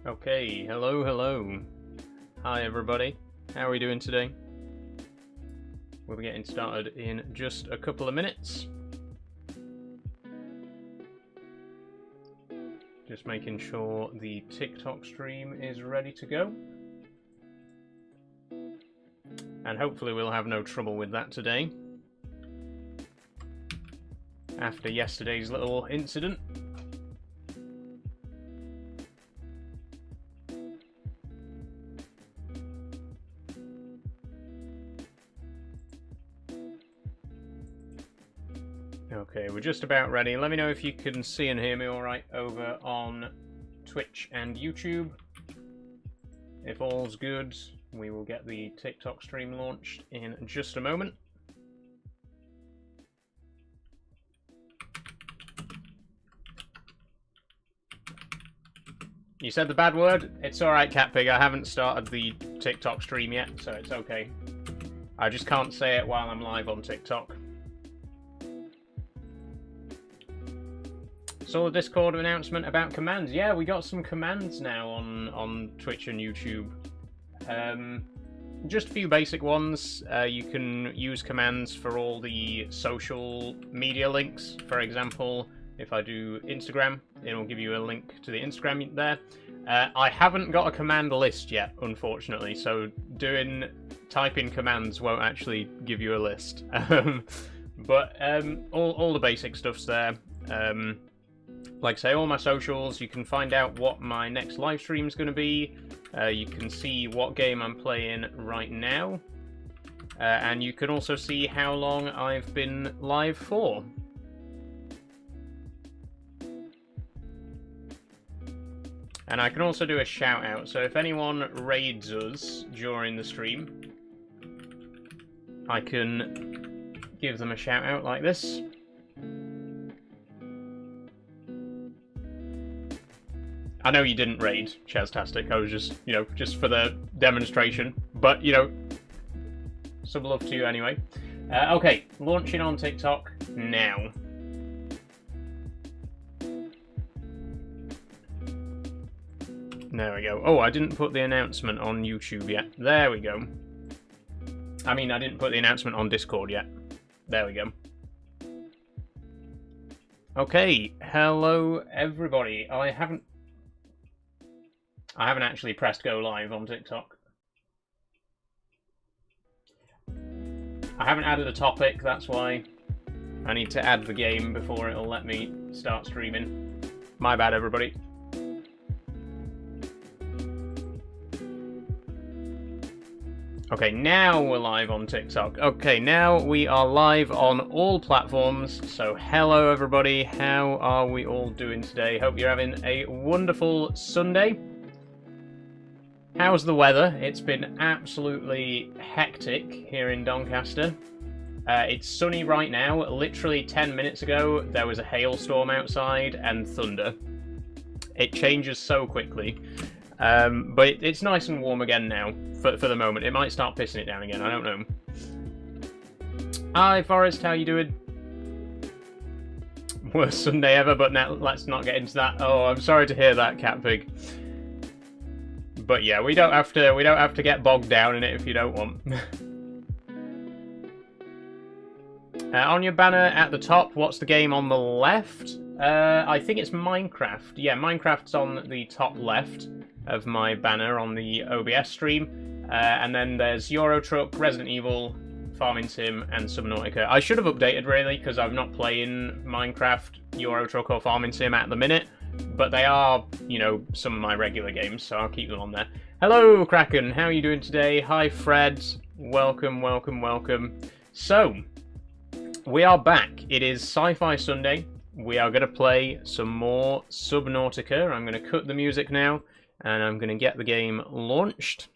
Okay, hello. Hi everybody, how are we doing today? We'll be getting started in just a couple of minutes. Just making sure the TikTok stream is ready to go. And hopefully we'll have no trouble with that today. After yesterday's little incident. Okay, we're just about ready. Let me know if you can see and hear me alright over on Twitch and YouTube. If all's good, we will get the TikTok stream launched in just a moment. You said the bad word? It's alright, Catpig. I haven't started the TikTok stream yet, so it's okay. I just can't say it while I'm live on TikTok. Saw the Discord announcement about commands. Yeah, we got some commands now on Twitch and YouTube. Just a few basic ones. You can use commands for all the social media links. For example, if I do Instagram, it'll give you a link to the Instagram there. I haven't got a command list yet, unfortunately, so typing commands won't actually give you a list. But all the basic stuff's there. Like I say, all my socials, you can find out what my next live stream is going to be. You can see what game I'm playing right now. And you can also see how long I've been live for. And I can also do a shout out, so if anyone raids us during the stream, I can give them a shout out like this. I know you didn't raid, Chaztastic. I was just, just for the demonstration. But, some love to you anyway. Okay, launching on TikTok now. There we go. Oh, I didn't put the announcement on YouTube yet. There we go. I mean, I didn't put the announcement on Discord yet. There we go. Okay, hello everybody. I haven't actually pressed go live on TikTok. I haven't added a topic, that's why I need to add the game before it'll let me start streaming. My bad, everybody. Okay, now we're live on TikTok. Okay, now we are live on all platforms. So hello everybody, how are we all doing today? Hope you're having a wonderful Sunday. How's the weather? It's been absolutely hectic here in Doncaster. It's sunny right now. Literally 10 minutes ago, there was a hailstorm outside and thunder. It changes so quickly. But it's nice and warm again now, for the moment. It might start pissing it down again, I don't know. Hi Forrest, how you doing? Worst Sunday ever, but now let's not get into that. Oh, I'm sorry to hear that, Catpig. But yeah, we don't have to get bogged down in it if you don't want. On your banner at the top, what's the game on the left? I think it's Minecraft. Yeah, Minecraft's on the top left of my banner on the OBS stream. And then there's Euro Truck, Resident Evil, Farming Sim, and Subnautica. I should have updated, really, because I'm not playing Minecraft, Euro Truck, or Farming Sim at the minute. But they are, some of my regular games, so I'll keep them on there. Hello, Kraken. How are you doing today? Hi, Fred. Welcome. So, we are back. It is Sci-Fi Sunday. We are going to play some more Subnautica. I'm going to cut the music now, and I'm going to get the game launched.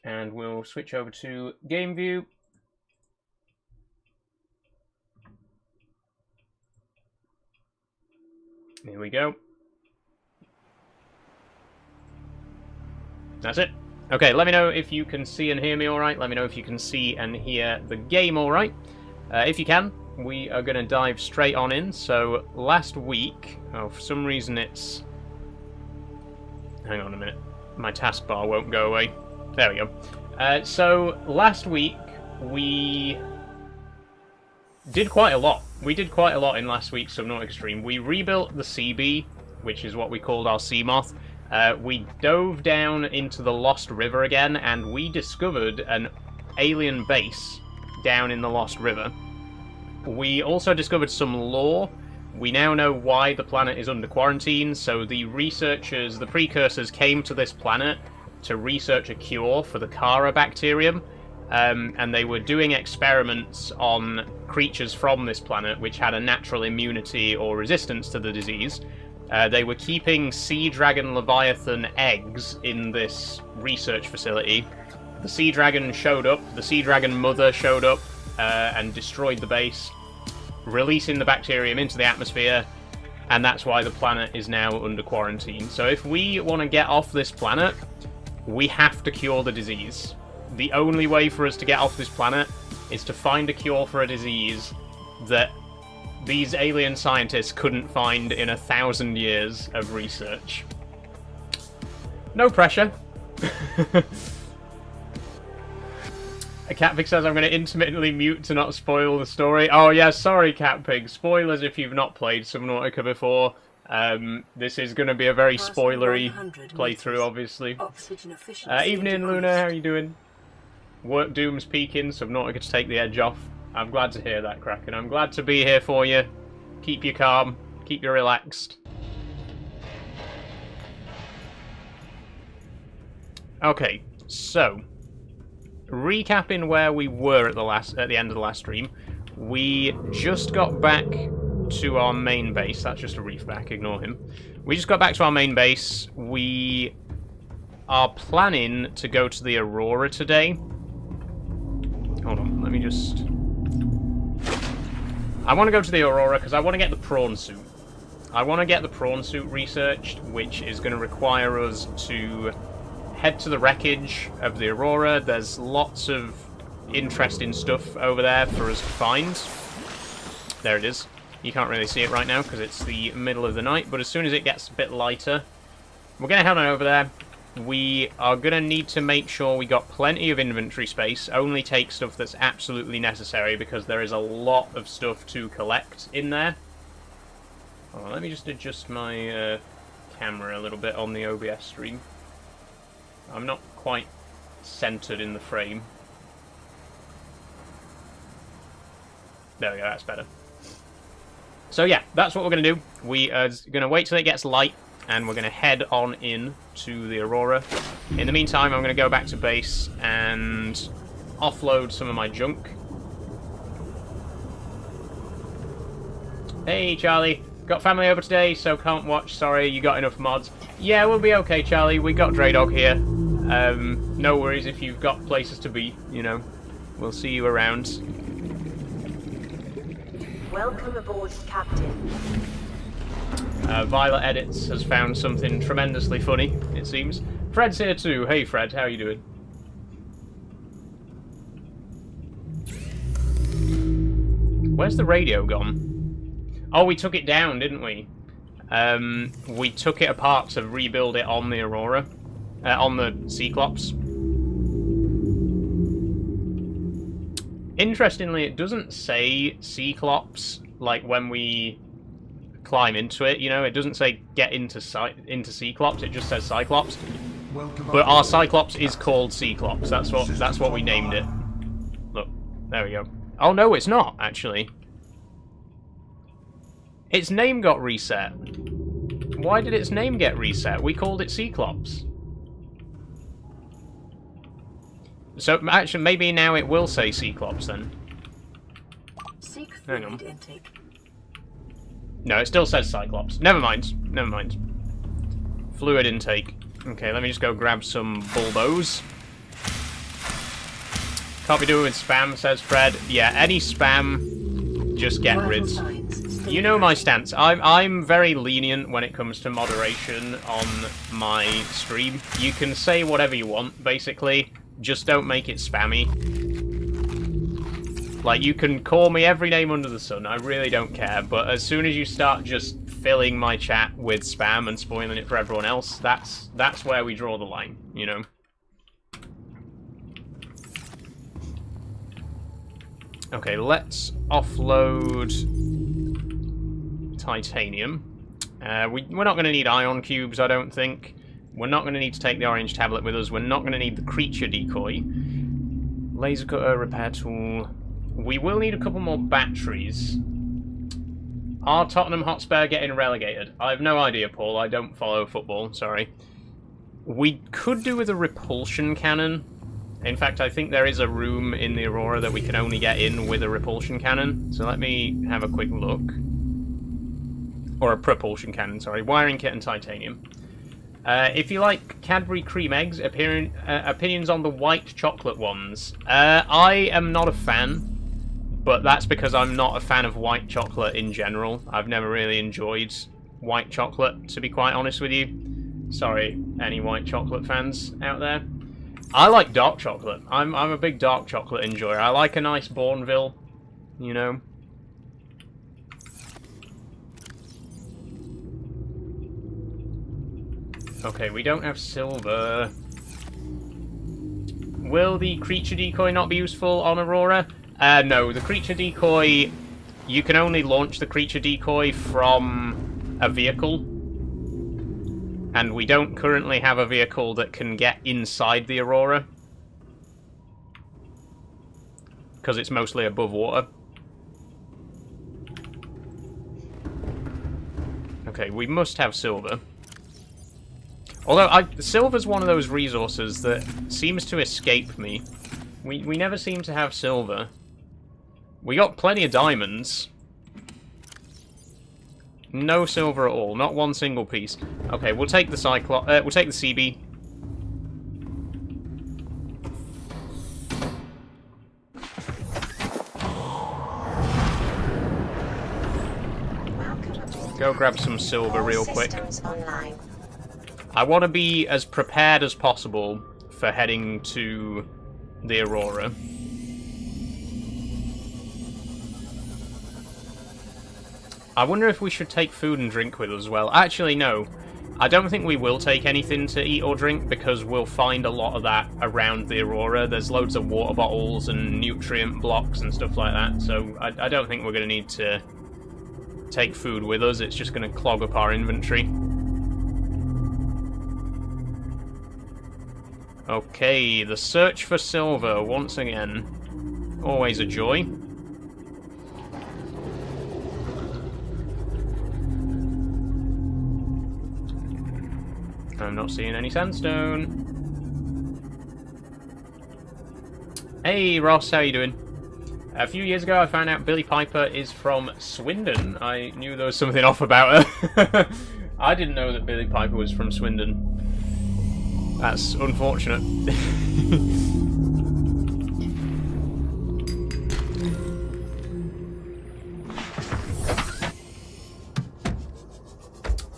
And we'll switch over to Game View. Here we go. That's it. Okay, let me know if you can see and hear me alright. Let me know if you can see and hear the game alright. If you can, we are going to dive straight on in. So, last week, for some reason it's Hang on a minute. My taskbar won't go away. There we go. So, last week, we did quite a lot. We did quite a lot in last week's Subnautica stream. We rebuilt the sea bee, which is what we called our sea moth. We dove down into the Lost River again, and we discovered an alien base down in the Lost River. We also discovered some lore. We now know why the planet is under quarantine, so the researchers, the precursors, came to this planet to research a cure for the P.R.A.W.N bacterium, and they were doing experiments on creatures from this planet which had a natural immunity or resistance to the disease. They were keeping sea dragon leviathan eggs in this research facility. The sea dragon showed up, the sea dragon mother showed up and destroyed the base, releasing the bacterium into the atmosphere, and that's why the planet is now under quarantine. So if we want to get off this planet, we have to cure the disease. The only way for us to get off this planet is to find a cure for a disease that these alien scientists couldn't find in 1,000 years of research. No pressure. Catpig says I'm going to intermittently mute to not spoil the story. Oh yeah, sorry Catpig. Spoilers if you've not played Subnautica before. This is going to be a very spoilery playthrough, obviously. Evening Luna, how are you doing? Work doom's peaking, Subnautica to take the edge off. I'm glad to hear that, Kraken. I'm glad to be here for you. Keep you calm. Keep you relaxed. Okay, so recapping where we were at the end of the last stream, we just got back to our main base. That's just a reef back, ignore him. We just got back to our main base. We are planning to go to the Aurora today. Hold on, let me just... I want to go to the Aurora because I want to get the prawn suit. I want to get the prawn suit researched, which is going to require us to head to the wreckage of the Aurora. There's lots of interesting stuff over there for us to find. There it is. You can't really see it right now because it's the middle of the night, but as soon as it gets a bit lighter, we're going to head on over there. We are going to need to make sure we got plenty of inventory space, only take stuff that's absolutely necessary because there is a lot of stuff to collect in there. Oh, let me just adjust my camera a little bit on the OBS stream. I'm not quite centered in the frame. There we go, that's better. So yeah, that's what we're going to do. We are going to wait till it gets light, and we're going to head on in to the Aurora. In the meantime, I'm going to go back to base and offload some of my junk. Hey, Charlie. Got family over today, so can't watch. Sorry, you got enough mods. Yeah, we'll be okay, Charlie. We got Draydog here. No worries if you've got places to be, you know. We'll see you around. Welcome aboard, Captain. Violet Edits has found something tremendously funny, it seems. Fred's here too. Hey Fred, how are you doing? Where's the radio gone? Oh, we took it down, didn't we? We took it apart to rebuild it on the Aurora. On the Cyclops. Interestingly, it doesn't say Cyclops, like when we climb into it, you know, it doesn't say get into Cyclops, it just says Cyclops. But our Cyclops is called Cyclops, that's what we named it. Look, there we go. Oh no, it's not, actually. Its name got reset. Why did its name get reset? We called it Cyclops. So, actually, maybe now it will say Cyclops, then. Hang on. No, it still says Cyclops. Never mind. Never mind. Fluid intake. Okay, let me just go grab some bulbos. Can't be doing with spam, says Fred. Yeah, any spam, just get rid. You know my stance. I'm very lenient when it comes to moderation on my stream. You can say whatever you want, basically. Just don't make it spammy. Like, you can call me every name under the sun, I really don't care, but as soon as you start just filling my chat with spam and spoiling it for everyone else, that's where we draw the line, you know? Okay, let's offload titanium. We're not going to need ion cubes, I don't think. We're not going to need to take the orange tablet with us. We're not going to need the creature decoy. Laser cutter, repair tool. We will need a couple more batteries. Are Tottenham Hotspur getting relegated? I have no idea, Paul. I don't follow football, sorry. We could do with a repulsion cannon. In fact, I think there is a room in the Aurora that we can only get in with a repulsion cannon. So let me have a quick look. Or a propulsion cannon, sorry. Wiring kit and titanium. If you like Cadbury cream eggs, opinions on the white chocolate ones. I am not a fan, but that's because I'm not a fan of white chocolate in general. I've never really enjoyed white chocolate, to be quite honest with you. Sorry, any white chocolate fans out there. I like dark chocolate. I'm a big dark chocolate enjoyer. I like a nice Bourneville, you know. Okay, we don't have silver. Will the creature decoy not be useful on Aurora? No, the creature decoy... You can only launch the creature decoy from a vehicle. And we don't currently have a vehicle that can get inside the Aurora. Because it's mostly above water. Okay, we must have silver. Although, silver's one of those resources that seems to escape me. We never seem to have silver. We got plenty of diamonds. No silver at all. Not one single piece. Okay, we'll take the we'll take the CB. Go grab some silver real quick. I want to be as prepared as possible for heading to the Aurora. I wonder if we should take food and drink with us as well. Actually, no. I don't think we will take anything to eat or drink because we'll find a lot of that around the Aurora. There's loads of water bottles and nutrient blocks and stuff like that, so I don't think we're going to need to take food with us. It's just going to clog up our inventory. Okay, the search for silver, once again. Always a joy. I'm not seeing any sandstone. Hey Ross, how you doing? A few years ago I found out Billie Piper is from Swindon. I knew there was something off about her. I didn't know that Billie Piper was from Swindon. That's unfortunate.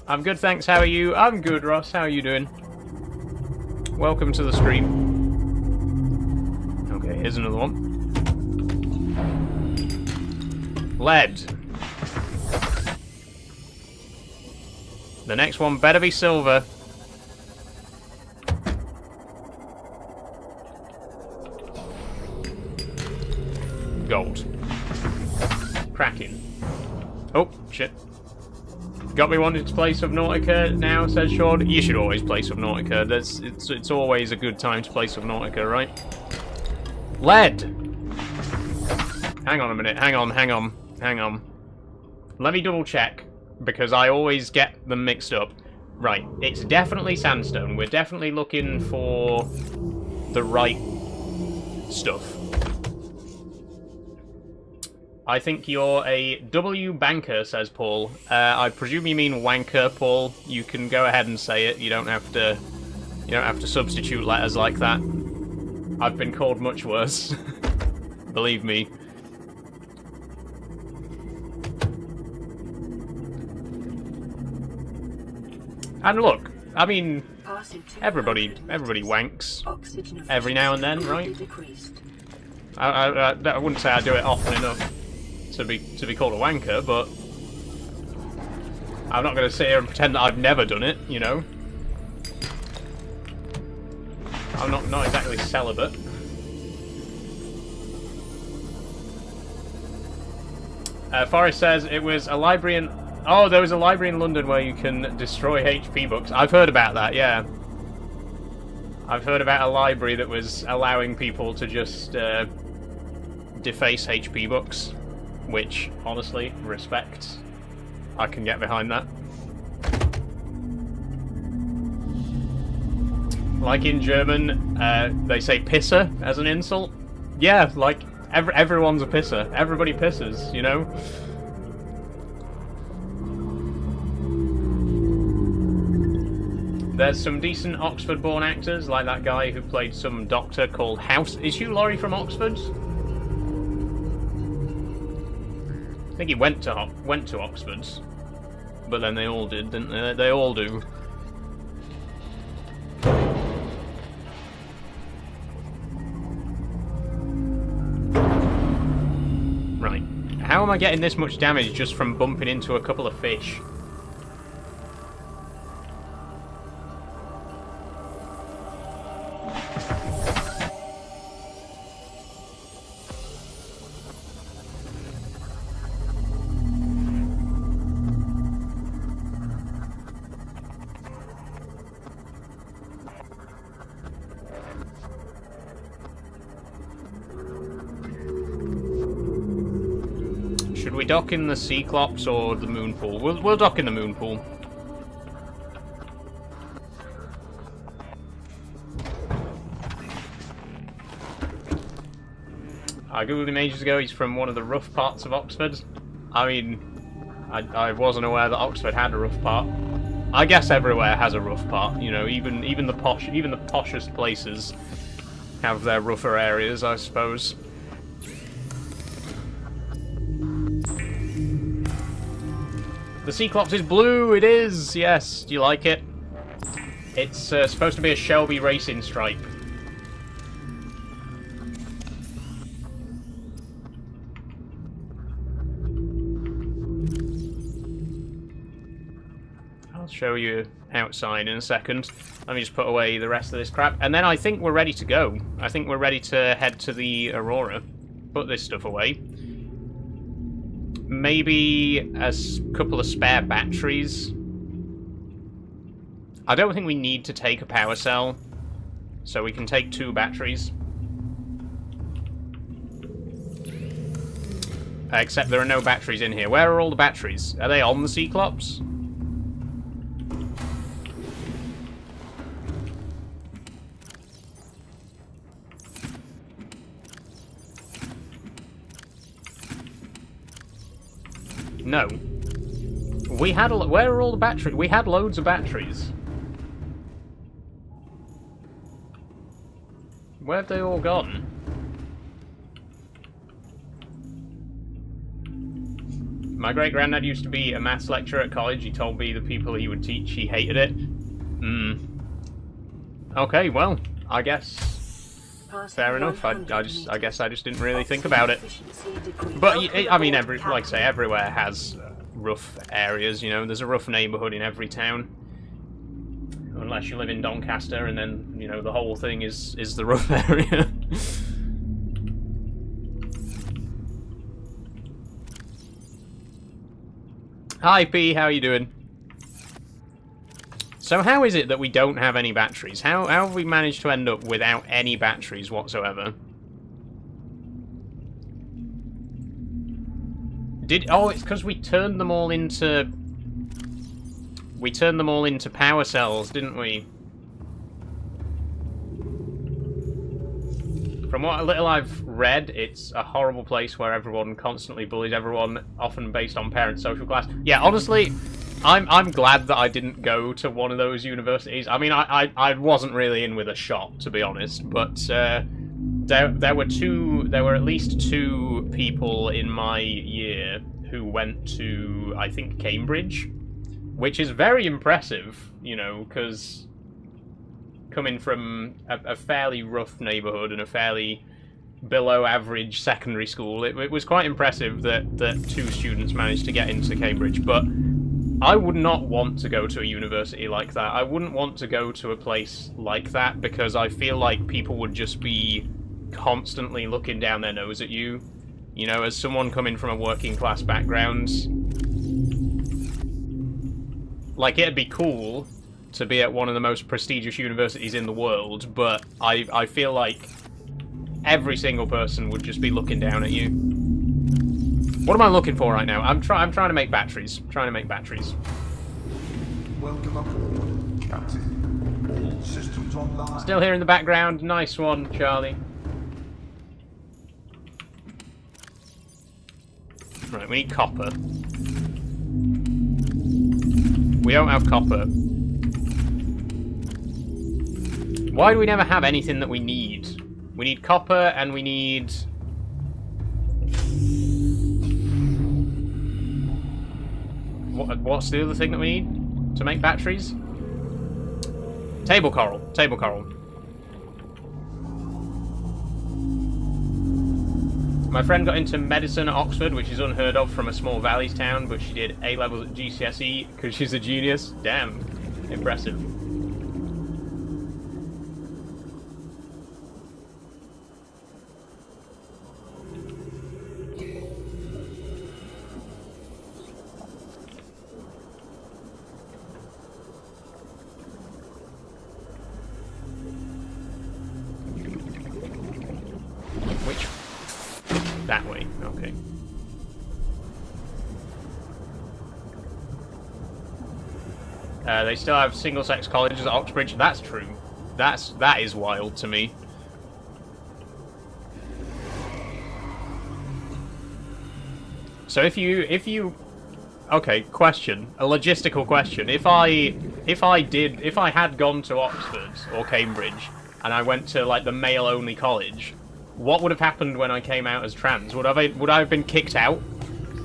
I'm good, thanks. How are you? I'm good, Ross. How are you doing? Welcome to the stream. Okay, here's another one. Lead. The next one better be silver. Gold. Cracking. Oh, shit. Got me wanting to play Subnautica now, says Sean. You should always play Subnautica. It's always a good time to play Subnautica, right? Lead! Hang on a minute. Hang on. Let me double check, because I always get them mixed up. Right, it's definitely sandstone. We're definitely looking for the right stuff. I think you're a W banker, says Paul. I presume you mean wanker, Paul. You can go ahead and say it. You don't have to substitute letters like that. I've been called much worse. Believe me. And look, I mean, everybody wanks every now and then, right? I wouldn't say I do it often enough to be called a wanker, but I'm not going to sit here and pretend that I've never done it, you know. I'm not exactly celibate. Forrest says it was a library in... Oh, there was a library in London where you can destroy HP books. I've heard about that, yeah. I've heard about a library that was allowing people to just deface HP books, which, honestly, respect. I can get behind that. Like in German, they say pisser as an insult. Yeah, like, everyone's a pisser. Everybody pisses, you know? There's some decent Oxford-born actors, like that guy who played some doctor called House. Is Hugh Laurie from Oxford? I think he went to Oxford, but then they all did, didn't they? They all do. Right. How am I getting this much damage just from bumping into a couple of fish? Should we dock in the Cyclops or the moon pool? We'll dock in the moon pool. I googled him ages ago. He's from one of the rough parts of Oxford. I mean, I wasn't aware that Oxford had a rough part. I guess everywhere has a rough part. You know, even the poshest places have their rougher areas, I suppose. The Cyclops is blue, it is! Yes, do you like it? It's supposed to be a Shelby racing stripe. I'll show you outside in a second. Let me just put away the rest of this crap. And then I think we're ready to go. I think we're ready to head to the Aurora. Put this stuff away. Maybe a couple of spare batteries. I don't think we need to take a power cell, so we can take 2 batteries. Except there are no batteries in here. Where are all the batteries? Are they on the Cyclops? No. We had where are all the batteries? We had loads of batteries. Where have they all gone? My great-granddad used to be a maths lecturer at college. He told me the people he would teach, he hated it. Okay, well, I guess... Fair enough. I guess I just didn't really think about it. But I mean, like I say, everywhere has rough areas. You know, there's a rough neighborhood in every town, unless you live in Doncaster, and then you know the whole thing is the rough area. Hi P, how you doing? So how is it that we don't have any batteries? How have we managed to end up without any batteries whatsoever? Oh, it's because we turned them all into... We turned them all into power cells, didn't we? From what little I've read, it's a horrible place where everyone constantly bullies everyone, often based on parent social class. Yeah, honestly... I'm glad that I didn't go to one of those universities. I mean, I wasn't really in with a shot, to be honest, but there were at least 2 people in my year who went to, I think, Cambridge, which is very impressive, you know, because coming from a fairly rough neighborhood and a fairly below average secondary school, it was quite impressive that 2 students managed to get into Cambridge, but I would not want to go to a university like that. I wouldn't want to go to a place like that because I feel like people would just be constantly looking down their nose at you. You know, as someone coming from a working class background, like, it'd be cool to be at one of the most prestigious universities in the world, but I feel like every single person would just be looking down at you. What am I looking for right now? I'm trying to make batteries. Trying to make batteries. Welcome aboard, Captain. All systems online. Still here in the background. Nice one, Charlie. Right, we need copper. We don't have copper. Why do we never have anything that we need? We need copper and we need... What's the other thing that we need to make batteries? Table coral. Table coral. My friend got into medicine at Oxford, which is unheard of from a small valleys town, but she did A-levels at GCSE because she's a genius. Damn. Impressive. Which? That way, okay. They still have single-sex colleges at Oxbridge. That's true. That is wild to me. So if you okay, question, a logistical question. If I had gone to Oxford or Cambridge and I went to like the male-only college, what would have happened when I came out as trans? Would I have been kicked out?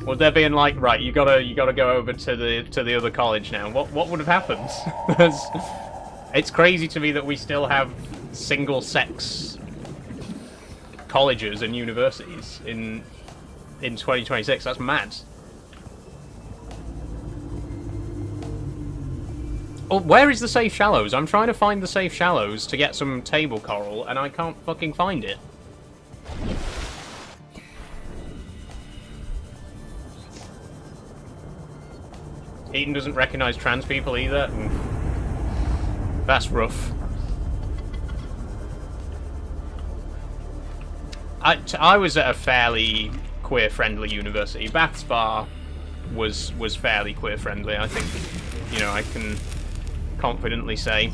Would there been like, right, you gotta go over to the other college now? What would have happened? It's crazy to me that we still have single-sex colleges and universities in 2026. That's mad. Oh, where is the safe shallows? I'm trying to find the safe shallows to get some table coral, and I can't fucking find it. Eden doesn't recognise trans people either. That's rough. I was at a fairly queer-friendly university. Bath Spa was fairly queer-friendly, I think. You know, I can confidently say.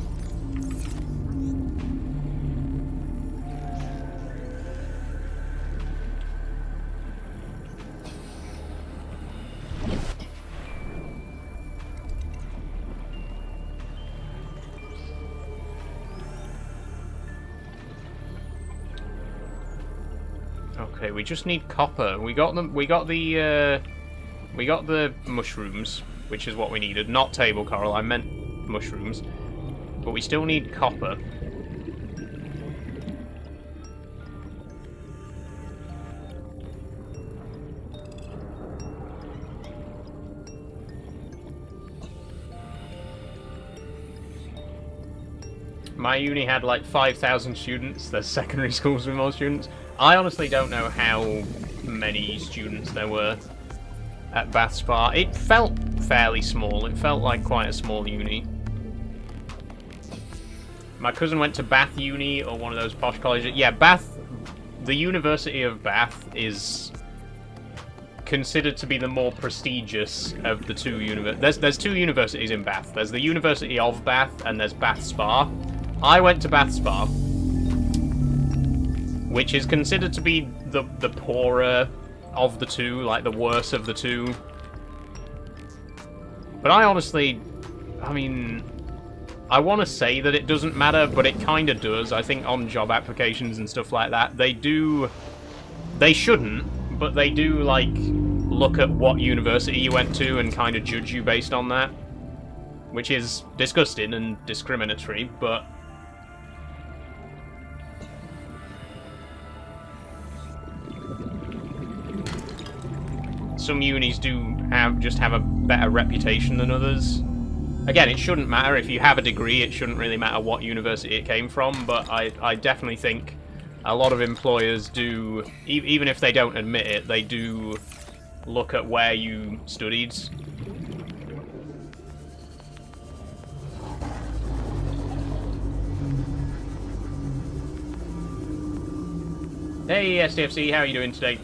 Okay, we just need copper. We got them. We got the mushrooms, which is what we needed. Not table coral. I meant mushrooms, but we still need copper. My uni had like 5,000 students. There's secondary schools with more students. I honestly don't know how many students there were at Bath Spa. It felt fairly small. It felt like quite a small uni. My cousin went to Bath Uni, or one of those posh colleges. Yeah, Bath, the University of Bath is considered to be the more prestigious of the two universities. There's two universities in Bath. There's the University of Bath, and there's Bath Spa. I went to Bath Spa, which is considered to be the poorer of the two, like the worse of the two. But I honestly, I mean, I want to say that it doesn't matter, but it kind of does. I think on job applications and stuff like that, they shouldn't, but they do, like, look at what university you went to and kind of judge you based on that. Which is disgusting and discriminatory, but... some unis do have a better reputation than others. Again, it shouldn't matter. If you have a degree, it shouldn't really matter what university it came from, but I definitely think a lot of employers do, even if they don't admit it, they do look at where you studied. Hey SDFC, how are you doing today?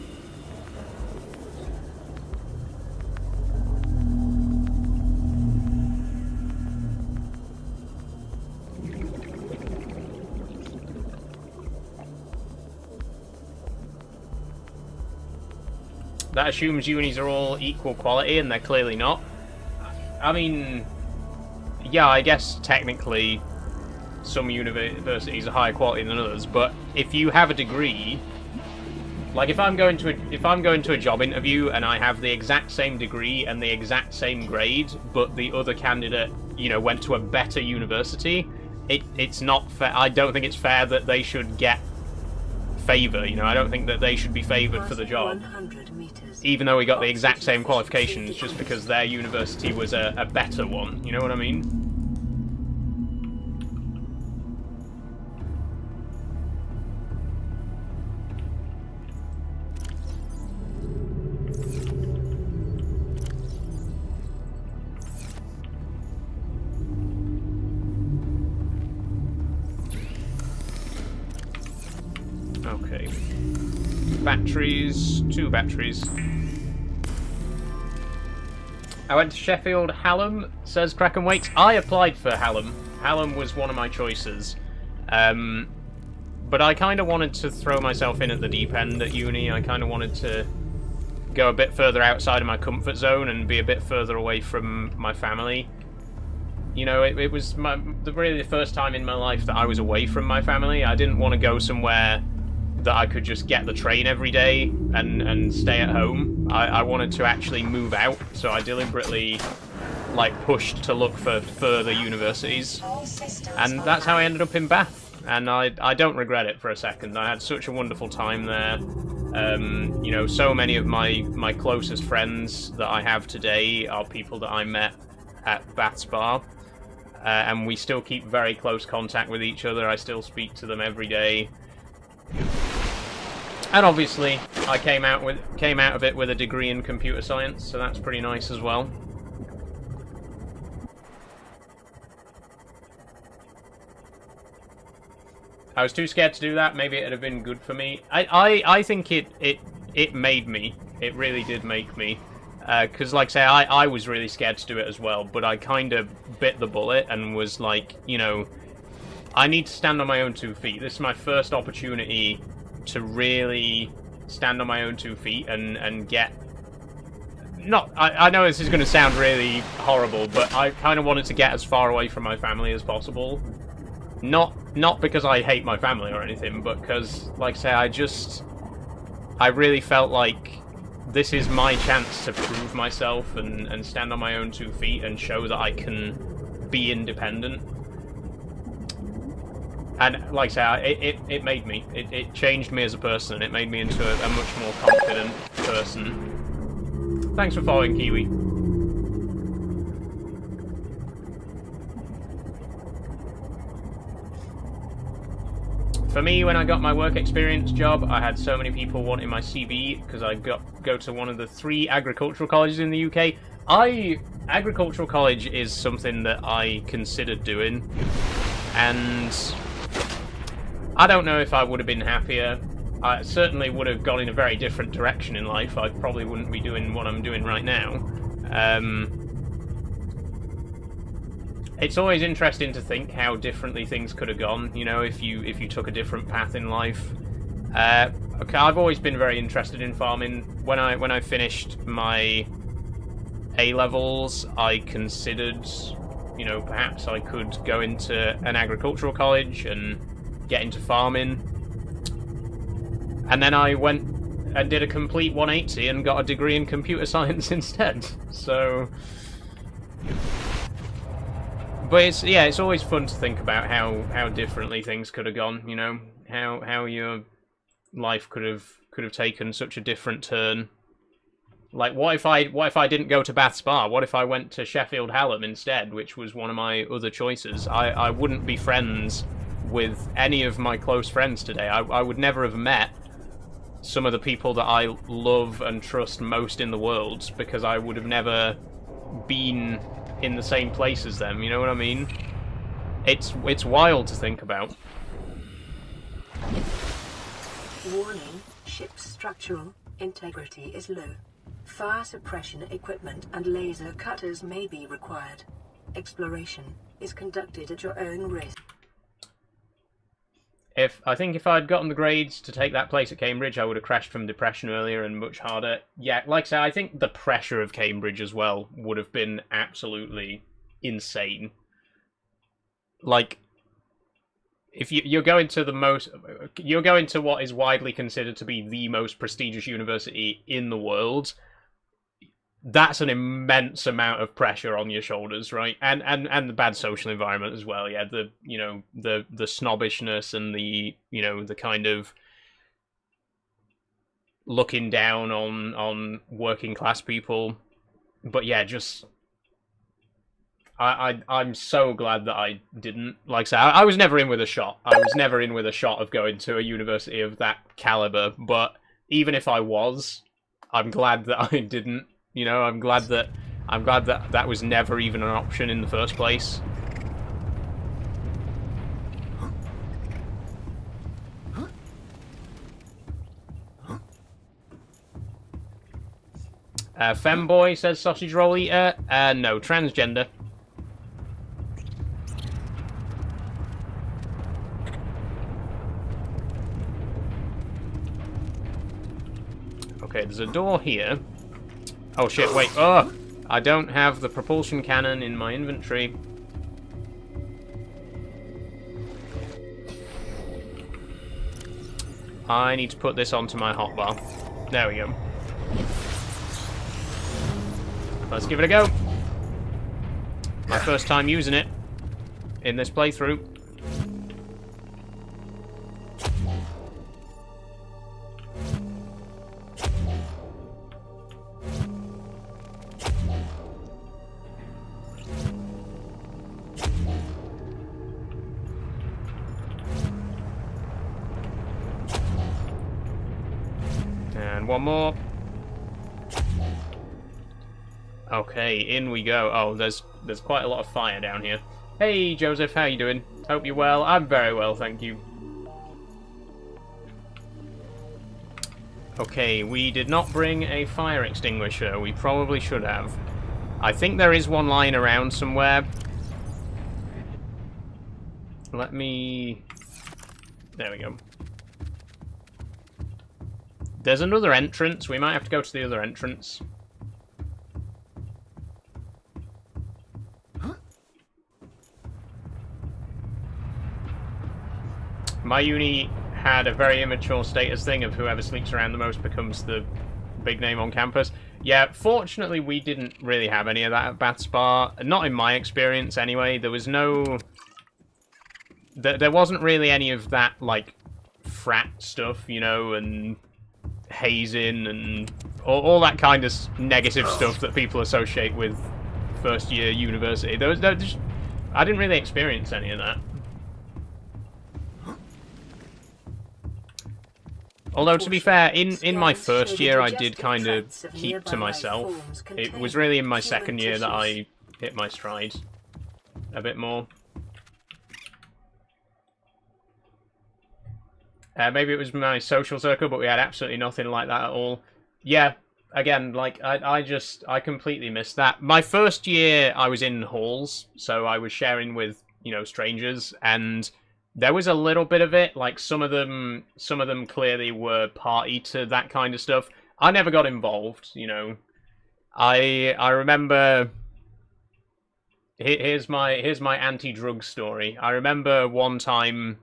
That assumes unis are all equal quality, and they're clearly not. I mean, yeah, I guess technically some universities are higher quality than others, but if you have a degree, like if I'm going to a job interview and I have the exact same degree and the exact same grade, but the other candidate, you know, went to a better university, it's not fair. I don't think it's fair that they should get favor. You know, I don't think that they should be favored for the job, even though we got the exact same qualifications, just because their university was a better one. You know what I mean? Okay. Batteries. 2 batteries. I went to Sheffield Hallam, says Kraken Wakes. I applied for Hallam. Hallam was one of my choices. But I kind of wanted to throw myself in at the deep end at uni. I kind of wanted to go a bit further outside of my comfort zone and be a bit further away from my family. You know, it was really the first time in my life that I was away from my family. I didn't want to go somewhere that I could just get the train every day and stay at home. I wanted to actually move out, so I deliberately pushed to look for further universities, and that's how I ended up in Bath. And I don't regret it for a second. I had such a wonderful time there. You know, so many of my closest friends that I have today are people that I met at Bath Spa, and we still keep very close contact with each other. I still speak to them every day. And obviously, I came out of it with a degree in computer science, so that's pretty nice as well. I was too scared to do that. Maybe it'd have been good for me. I think it made me. It really did make me. Because, like I say, I was really scared to do it as well, but I kind of bit the bullet and was like, you know, I need to stand on my own 2 feet. This is my first opportunity to really stand on my own 2 feet and get... I know this is going to sound really horrible, but I kind of wanted to get as far away from my family as possible. Not because I hate my family or anything, but because, like I say, I really felt like this is my chance to prove myself and stand on my own 2 feet and show that I can be independent. And like I say, it made me. It changed me as a person. It made me into a much more confident person. Thanks for following, Kiwi. For me, when I got my work experience job, I had so many people wanting my CV because I go to one of the 3 agricultural colleges in the UK. Agricultural college is something that I considered doing, and I don't know if I would have been happier. I certainly would have gone in a very different direction in life. I probably wouldn't be doing what I'm doing right now. It's always interesting to think how differently things could have gone, you know, if you took a different path in life. Okay, I've always been very interested in farming. When I finished my A-levels, I considered, you know, perhaps I could go into an agricultural college and get into farming. And then I went and did a complete 180 and got a degree in computer science instead. So, but it's always fun to think about how differently things could have gone, you know, how your life could have taken such a different turn. Like, what if I didn't go to Bath Spa? What if I went to Sheffield Hallam instead, which was one of my other choices? I wouldn't be friends with any of my close friends today. I would never have met some of the people that I love and trust most in the world, because I would have never been in the same place as them, you know what I mean? It's wild to think about. Warning, ship's structural integrity is low. Fire suppression equipment and laser cutters may be required. Exploration is conducted at your own risk. I think if I'd gotten the grades to take that place at Cambridge, I would have crashed from depression earlier and much harder. Yeah, like I say, I think the pressure of Cambridge as well would have been absolutely insane. Like, if you're going to you're going to what is widely considered to be the most prestigious university in the world, that's an immense amount of pressure on your shoulders, right? And the bad social environment as well. Yeah, the snobbishness and the the kind of looking down on working class people. But yeah, just I'm so glad that I didn't. Like I say, I was never in with a shot. I was never in with a shot of going to a university of that caliber. But even if I was, I'm glad that I didn't. You know, I'm glad that that was never even an option in the first place. Femboy says sausage roll eater. No, transgender. Okay, there's a door here. Oh shit, wait, oh! I don't have the propulsion cannon in my inventory. I need to put this onto my hotbar. There we go. Let's give it a go. My first time using it in this playthrough. One more. Okay, in we go. Oh, there's quite a lot of fire down here. Hey, Joseph, how you doing? Hope you're well. I'm very well, thank you. Okay, we did not bring a fire extinguisher. We probably should have. I think there is one lying around somewhere. Let me... There we go. There's another entrance. We might have to go to the other entrance. My uni had a very immature status thing of whoever sleeps around the most becomes the big name on campus. Yeah, fortunately we didn't really have any of that at Bath Spa. Not in my experience anyway. There was no... There wasn't really any of that, like, frat stuff, you know, and... hazing and all that kind of negative stuff that people associate with first year university. I didn't really experience any of that. Although, to be fair, in my first year I did kind of keep to myself. It was really in my second year that I hit my stride a bit more. Maybe it was my social circle, but we had absolutely nothing like that at all. Yeah, again, like, I completely missed that. My first year, I was in halls, so I was sharing with, you know, strangers, and there was a little bit of it. Like, some of them clearly were party to that kind of stuff. I never got involved, you know. I remember... Here's my anti-drug story. I remember one time...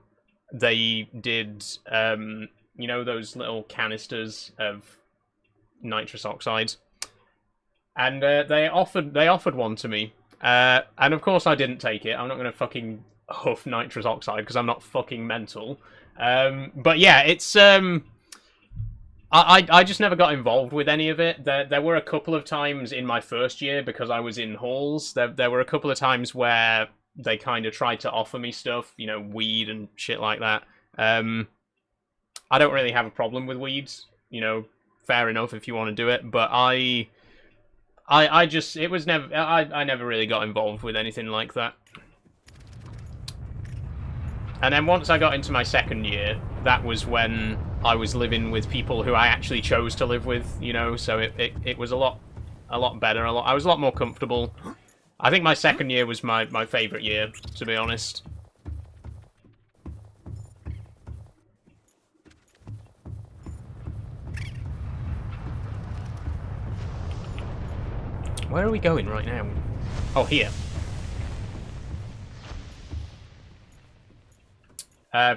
They did, you know, those little canisters of nitrous oxide, and they offered one to me, and of course I didn't take it. I'm not going to fucking huff nitrous oxide because I'm not fucking mental. But yeah, it's I just never got involved with any of it. There were a couple of times in my first year, because I was in halls, there were a couple of times where they kind of tried to offer me stuff, you know, weed and shit like that. I don't really have a problem with weeds, you know, fair enough if you want to do it, but I just, it was never, I never really got involved with anything like that. And then once I got into my second year, that was when I was living with people who I actually chose to live with, you know, so it was a lot better, I was a lot more comfortable. I think my second year was my favourite year, to be honest. Where are we going right now? Oh, here.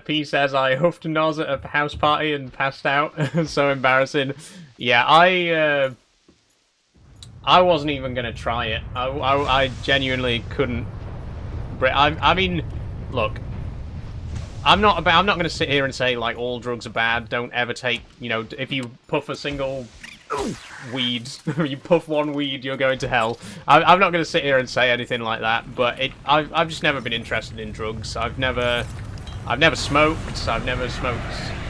P says, I huffed Noz at a house party and passed out. So embarrassing. Yeah, I wasn't even going to try it. I genuinely couldn't... I mean, look. I'm not going to sit here and say, like, all drugs are bad. Don't ever take, you know, if you puff a single... weed, you puff one weed, you're going to hell. I'm not going to sit here and say anything like that, but I've just never been interested in drugs. I've never smoked. I've never smoked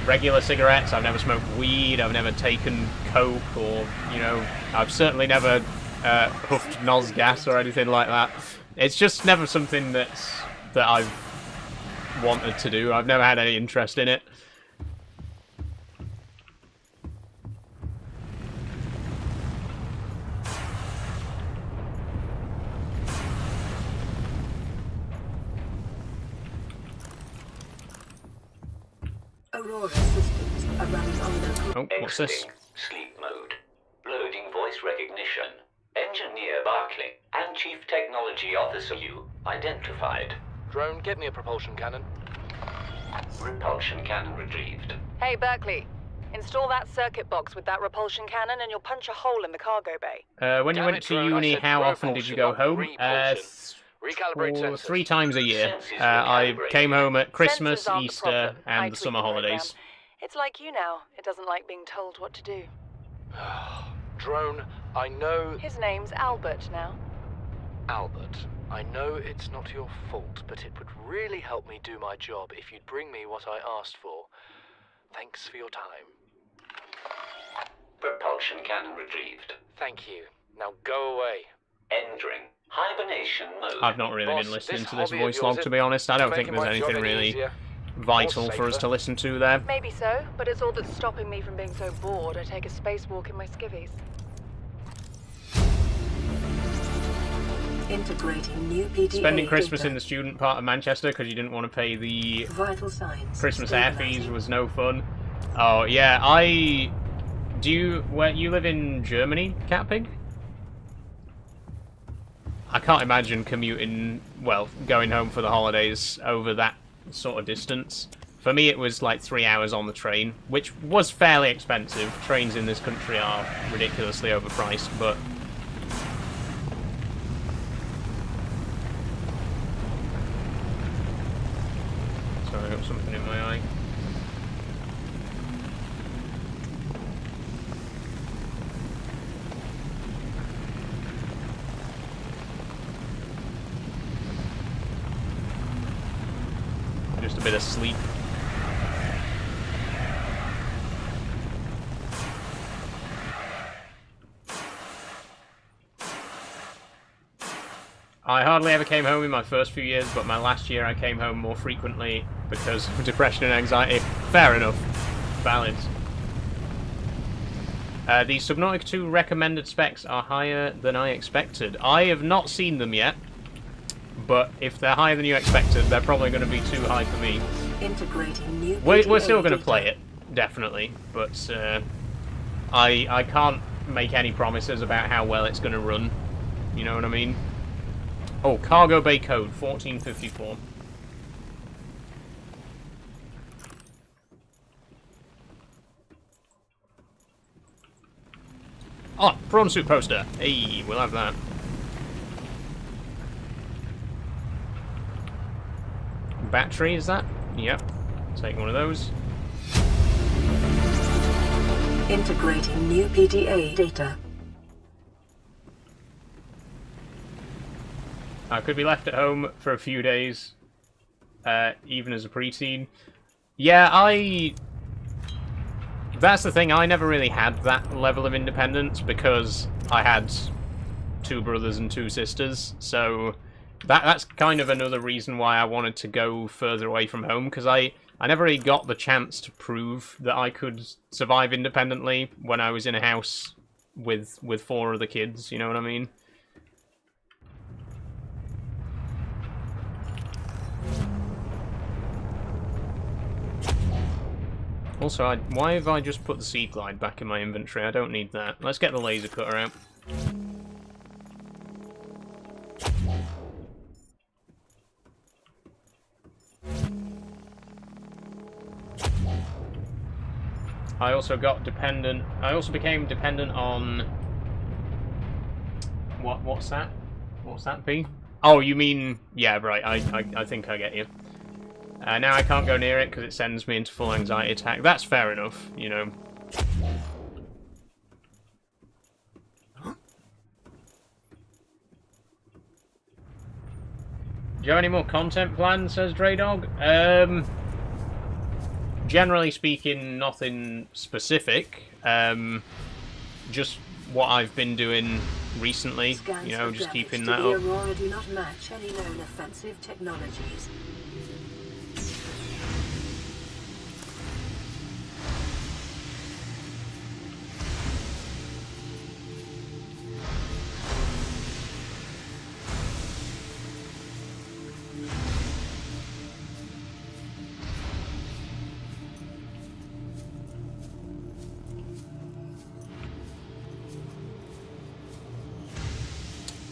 regular cigarettes. I've never smoked weed. I've never taken coke, or, you know, I've certainly never puffed Noz gas or anything like that. It's just never something that I've wanted to do. I've never had any interest in it. Aurora systems are running on local... Oh, what's this? Exiting sleep mode. Loading voice recognition. Engineer Barclay and Chief Technology Officer you identified. Drone, get me a propulsion cannon. Repulsion cannon retrieved. Hey, Berkeley. Install that circuit box with that repulsion cannon and you'll punch a hole in the cargo bay. When you went to uni, how often did you go home? Recalibrate sensors. 3 times a year. I came home at Christmas, Easter, and the summer holidays. It's like you now. It doesn't like being told what to do. Drone, I know... His name's Albert now. Albert, I know it's not your fault, but it would really help me do my job if you'd bring me what I asked for. Thanks for your time. Propulsion cannon retrieved. Thank you. Now go away. Entering hibernation mode. I've not really Boss, been listening this to this hobby of voice yours log, to be honest. I don't think making there's my job anything any really easier. vital for us to listen to there. Maybe so, but it's all that's stopping me from being so bored I take a spacewalk in my skivvies. Integrating new PDA Spending Christmas data. in the student part of Manchester because you didn't want to pay the Vital signs Christmas air fees stabilizing. was no fun. Oh, yeah, where you live in Germany, Catpig? I can't imagine commuting, well, going home for the holidays over that sort of distance. For me, it was like 3 hours on the train, which was fairly expensive. Trains in this country are ridiculously overpriced, but... Sorry, I got something in my eye. Just a bit of sleep. I hardly ever came home in my first few years, but my last year I came home more frequently because of depression and anxiety. Fair enough. Valid. The Subnautica 2 recommended specs are higher than I expected. I have not seen them yet, but if they're higher than you expected, they're probably going to be too high for me. Integrating new We're PDA still going to data. play it, definitely, but I can't make any promises about how well it's going to run. You know what I mean? Oh, cargo bay code 1454. Oh, prawn suit poster. Hey, we'll have that. Battery, is that? Yep. Take one of those. Integrating new PDA data. I could be left at home for a few days, even as a preteen. Yeah, that's the thing, I never really had that level of independence because I had 2 brothers and 2 sisters, so that's kind of another reason why I wanted to go further away from home, because I never really got the chance to prove that I could survive independently when I was in a house with 4 other kids, you know what I mean? Also, why have I just put the Seed Glide back in my inventory? I don't need that. Let's get the laser cutter out. I also became dependent on... What's that? What's that be? Oh, you mean... Yeah, right, I think I get you. Now I can't go near it because it sends me into full anxiety attack. That's fair enough, you know. Do you have any more content planned, says Draydog? Generally speaking, nothing specific. Just what I've been doing recently, you know, just keeping that up. Aurora do not match any known offensive technologies.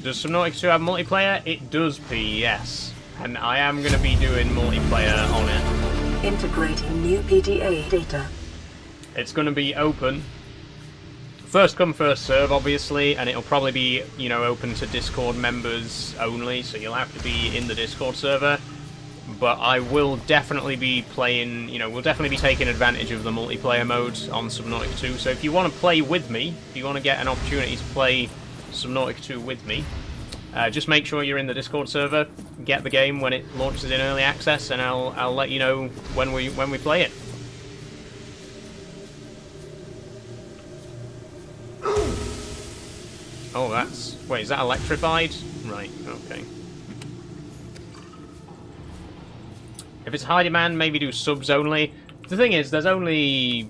Does Subnautica 2 have multiplayer? It does, P, yes. And I am going to be doing multiplayer on it. Integrating new PDA data. It's going to be open. First come, first serve, obviously, and it'll probably be, you know, open to Discord members only, so you'll have to be in the Discord server. But I will definitely be playing, you know, we'll definitely be taking advantage of the multiplayer mode on Subnautica 2. So if you want to play with me, if you want to get an opportunity to play Subnautica 2 with me, just make sure you're in the Discord server, get the game when it launches in early access, and I'll let you know when we play it. Oh, that's... Wait, is that electrified? Right, okay. If it's high demand, maybe do subs only. The thing is, there's only,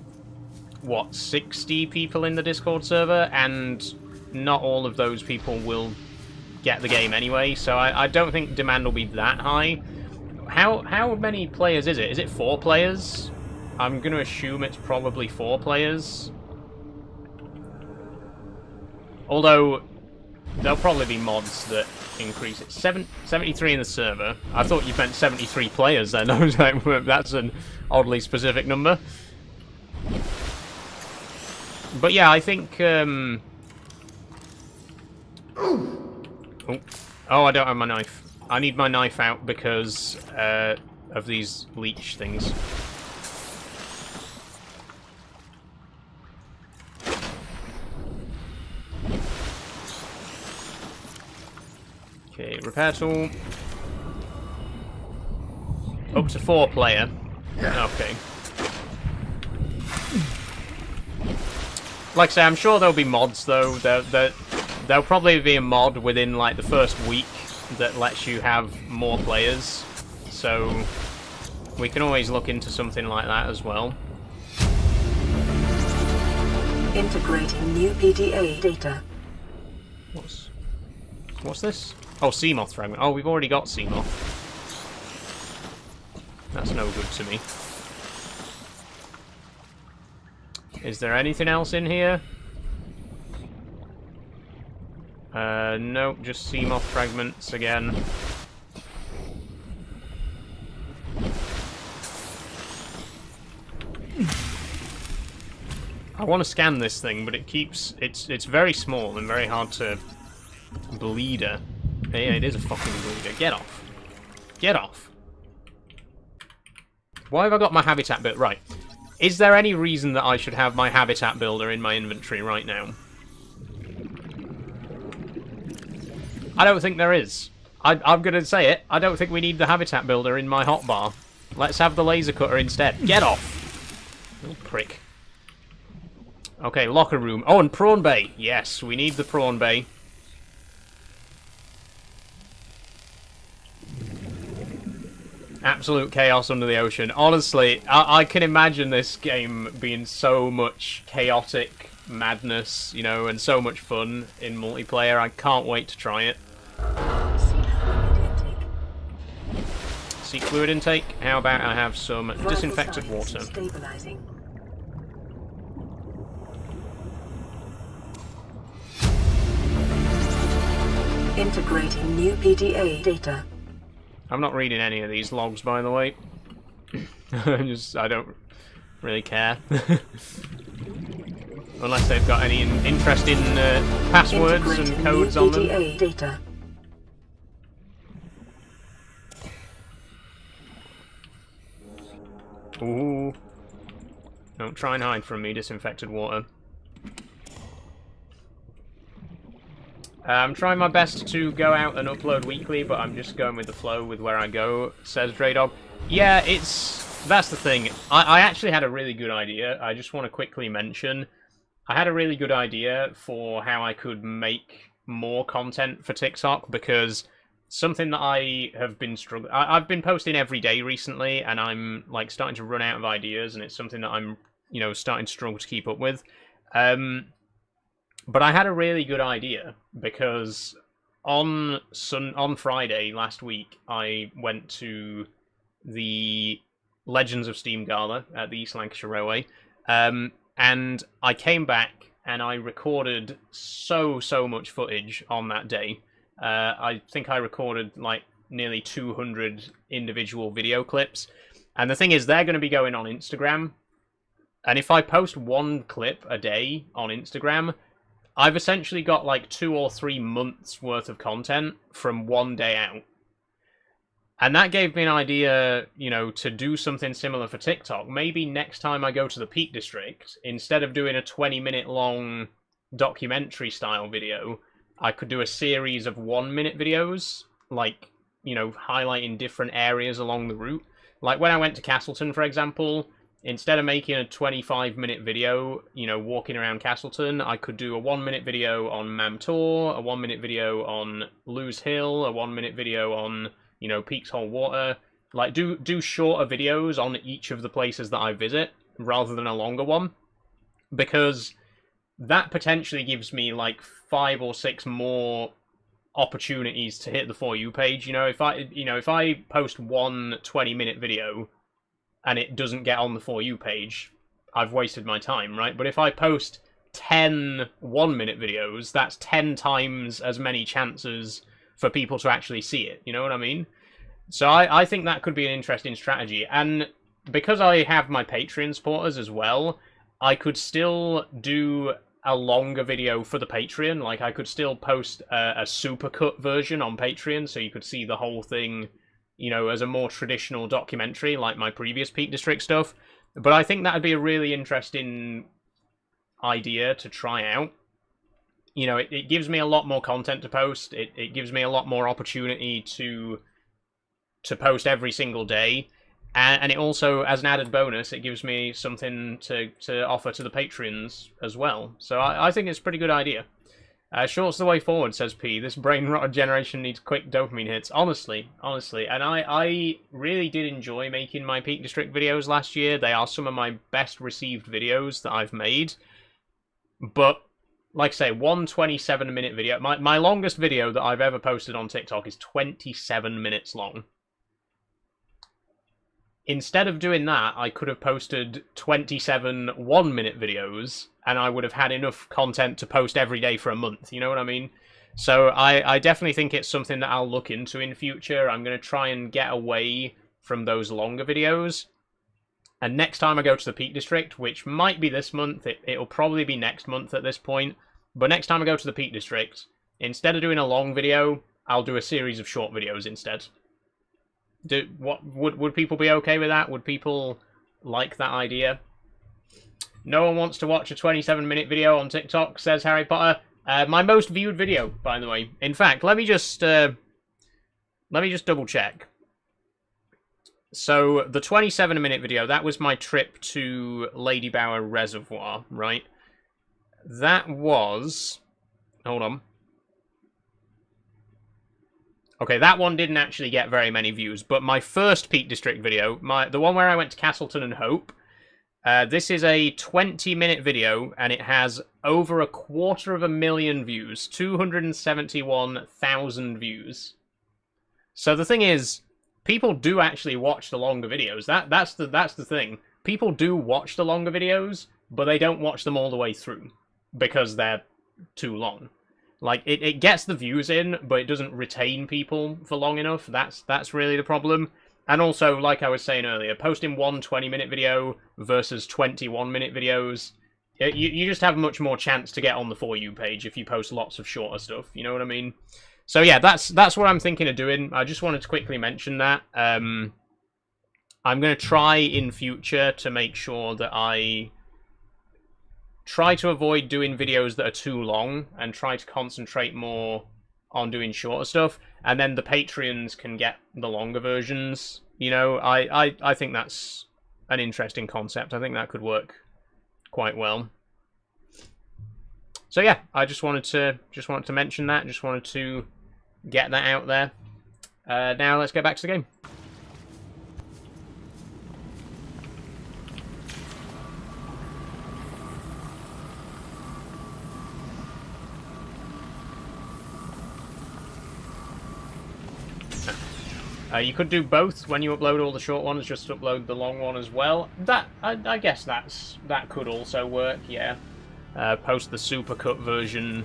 what, 60 people in the Discord server, and not all of those people will get the game anyway, so I don't think demand will be that high. How many players is it? Is it 4 players? I'm going to assume it's probably 4 players. Although, there'll probably be mods that increase it. 73 in the server. I thought you meant 73 players then. I was like, that's an oddly specific number. But yeah, I think... Oh, I don't have my knife. I need my knife out because of these leech things. Okay, repair tool. Up to 4 player. Okay. Like I say, I'm sure there'll be mods though. There'll probably be a mod within like the first week that lets you have more players. So we can always look into something like that as well. Integrating new PDA data. What's this? Oh, Seamoth fragment. Oh, we've already got Seamoth. That's no good to me. Is there anything else in here? Nope, just Seamoth fragments again. I want to scan this thing, but it keeps... It's very small and very hard to bleed her. Yeah, it is a fucking bleeder. Get off. Get off. Why have I got my habitat bit? Right. Is there any reason that I should have my habitat builder in my inventory right now? I don't think there is. I'm going to say it. I don't think we need the habitat builder in my hotbar. Let's have the laser cutter instead. Get off! Oh, prick. Okay, locker room. Oh, and prawn bay. Yes, we need the prawn bay. Absolute chaos under the ocean. Honestly, I can imagine this game being so much chaotic madness, you know, and so much fun in multiplayer. I can't wait to try it. Seek fluid intake. How about I have some disinfected water? Stabilizing. Integrating new PDA data. I'm not reading any of these logs, by the way. I don't really care. Unless they've got any interesting passwords and codes on them. PDA data. Ooh. Don't try and hide from me, disinfected water. I'm trying my best to go out and upload weekly, but I'm just going with the flow with where I go, says Draydog. Yeah, that's the thing. I actually had a really good idea. I just want to quickly mention. I had a really good idea for how I could make more content for TikTok, because something that I have been struggling... I've been posting every day recently, and I'm like starting to run out of ideas, and it's something that I'm, you know, starting to struggle to keep up with. But I had a really good idea, because on Friday last week, I went to the Legends of Steam Gala at the East Lancashire Railway, and I came back and I recorded so much footage on that day. I think I recorded like nearly 200 individual video clips, and the thing is, they're going to be going on Instagram, and if I post one clip a day on Instagram, I've essentially got like 2 or 3 months worth of content from one day out. And that gave me an idea, you know, to do something similar for TikTok. Maybe next time I go to the Peak District, instead of doing a 20-minute long documentary-style video, I could do a series of 1-minute videos, like, you know, highlighting different areas along the route. Like when I went to Castleton, for example, instead of making a 25-minute video, you know, walking around Castleton, I could do a 1-minute video on Mamtor, a 1-minute video on Lewes Hill, a 1-minute video on, you know, Peaks Hole Water. Like, do shorter videos on each of the places that I visit, rather than a longer one. Because that potentially gives me, like, 5 or 6 more opportunities to hit the For You page. You know, if I post one 20-minute video and it doesn't get on the For You page, I've wasted my time, right? But if I post 10 1-minute videos, that's 10 times as many chances for people to actually see it, you know what I mean? So I think that could be an interesting strategy, and because I have my Patreon supporters as well, I could still do a longer video for the Patreon. Like, I could still post a supercut version on Patreon, so you could see the whole thing, you know, as a more traditional documentary, like my previous Peak District stuff. But I think that would be a really interesting idea to try out. You know, it gives me a lot more content to post. It gives me a lot more opportunity to post every single day. And it also, as an added bonus, it gives me something to offer to the Patreons as well. So I think it's a pretty good idea. Short's the way forward, says P. This brain-rotted generation needs quick dopamine hits. Honestly. And I really did enjoy making my Peak District videos last year. They are some of my best received videos that I've made. But, like I say, one 27-minute video. My longest video that I've ever posted on TikTok is 27 minutes long. Instead of doing that, I could have posted 27 1-minute videos, and I would have had enough content to post every day for a month, you know what I mean? So I definitely think it's something that I'll look into in future. I'm going to try and get away from those longer videos. And next time I go to the Peak District, which might be this month, it'll probably be next month at this point, but next time I go to the Peak District, instead of doing a long video, I'll do a series of short videos instead. Would people be okay with that? Would people like that idea? No one wants to watch a 27-minute video on TikTok, says Harry Potter. My most viewed video, by the way. In fact, let me just double check. So, the 27-minute video, that was my trip to Lady Bower Reservoir, right? That was... Hold on. Okay, that one didn't actually get very many views, but my first Peak District video, the one where I went to Castleton and Hope, this is a 20-minute video, and it has over 250,000 views. 271,000 views. So the thing is, people do actually watch the longer videos. That's the thing. People do watch the longer videos, but they don't watch them all the way through, because they're too long. Like, it gets the views in, but it doesn't retain people for long enough. That's really the problem. And also, like I was saying earlier, posting one 20-minute video versus 21-minute videos, you just have much more chance to get on the For You page if you post lots of shorter stuff, you know what I mean? So yeah, that's what I'm thinking of doing. I just wanted to quickly mention that. I'm going to try in future to make sure that I try to avoid doing videos that are too long and try to concentrate more on doing shorter stuff, and then the Patreons can get the longer versions. You know, I think that's an interesting concept. I think that could work quite well. So yeah, I just wanted to mention that. Just wanted to get that out there. Now let's get back to the game. You could do both when you upload all the short ones, just upload the long one as well. I guess that could also work, yeah. Post the supercut version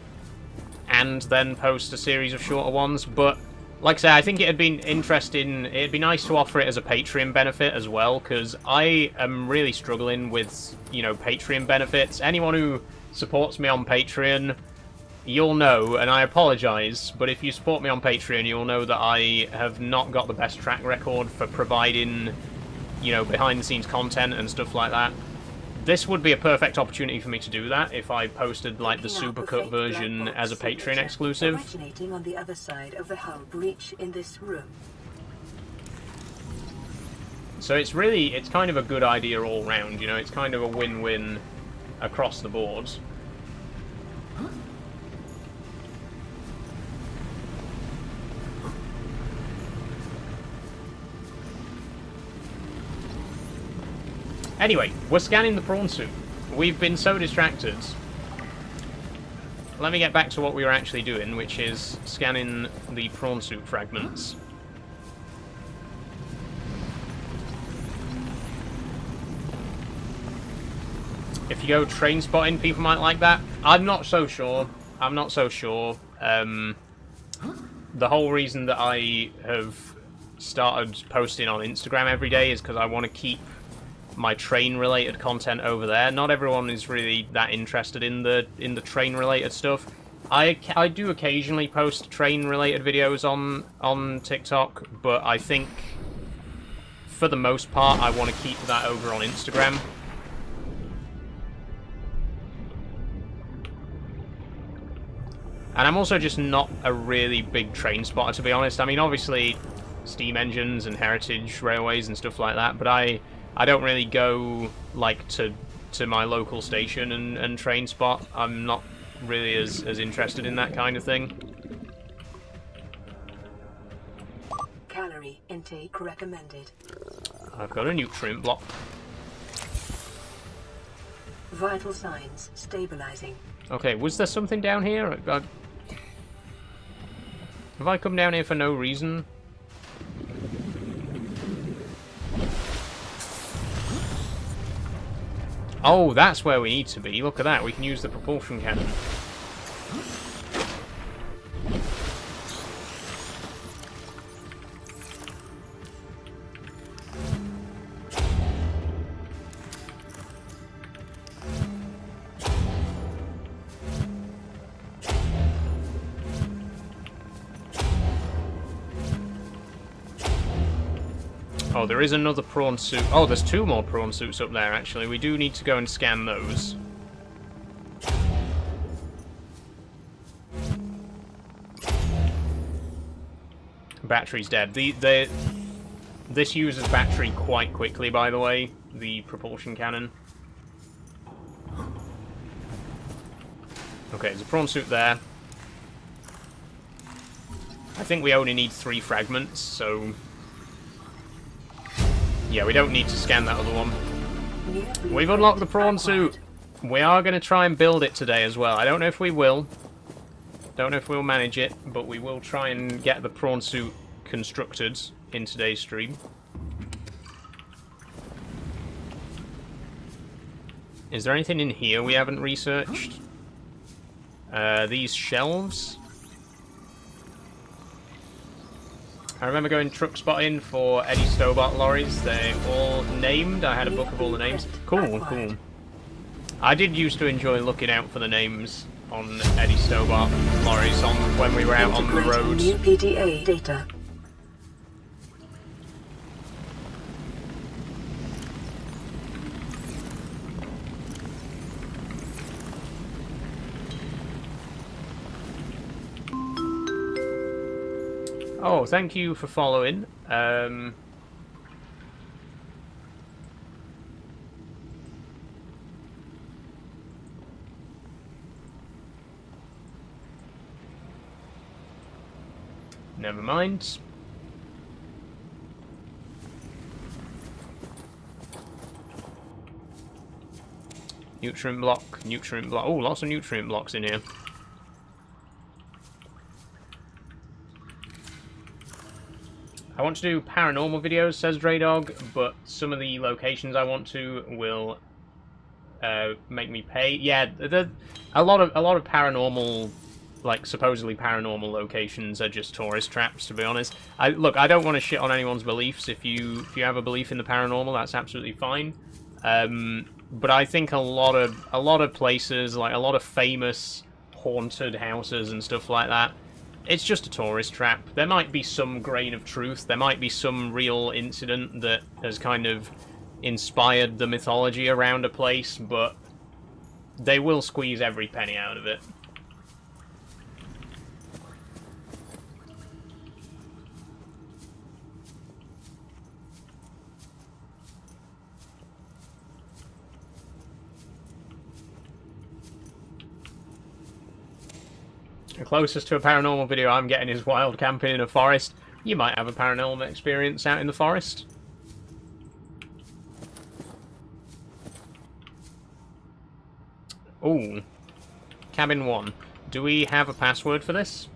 and then post a series of shorter ones. But, like I say, I think it'd be nice to offer it as a Patreon benefit as well, because I am really struggling with, you know, Patreon benefits. Anyone who supports me on Patreon, you'll know, and I apologise, but if you support me on Patreon, you'll know that I have not got the best track record for providing, you know, behind-the-scenes content and stuff like that. This would be a perfect opportunity for me to do that if I posted, like, the supercut version as a Patreon exclusive. Originating on the other side of the hull breach in this room. So it's kind of a good idea all round, you know, it's kind of a win-win across the board. Anyway, we're scanning the prawn suit. We've been so distracted. Let me get back to what we were actually doing, which is scanning the prawn suit fragments. If you go train spotting, people might like that. I'm not so sure. I'm not so sure. The whole reason that I have started posting on Instagram every day is because I want to keep my train-related content over there. Not everyone is really that interested in the train-related stuff. I do occasionally post train-related videos on TikTok, but I think for the most part I want to keep that over on Instagram. And I'm also just not a really big train spotter, to be honest. I mean, obviously steam engines and heritage railways and stuff like that, but I don't really go, like, to my local station and train spot. I'm not really as interested in that kind of thing. Calorie intake recommended. I've got a nutrient block. Vital signs stabilizing. Okay, was there something down here? Have I come down here for no reason? Oh, that's where we need to be. Look at that. We can use the propulsion cannon. Oh, there is another prawn suit. Oh, there's 2 more prawn suits up there, actually. We do need to go and scan those. Battery's dead. This uses battery quite quickly, by the way, the propulsion cannon. Okay, there's a prawn suit there. I think we only need 3 fragments, so... yeah, we don't need to scan that other one. We've unlocked the prawn suit! We are going to try and build it today as well. I don't know if we will. Don't know if we'll manage it, but we will try and get the prawn suit constructed in today's stream. Is there anything in here we haven't researched? These shelves. I remember going truck spotting for Eddie Stobart lorries. They're all named. I had a book of all the names. Cool, cool. I did used to enjoy looking out for the names on Eddie Stobart lorries when we were out on the road. New PDA data. Oh, thank you for following. Never mind. Nutrient block, nutrient block. Oh, lots of nutrient blocks in here. I want to do paranormal videos, says Draydog, but some of the locations I want to will make me pay. Yeah, a lot of paranormal, like supposedly paranormal locations are just tourist traps. To be honest, look, I don't want to shit on anyone's beliefs. If you have a belief in the paranormal, that's absolutely fine. But I think a lot of places, like a lot of famous haunted houses and stuff like that, it's just a tourist trap. There might be some grain of truth. There might be some real incident that has kind of inspired the mythology around a place, but they will squeeze every penny out of it. The closest to a paranormal video I'm getting is wild camping in a forest. You might have a paranormal experience out in the forest. Ooh. Cabin 1. Do we have a password for this?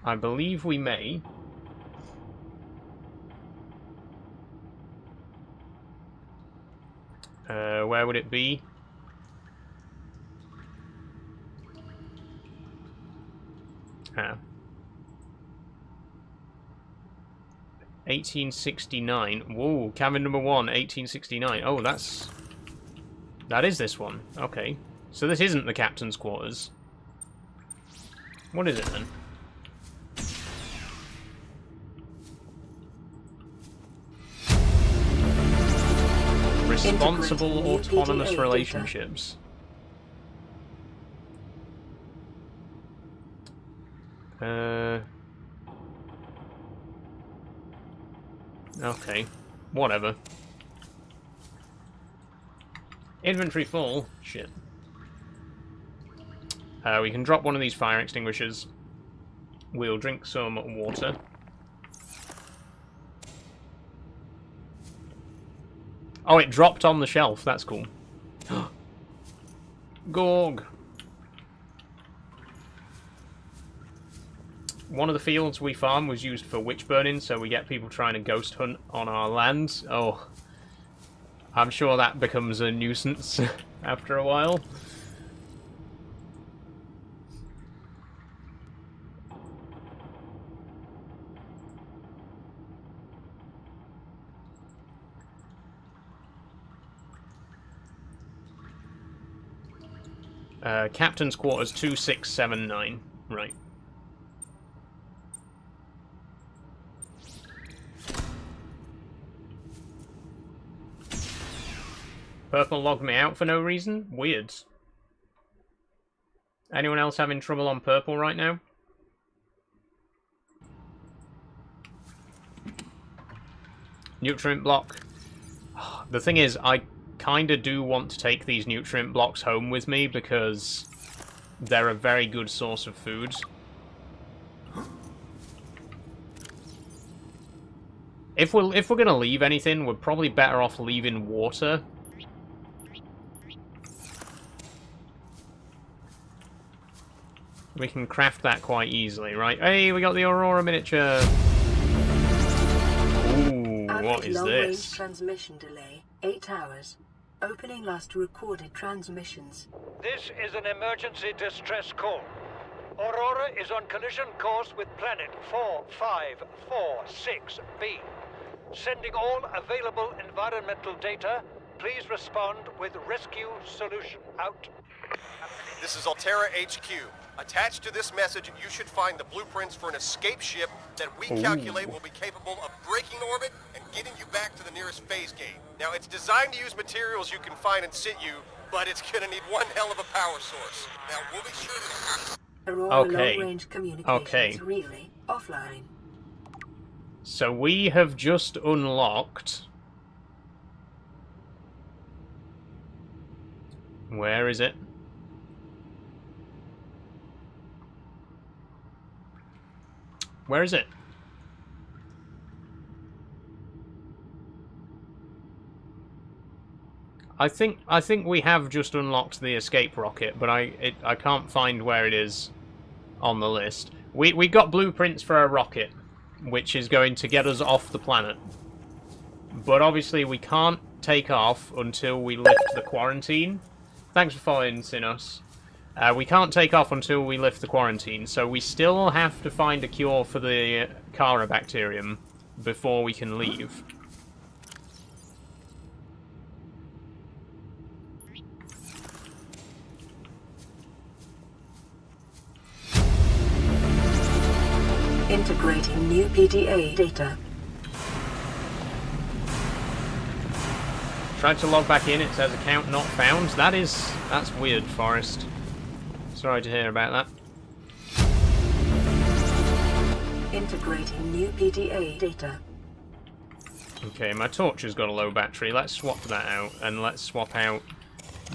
I believe we may. Where would it be? Ah. 1869. Whoa, cabin number 1, 1869. Oh, that is this one. Okay. So this isn't the captain's quarters. What is it then? Responsible autonomous relationships. Okay. Whatever. Inventory full. Shit. We can drop one of these fire extinguishers. We'll drink some water. Oh, it dropped on the shelf. That's cool. Gorg. One of the fields we farm was used for witch burning, so we get people trying to ghost hunt on our land. Oh, I'm sure that becomes a nuisance after a while. Captain's quarters 2679. Right. Purple logged me out for no reason? Weird. Anyone else having trouble on purple right now? Nutrient block. The thing is, I kinda do want to take these nutrient blocks home with me because they're a very good source of food. If we're gonna leave anything, we're probably better off leaving water. We can craft that quite easily, right? Hey, we got the Aurora miniature! Ooh, what is this? Transmission delay, 8 hours. Opening last recorded transmissions. This is an emergency distress call. Aurora is on collision course with planet 4546b. Sending all available environmental data. Please respond with rescue solution. Out. This is Altera HQ. Attached to this message, you should find the blueprints for an escape ship that we calculate will be capable of breaking orbit and getting you back to the nearest phase gate. Now, it's designed to use materials you can find in situ, but it's gonna need one hell of a power source. Now, we'll be sure to... Aurora long-range communications really offline. So we have just unlocked... Where is it? Where is it? I think we have just unlocked the escape rocket, but I can't find where it is on the list. We got blueprints for a rocket, which is going to get us off the planet. But obviously we can't take off until we lift the quarantine. Thanks for following, Sinos. We can't take off until we lift the quarantine, so we still have to find a cure for the P.R.A.W.N before we can leave. Integrating new PDA data. Tried to log back in, it says account not found. That's weird, Forrest. Sorry to hear about that. Integrating new PDA data. Okay, my torch has got a low battery. Let's swap that out, and let's swap out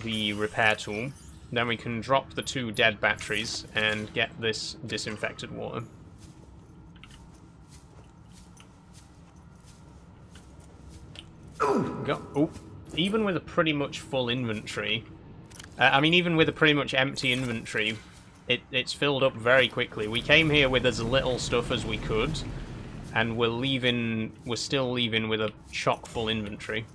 the repair tool. Then we can drop the 2 dead batteries and get this disinfected water. Even with a pretty much full inventory, I mean, even with a pretty much empty inventory, it's filled up very quickly. We came here with as little stuff as we could, and we're still leaving with a chock-full inventory.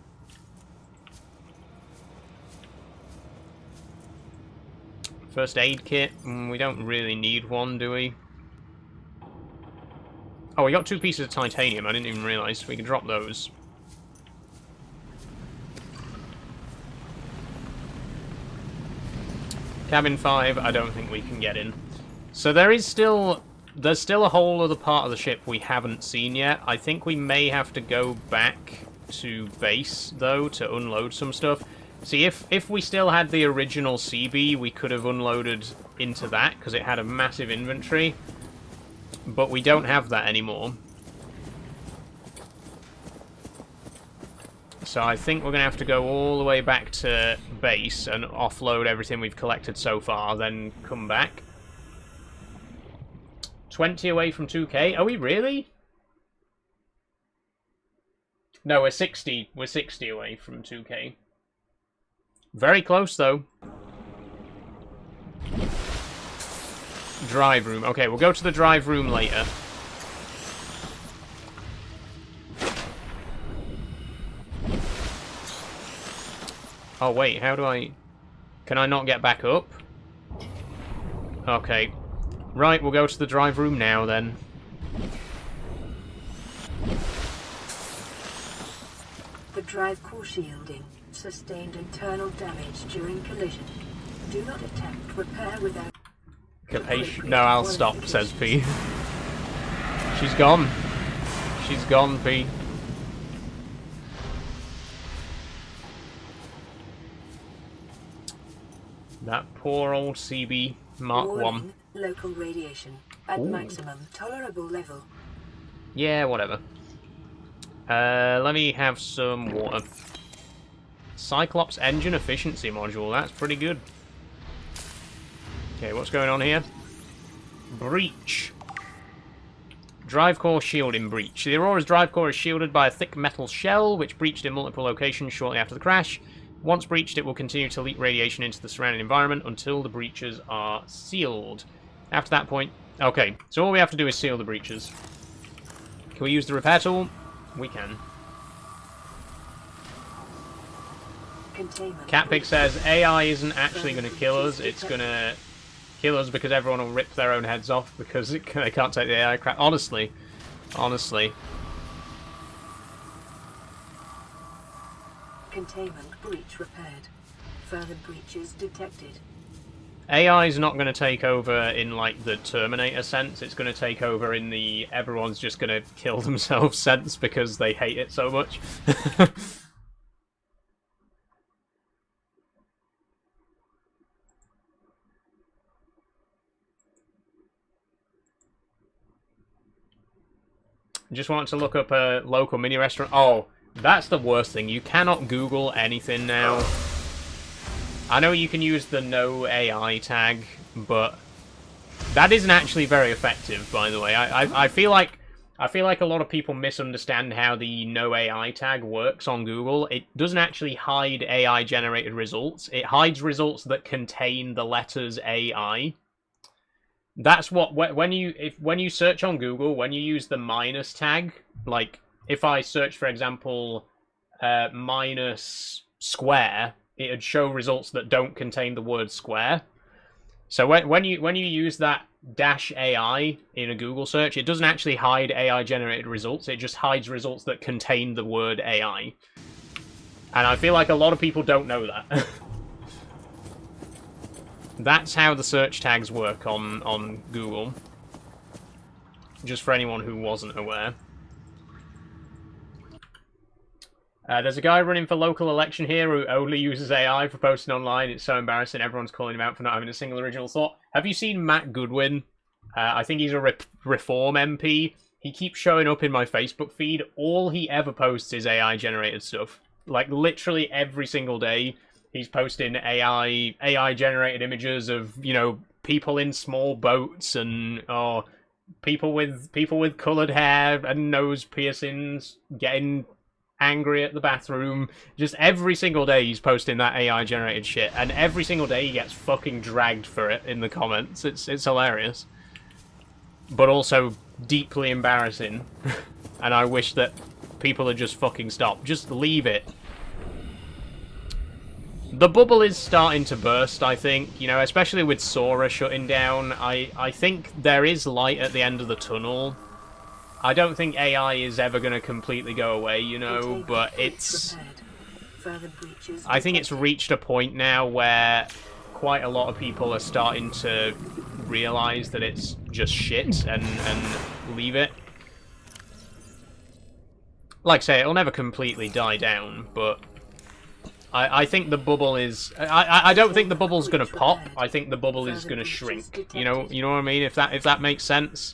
First aid kit, we don't really need one, do we? Oh, we got 2 pieces of titanium, I didn't even realise. We can drop those. Cabin 5, I don't think we can get in. So there's still a whole other part of the ship we haven't seen yet. I think we may have to go back to base, though, to unload some stuff. See, if we still had the original CB, we could have unloaded into that, because it had a massive inventory. But we don't have that anymore. So I think we're going to have to go all the way back to base and offload everything we've collected so far, then come back. 20 away from 2k? Are we really? No, we're 60. We're 60 away from 2k. Very close, though. Drive room. Okay, we'll go to the drive room later. Oh, wait, how do I... Can I not get back up? Okay. Right, we'll go to the drive room now, then. The drive core shielding sustained internal damage during collision. Do not attempt repair without... Capacious. No, I'll stop, says P. She's gone. She's gone, P. That poor old CB Mark 1. Warning, local radiation at maximum tolerable level. Yeah, whatever. Let me have some water. Cyclops engine efficiency module, that's pretty good. Okay, what's going on here? Breach. Drive core shielding breach. The Aurora's drive core is shielded by a thick metal shell, which breached in multiple locations shortly after the crash. Once breached, it will continue to leak radiation into the surrounding environment until the breaches are sealed. After that point... Okay, so all we have to do is seal the breaches. Can we use the repair tool? We can. Catpick says, AI isn't actually going to kill us, it's going to kill us because everyone will rip their own heads off because they can't take the AI crap. Honestly. Containment breach repaired. Further breaches detected. AI is not going to take over in, like, the Terminator sense. It's going to take over in the everyone's just going to kill themselves sense because they hate it so much. Just wanted to look up a local mini restaurant. Oh, that's the worst thing. You cannot Google anything now. I know you can use the no AI tag, but that isn't actually very effective, by the way. I feel like a lot of people misunderstand how the no AI tag works on Google. It doesn't actually hide AI generated results. It hides results that contain the letters AI. That's what when you search on Google, when you use the minus tag, like if I search, for example, minus square, it'd show results that don't contain the word square. So when you use that -AI in a Google search, it doesn't actually hide AI generated results. It just hides results that contain the word AI. And I feel like a lot of people don't know that. That's how the search tags work on Google. Just for anyone who wasn't aware. There's a guy running for local election here who only uses AI for posting online. It's so embarrassing. Everyone's calling him out for not having a single original thought. Have you seen Matt Goodwin? I think he's a Reform MP. He keeps showing up in my Facebook feed. All he ever posts is AI-generated stuff. Like, literally every single day. He's posting AI-generated images of, you know, people in small boats and people with coloured hair and nose piercings getting angry at the bathroom. Just every single day he's posting that AI-generated shit, and every single day he gets fucking dragged for it in the comments. It's hilarious, but also deeply embarrassing. And I wish that people would just fucking stop. Just leave it. The bubble is starting to burst, I think, you know, especially with Sora shutting down. I think there is light at the end of the tunnel. I don't think AI is ever going to completely go away, you know, but it's... I think it's reached a point now where quite a lot of people are starting to realise that it's just shit and leave it. Like I say, it'll never completely die down, but... I think the bubble is... I don't think the bubble's going to pop. I think the bubble is going to shrink. You know what I mean? If that makes sense.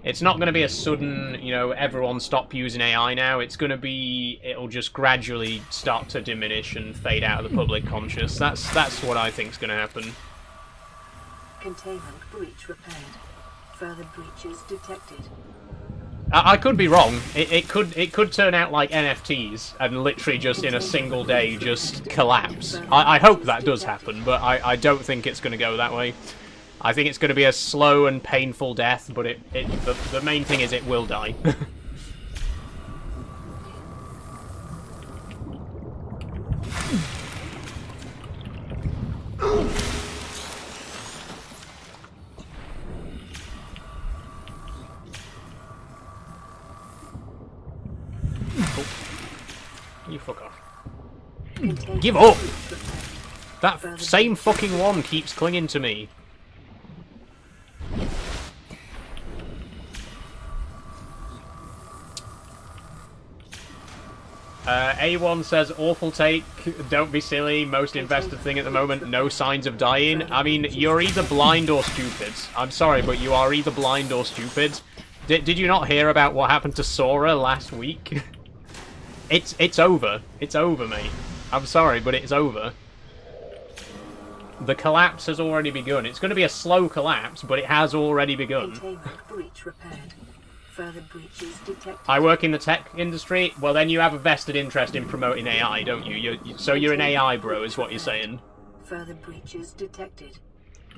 It's not going to be a sudden, you know, everyone stop using AI now. It's going to be... It'll just gradually start to diminish and fade out of the public conscious. That's what I think's going to happen. Containment breach repaired. Further breaches detected. I could be wrong. It could turn out like NFTs and literally just in a single day just collapse. I hope that does happen, but I don't think it's going to go that way. I think it's going to be a slow and painful death, but the main thing is it will die. You fuck off. Give up! That same fucking one keeps clinging to me. A1 says, awful take, don't be silly, most invested thing at the moment, no signs of dying. I mean, you're either blind or stupid. I'm sorry, but you are either blind or stupid. Did you not hear about what happened to Sora last week? It's over. It's over, mate. I'm sorry, but it's over. The collapse has already begun. It's going to be a slow collapse, but it has already begun. Containment breach repaired. Further breaches detected. I work in the tech industry. Well, then you have a vested interest in promoting AI, don't you? So you're an AI bro, is what you're saying. Further breaches detected.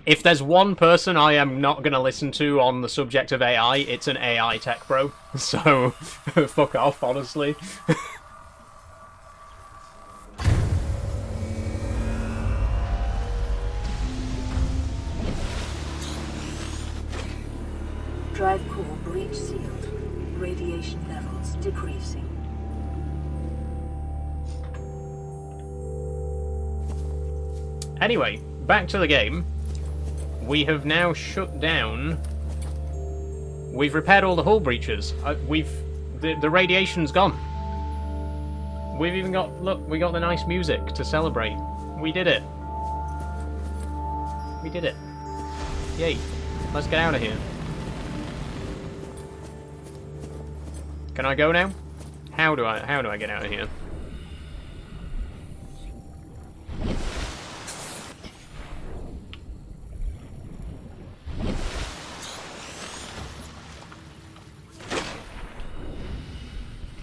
If there's one person I am not going to listen to on the subject of AI, it's an AI tech bro. So, fuck off, honestly. Drive core breach sealed. Radiation levels decreasing. Anyway, back to the game. We have now shut down. We've repaired all the hull breaches. The radiation's gone. We've even got, look, we got the nice music to celebrate. We did it. We did it. Yay. Let's get out of here. Can I go now? How do I get out of here?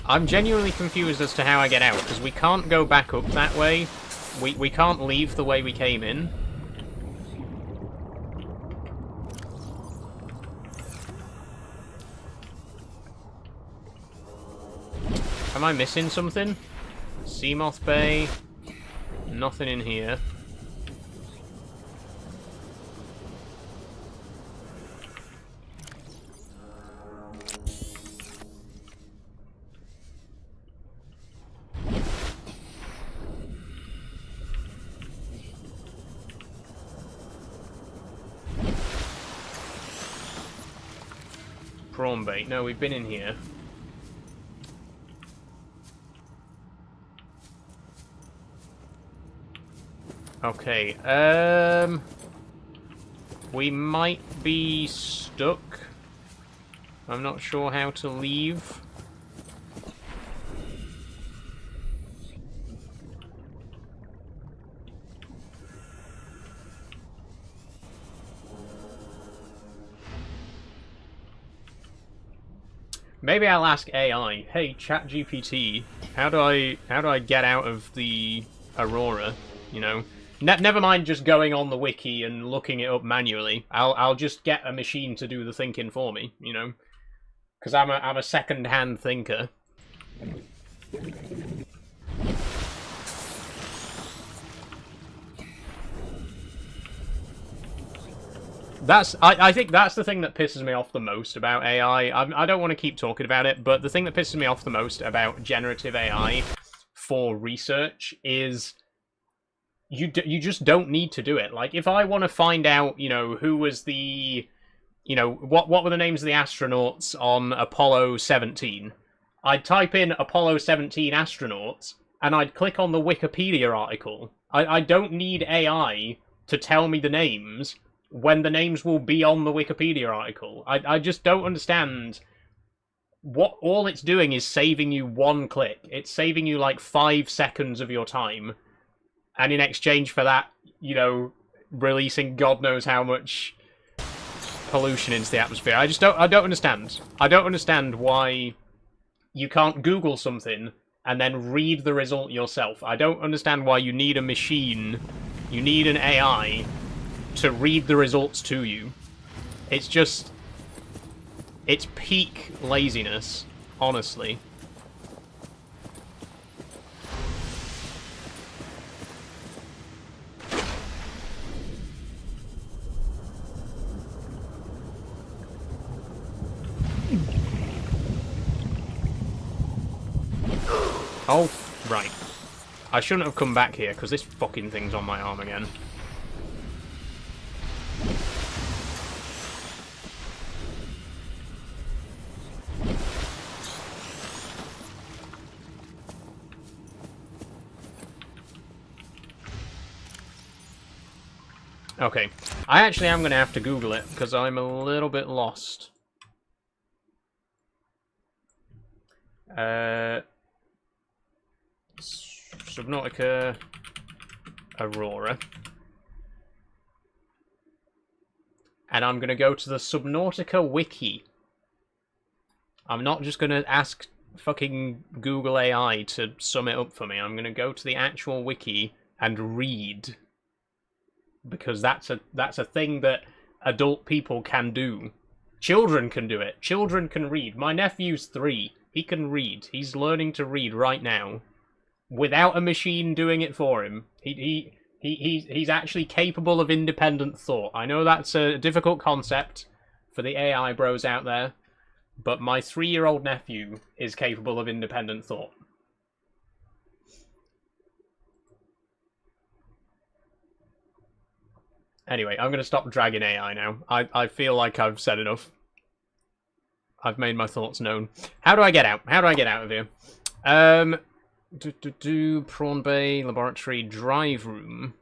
I'm genuinely confused as to how I get out, because we can't go back up that way. We can't leave the way we came in. Am I missing something? Seamoth Bay. Nothing in here. Prawn bait. No, we've been in here. Okay, we might be stuck. I'm not sure how to leave. Maybe I'll ask AI, hey ChatGPT, how do I get out of the Aurora, you know? Never mind just going on the wiki and looking it up manually. I'll just get a machine to do the thinking for me, you know? Because I'm a second-hand thinker. I think that's the thing that pisses me off the most about AI. I don't want to keep talking about it, but the thing that pisses me off the most about generative AI for research is you just don't need to do it. Like, if I want to find out, you know, who was the, you know, what were the names of the astronauts on Apollo 17, I'd type in Apollo 17 astronauts, and I'd click on the Wikipedia article. I don't need AI to tell me the names when the names will be on the Wikipedia article. I just don't understand what all it's doing is saving you one click. It's saving you like 5 seconds of your time. And in exchange for that, you know, releasing God knows how much pollution into the atmosphere. I don't understand. I don't understand why you can't Google something and then read the result yourself. I don't understand why you need a machine, you need an AI to read the results to you. It's just, it's peak laziness, honestly. Oh, right. I shouldn't have come back here, because this fucking thing's on my arm again. Okay. I actually am going to have to Google it, because I'm a little bit lost. Subnautica Aurora. And I'm going to go to the Subnautica wiki. I'm not just going to ask fucking Google AI to sum it up for me. I'm going to go to the actual wiki and read. Because that's a thing that adult people can do. Children can do it. Children can read. My nephew's 3. He can read. He's learning to read right now. Without a machine doing it for him. He's actually capable of independent thought. I know that's a difficult concept for the AI bros out there, but my 3-year-old nephew is capable of independent thought. Anyway, I'm going to stop dragging AI now. I feel like I've said enough. I've made my thoughts known. How do I get out? How do I get out of here? Prawn Bay, Laboratory, Drive Room.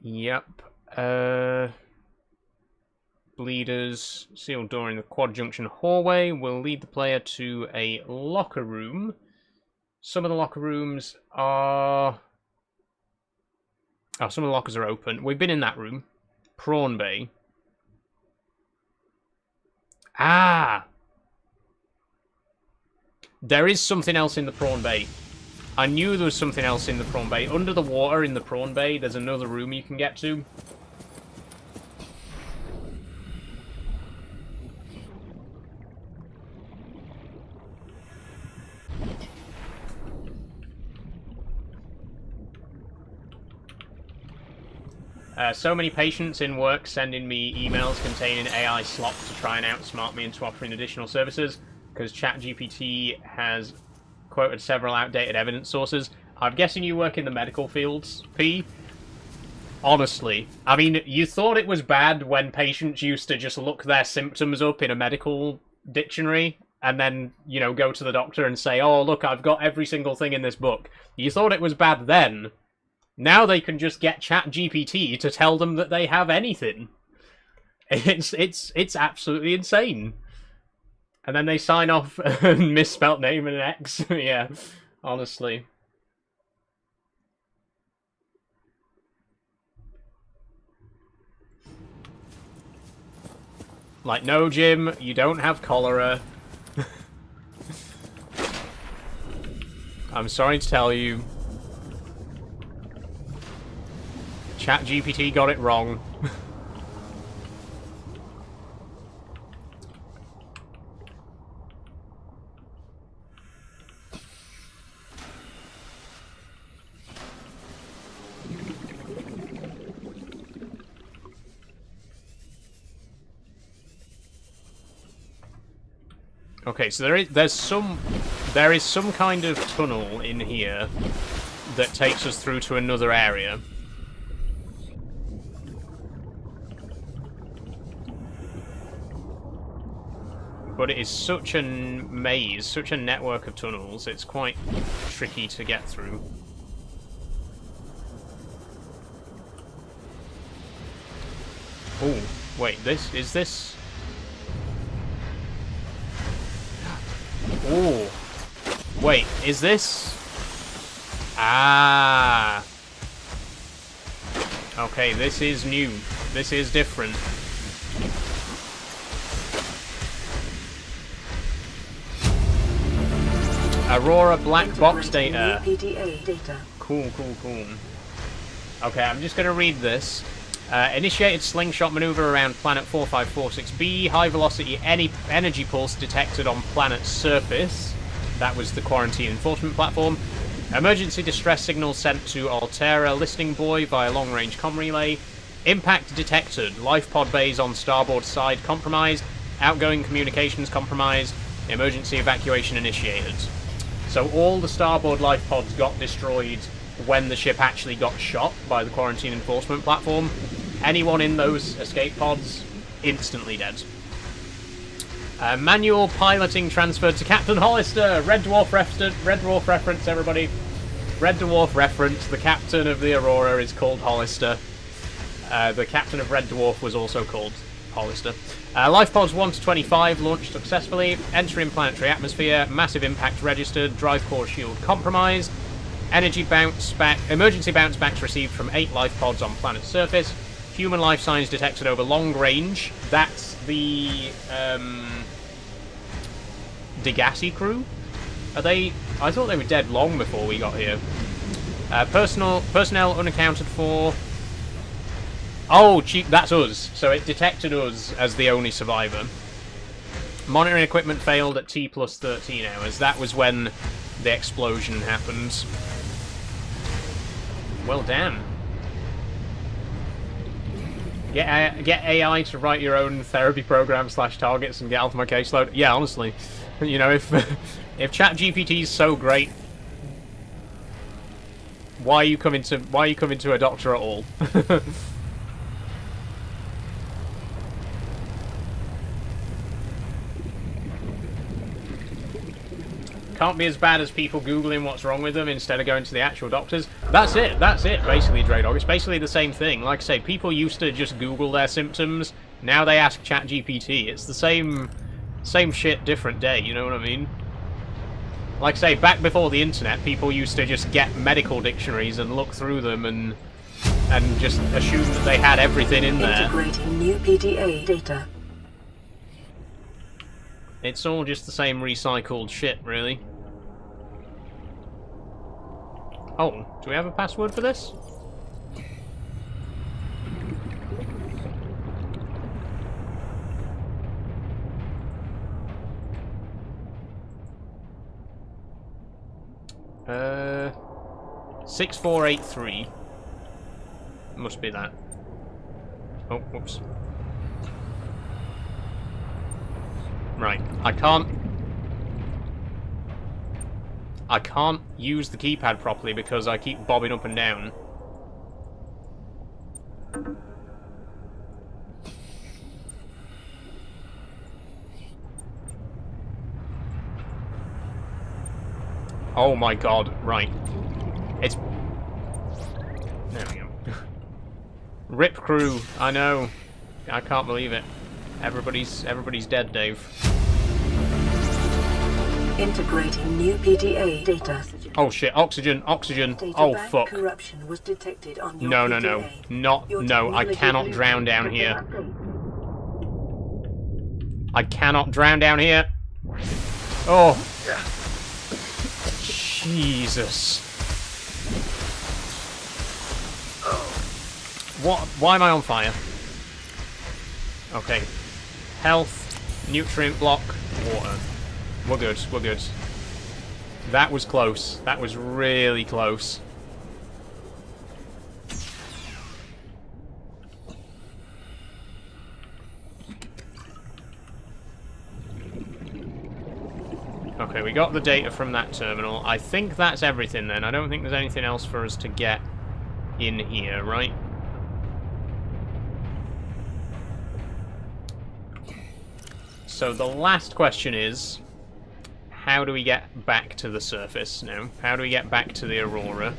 Yep. Bleeders, sealed door in the quad junction hallway will lead the player to a locker room. Some of the locker rooms are... Oh, some of the lockers are open. We've been in that room. Prawn Bay. Ah! There is something else in the Prawn Bay. I knew there was something else in the Prawn Bay. Under the water in the Prawn Bay, there's another room you can get to. So many patients in work sending me emails containing AI slop to try and outsmart me into offering additional services, because ChatGPT has quoted several outdated evidence sources. I'm guessing you work in the medical fields, P? Honestly. I mean, you thought it was bad when patients used to just look their symptoms up in a medical dictionary and then, you know, go to the doctor and say, oh, look, I've got every single thing in this book. You thought it was bad then. Now they can just get ChatGPT to tell them that they have anything. It's absolutely insane. And then they sign off misspelt name and an X. Yeah, honestly. Like, no, Jim, you don't have cholera. I'm sorry to tell you. ChatGPT got it wrong. Okay, so there is some kind of tunnel in here that takes us through to another area. But it is such a maze, such a network of tunnels, it's quite tricky to get through. Oh, wait, is this... Oh, wait, is this... Ah. Okay, this is new. This is different. Aurora black box data. Cool. Okay, I'm just going to read this. Initiated slingshot maneuver around planet 4546b. High velocity energy pulse detected on planet's surface. That was the quarantine enforcement platform. Emergency distress signal sent to Altera listening buoy via long-range comm relay. Impact detected. Life pod bays on starboard side compromised. Outgoing communications compromised. Emergency evacuation initiated. So all the starboard life pods got destroyed when the ship actually got shot by the quarantine enforcement platform. Anyone in those escape pods, instantly dead. Manual piloting transferred to Captain Hollister. Red Dwarf reference, everybody. Red Dwarf reference. The captain of the Aurora is called Hollister. The captain of Red Dwarf was also called Hollister. Life pods 1 to 25 launched successfully. Entering planetary atmosphere. Massive impact registered. Drive core shield compromised. Energy bounce back. Emergency bounce backs received from 8 life pods on planet's surface. Human life signs detected over long range. That's the Degassi crew. Are they? I thought they were dead long before we got here. Personnel unaccounted for. Oh, that's us. So it detected us as the only survivor. Monitoring equipment failed at T plus 13 hours. That was when the explosion happened. Well, damn. Get AI to write your own therapy program / targets and get off my caseload. Yeah, honestly, you know, if ChatGPT is so great, why are you coming to a doctor at all? Can't be as bad as people Googling what's wrong with them instead of going to the actual doctors. That's it, basically, Draydog. It's basically the same thing. Like I say, people used to just Google their symptoms. Now they ask ChatGPT. It's the same shit, different day, you know what I mean? Like I say, back before the internet, people used to just get medical dictionaries and look through them and just assume that they had everything in there. Integrating new PDA data. It's all just the same recycled shit, really. Oh, do we have a password for this? Uh, 6483. Must be that. Oh, whoops. Right, I can't use the keypad properly because I keep bobbing up and down. Oh my god, right. It's... There we go. RIP crew, I know. I can't believe it. Everybody's dead, Dave. Integrating new PDA data. Oh shit, oxygen. Data Oh bank fuck. corruption was detected on your No, PDA. no, I cannot drown down here. I cannot drown down here. Oh. Jesus. What? Why am I on fire? Okay. Health, nutrient block, water. We're good, we're good. That was close. That was really close. Okay, we got the data from that terminal. I think that's everything then. I don't think there's anything else for us to get in here, right? So the last question is, how do we get back to the surface now? How do we get back to the Aurora?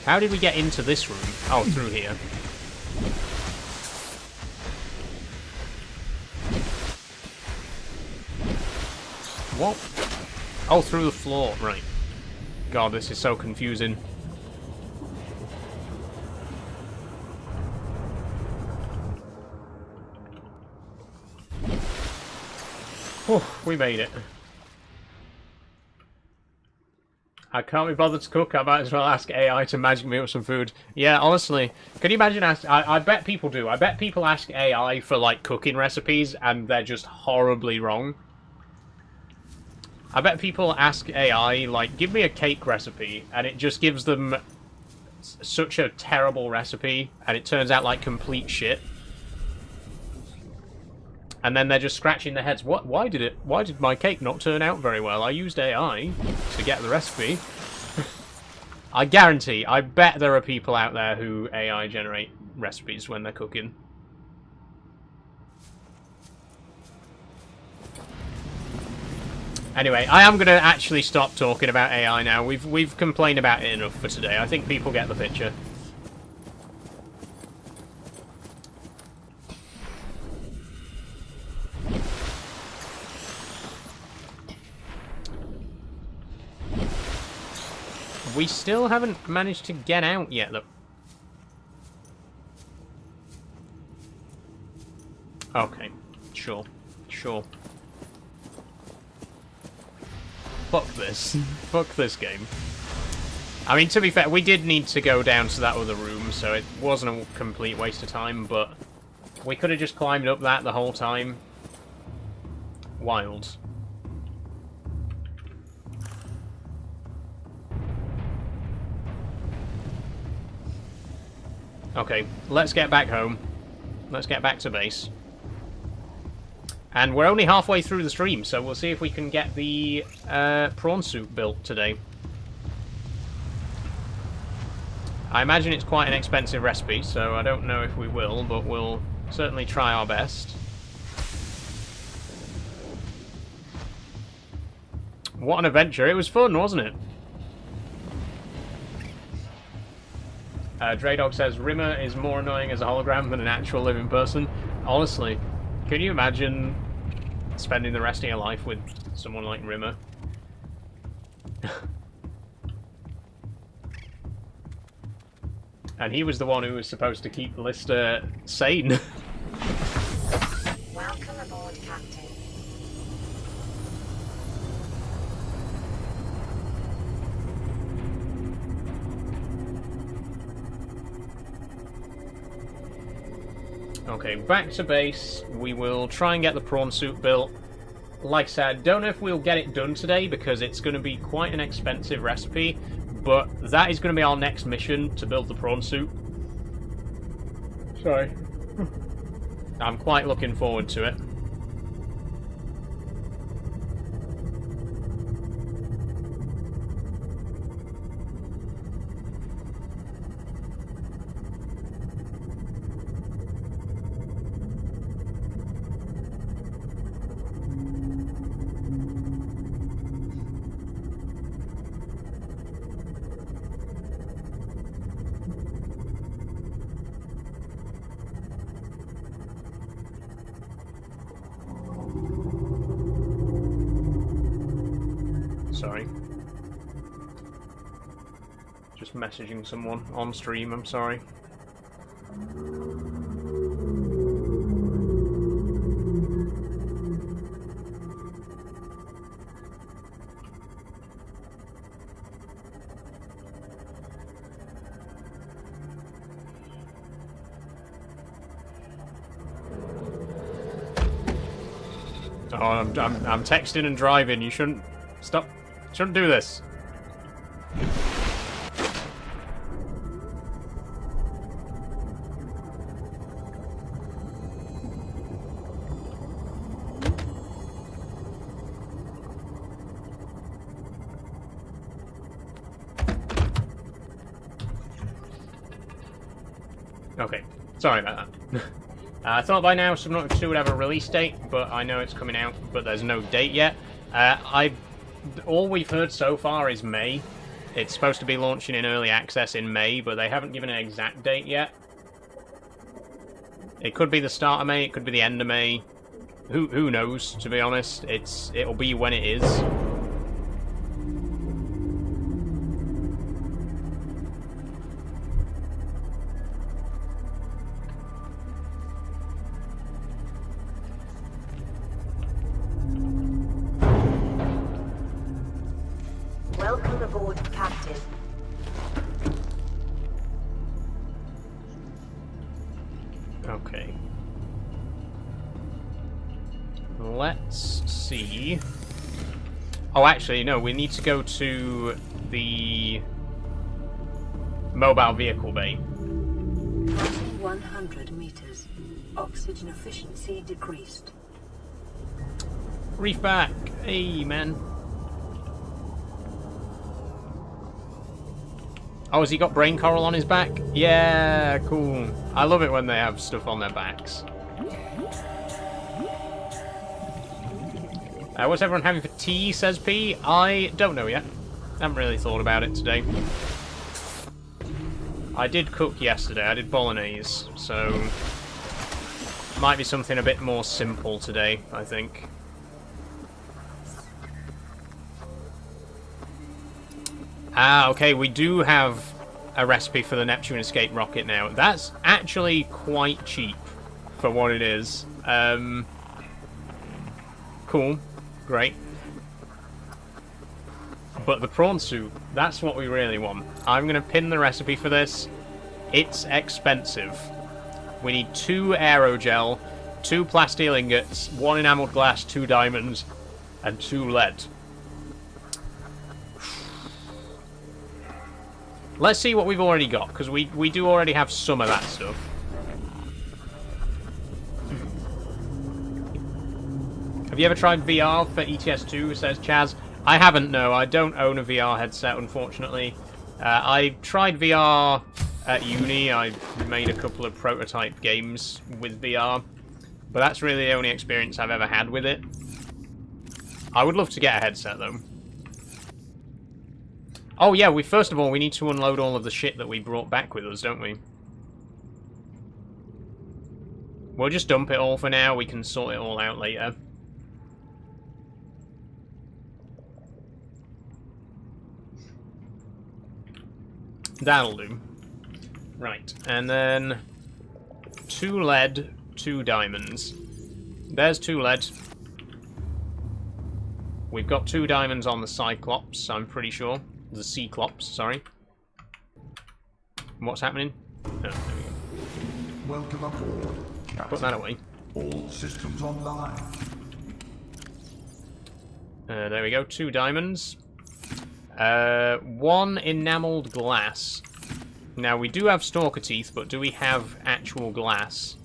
How did we get into this room? Oh, through here. What? Oh, through the floor. Right. God, this is so confusing. Oh, we made it. I can't be bothered to cook. I might as well ask AI to magic me up some food. Yeah, honestly. Can you imagine I bet people do. I bet people ask AI for, like, cooking recipes, and they're just horribly wrong. I bet people ask AI, like, give me a cake recipe, and it just gives them such a terrible recipe, and it turns out like complete shit. And then they're just scratching their heads. What? Why did my cake not turn out very well? I used AI to get the recipe. I guarantee, I bet there are people out there who AI generate recipes when they're cooking. Anyway, I am going to actually stop talking about AI now. We've complained about it enough for today. I think people get the picture. We still haven't managed to get out yet, though. Okay, sure. Fuck this. Fuck this game. I mean, to be fair, we did need to go down to that other room, so it wasn't a complete waste of time, but we could have just climbed up that the whole time. Wild. Okay, let's get back home. Let's get back to base. And we're only halfway through the stream, so we'll see if we can get the prawn suit built today. I imagine it's quite an expensive recipe, so I don't know if we will, but we'll certainly try our best. What an adventure. It was fun, wasn't it? Draydog says, Rimmer is more annoying as a hologram than an actual living person. Honestly, can you imagine spending the rest of your life with someone like Rimmer? And he was the one who was supposed to keep Lister sane. Welcome aboard, Captain. Okay, back to base. We will try and get the prawn suit built. Like I said, don't know if we'll get it done today because it's going to be quite an expensive recipe, but that is going to be our next mission, to build the prawn suit. Sorry. I'm quite looking forward to it. Sorry. Just messaging someone on stream, I'm sorry. Oh, I'm texting and driving. You shouldn't stop. Shouldn't do this. Okay, sorry about that. I thought by now Subnautica 2 would have a release date, but I know it's coming out, but there's no date yet. All we've heard so far is May. It's supposed to be launching in early access in May, but they haven't given an exact date yet. It could be the start of May, it could be the end of May. Who knows, to be honest. It'll be when it is. Welcome aboard, Captain. Okay. Let's see. Oh, actually, no, we need to go to the mobile vehicle bay. Passing 100 meters. Oxygen efficiency decreased. Reef back. Hey, man. Oh, has he got brain coral on his back? Yeah, cool. I love it when they have stuff on their backs. What's everyone having for tea, says P? I don't know yet. Haven't really thought about it today. I did cook yesterday. I did bolognese, so might be something a bit more simple today, I think. Ah, okay, we do have a recipe for the Neptune escape rocket now. That's actually quite cheap for what it is. Cool. Great. But the prawn soup, that's what we really want. I'm going to pin the recipe for this. It's expensive. We need 2 aerogel, 2 plasteel ingots, 1 enameled glass, 2 diamonds, and 2 lead. Let's see what we've already got, because we do already have some of that stuff. Have you ever tried VR for ETS2, says Chaz? I haven't, no. I don't own a VR headset, unfortunately. I tried VR at uni. I made a couple of prototype games with VR. But that's really the only experience I've ever had with it. I would love to get a headset, though. Oh, yeah, first of all, we need to unload all of the shit that we brought back with us, don't we? We'll just dump it all for now. We can sort it all out later. That'll do. Right, and then 2 lead, 2 diamonds. There's 2 lead. We've got 2 diamonds on the Cyclops, I'm pretty sure. The Cyclops, sorry. What's happening? Oh, there we go. Welcome aboard, Captain. Put that away. All systems online. There we go, 2 diamonds. 1 enameled glass. Now, we do have stalker teeth, but do we have actual glass?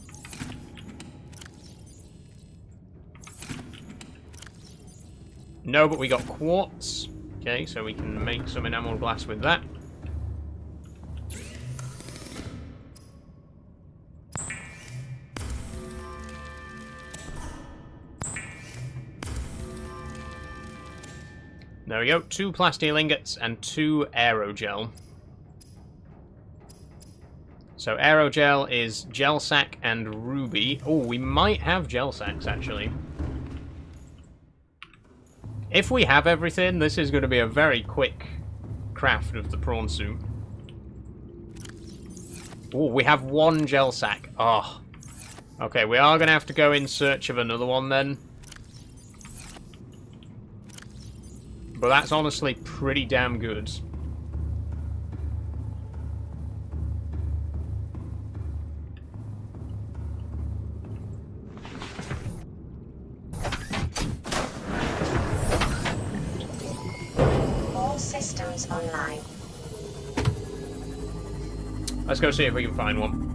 No, but we got quartz. Okay, so we can make some enameled glass with that. There we go, 2 plasteel ingots and 2 aerogel. So aerogel is gel sack and ruby. Oh, we might have gel sacks, actually. If we have everything, this is going to be a very quick craft of the prawn soup. Oh, we have 1 gel sack. Oh. Okay, we are going to have to go in search of another one then. But that's honestly pretty damn good. All systems online. Let's go see if we can find one.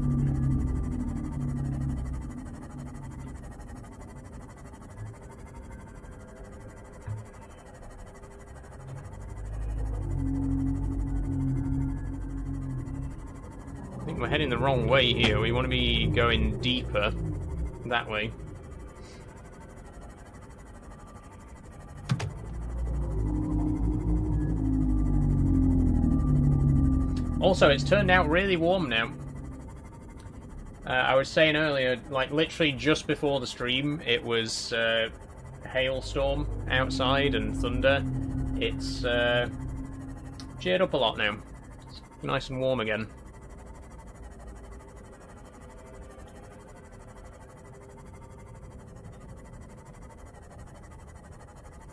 I think we're heading the wrong way here. We want to be going deeper that way. Also, it's turned out really warm now. I was saying earlier, like literally just before the stream, it was hailstorm outside and thunder. It's cheered up a lot now. It's nice and warm again.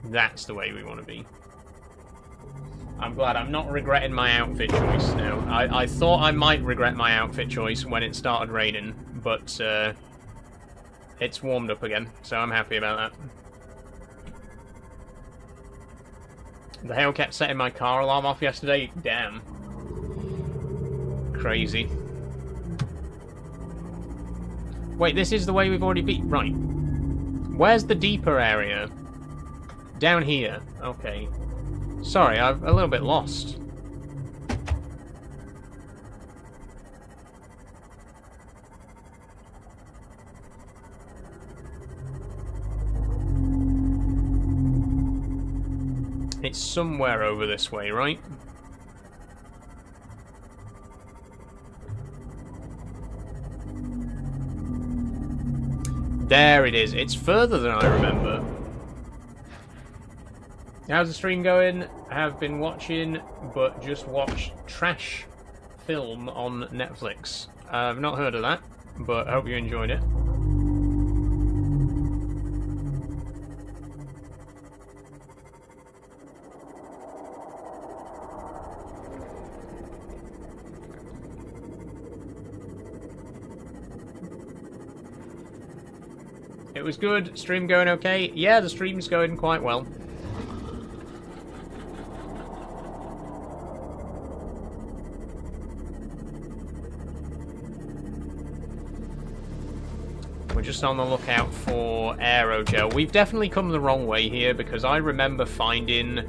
That's the way we want to be. I'm glad I'm not regretting my outfit choice now. I thought I might regret my outfit choice when it started raining, but it's warmed up again, so I'm happy about that. The hail kept setting my car alarm off yesterday. Damn. Crazy. Wait, this is the way we've already been. Right. Where's the deeper area? Down here. Okay. Sorry, I'm a little bit lost. It's somewhere over this way, right? There it is. It's further than I remember. How's the stream going? I have been watching, but just watched trash film on Netflix. I've not heard of that, but I hope you enjoyed it. It was good. Stream going okay? Yeah, the stream's going quite well. We're just on the lookout for aerogel. We've definitely come the wrong way here because I remember finding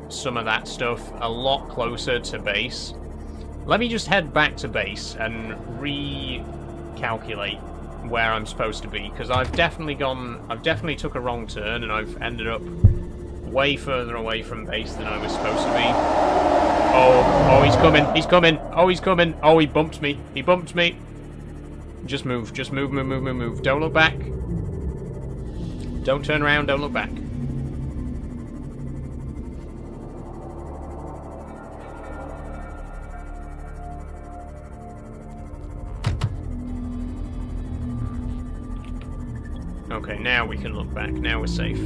some of that stuff a lot closer to base. Let me just head back to base and recalculate where I'm supposed to be, because I've definitely took a wrong turn and I've ended up way further away from base than I was supposed to be. Oh, he's coming, oh, he's coming, oh, he bumped me, Just move, move. Don't look back. Don't turn around, don't look back. Okay, now we can look back. Now we're safe.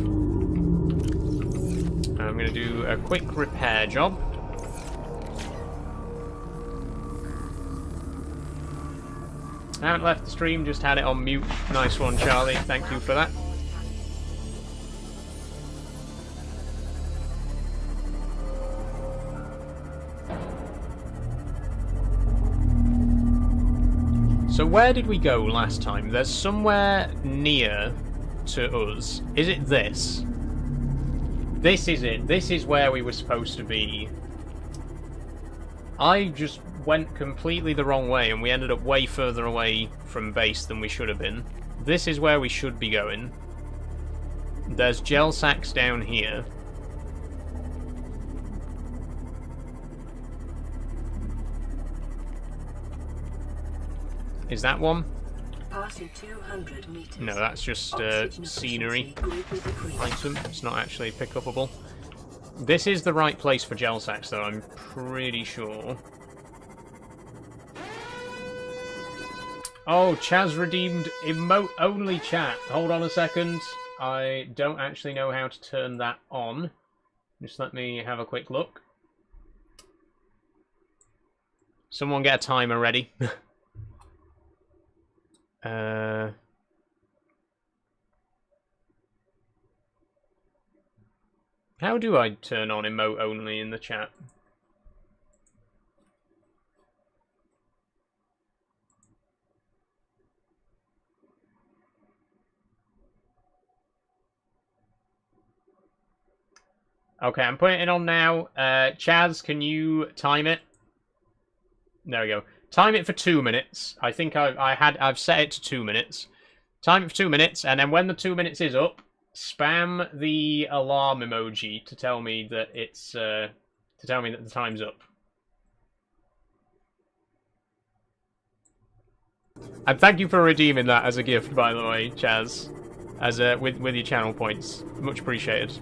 I'm going to do a quick repair job. I haven't left the stream, just had it on mute. Nice one, Charlie. Thank you for that. So where did we go last time? There's somewhere near to us. Is it this? This is it. This is where we were supposed to be. I just went completely the wrong way and we ended up way further away from base than we should have been. This is where we should be going. There's gel sacks down here. Is that one? Passing 200 meters. No, that's just scenery item. It's not actually pick-upable. This is the right place for gel sacks, though, I'm pretty sure. Oh, Chaz redeemed emote-only chat. Hold on a second. I don't actually know how to turn that on. Just let me have a quick look. Someone get a timer ready. How do I turn on emote only in the chat? Okay, I'm putting it on now. Chaz, can you time it? There we go. Time it for 2 minutes. I think I've set it to 2 minutes. Time it for 2 minutes, and then when the 2 minutes is up, spam the alarm emoji to tell me that it's to tell me that the time's up. And thank you for redeeming that as a gift, by the way, Chaz, as with your channel points. Much appreciated.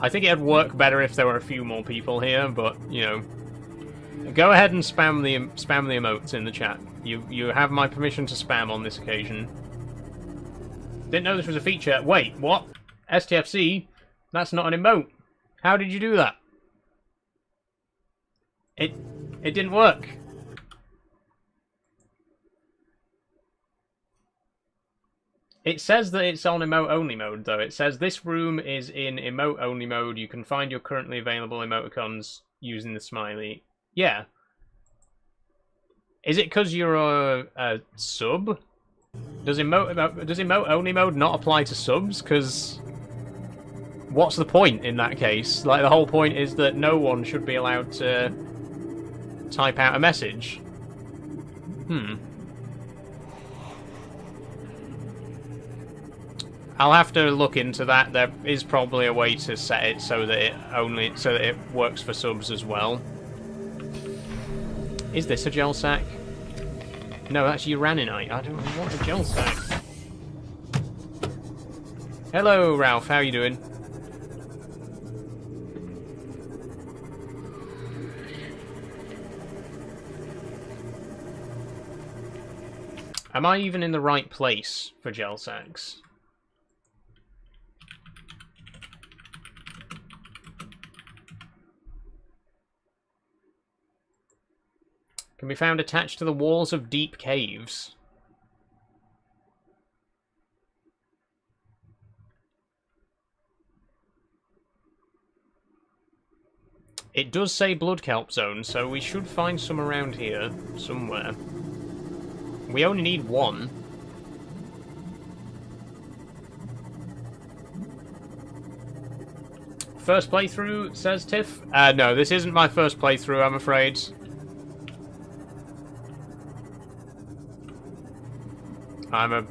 I think it'd work better if there were a few more people here, but you know, go ahead and spam the emotes in the chat. You have my permission to spam on this occasion. Didn't know this was a feature. Wait, what? STFC? That's not an emote. How did you do that? It didn't work. It says that it's on emote-only mode, though. It says this room is in emote-only mode. You can find your currently available emoticons using the smiley. Yeah. Is it because you're a sub? Does emote-only mode not apply to subs? Because what's the point in that case? Like, the whole point is that no one should be allowed to type out a message. I'll have to look into that. There is probably a way to set it so that it works for subs as well. Is this a gel sack? No, that's uraninite. I don't want a gel sack. Hello, Ralph. How you doing? Am I even in the right place for gel sacks? Can be found attached to the walls of deep caves. It does say blood kelp zone, so we should find some around here somewhere. We only need one. First playthrough, says Tiff. No, this isn't my first playthrough, I'm afraid. I'm a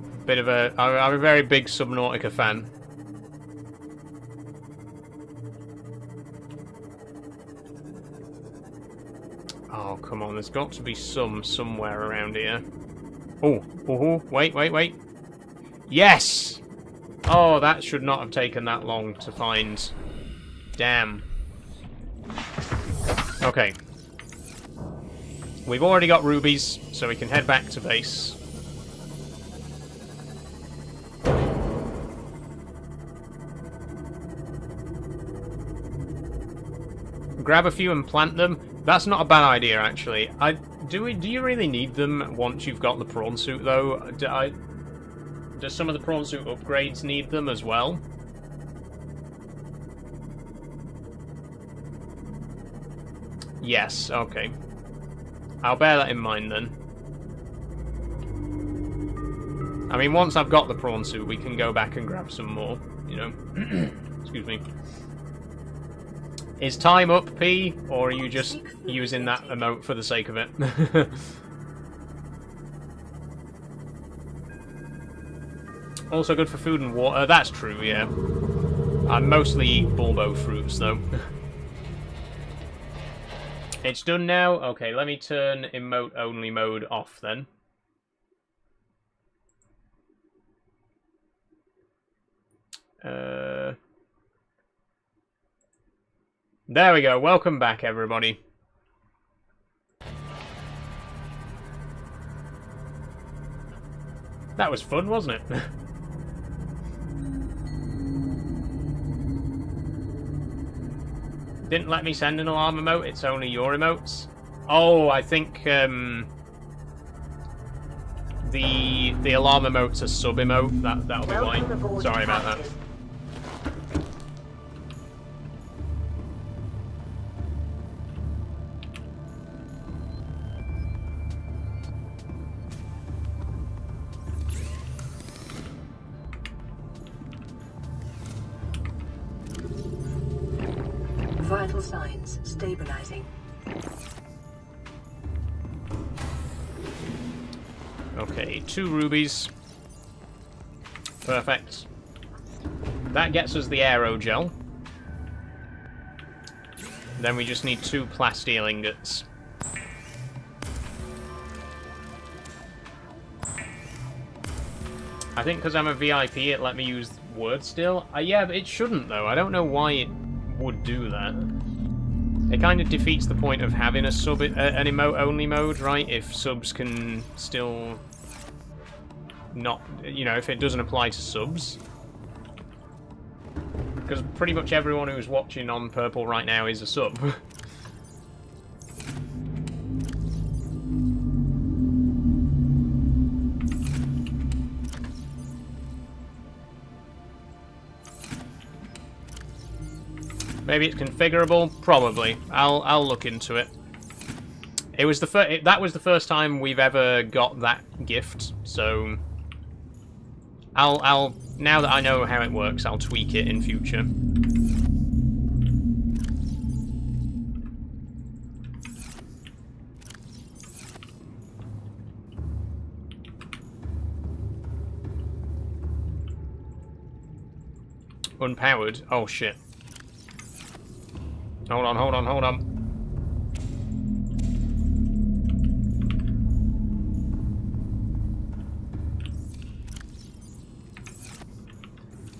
very big Subnautica fan. Oh, come on, there's got to be somewhere around here. Oh, wait. Yes! Oh, that should not have taken that long to find. Damn. Okay. We've already got rubies, so we can head back to base. Grab a few and plant them. That's not a bad idea, actually. Do you really need them once you've got the prawn suit, though? Does some of the prawn suit upgrades need them as well? Yes, okay. I'll bear that in mind, then. I mean, once I've got the prawn suit, we can go back and grab some more, you know? Excuse me. Is time up, P? Or are you just using that emote for the sake of it? Also good for food and water. That's true, yeah. I mostly eat bulbo fruits, though. It's done now? Okay, let me turn emote-only mode off, then. There we go. Welcome back, everybody. That was fun, wasn't it? Didn't let me send an alarm emote. It's only your emotes. Oh, I think the alarm emote's a sub emote. That'll be why. Sorry about that. Vital signs stabilizing. Okay, 2 rubies. Perfect. That gets us the aerogel. Then we just need 2 plasteel ingots. I think because I'm a VIP, it let me use word still. Yeah, but it shouldn't, though. I don't know why it would do that. It kind of defeats the point of having an emote-only mode, right? If subs can still not, you know, if it doesn't apply to subs. Because pretty much everyone who's watching on Purple right now is a sub. Maybe it's configurable. Probably. I'll look into it. It was that was the first time we've ever got that gift, so I'll now that I know how it works, I'll tweak it in future. Unpowered? Oh shit. Hold on, hold on, hold on.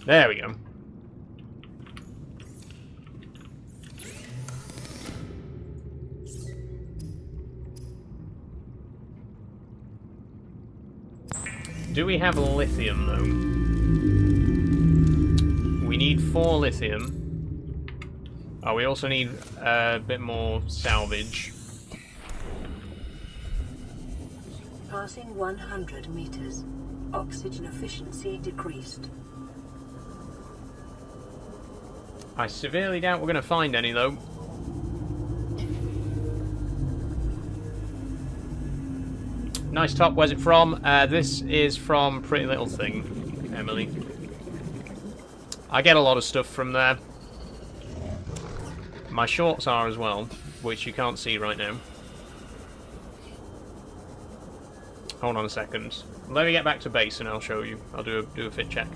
There we go. Do we have lithium, though? We need 4 lithium. Oh, we also need a bit more salvage. Passing 100 meters. Oxygen efficiency decreased. I severely doubt we're going to find any, though. Nice top. Where's it from? This is from Pretty Little Thing, Emily. I get a lot of stuff from there. My shorts are as well, which you can't see right now. Hold on a second. Let me get back to base and I'll show you. I'll do a fit check.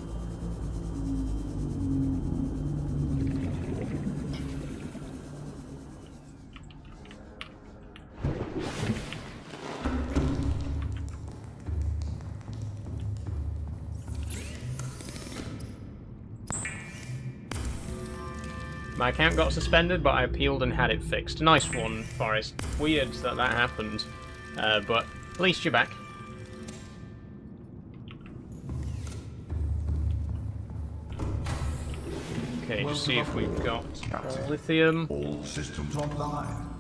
My account got suspended, but I appealed and had it fixed. Nice one, Forrest. Weird that that happened, but at least you're back. Okay, just see if we've got lithium. All systems online.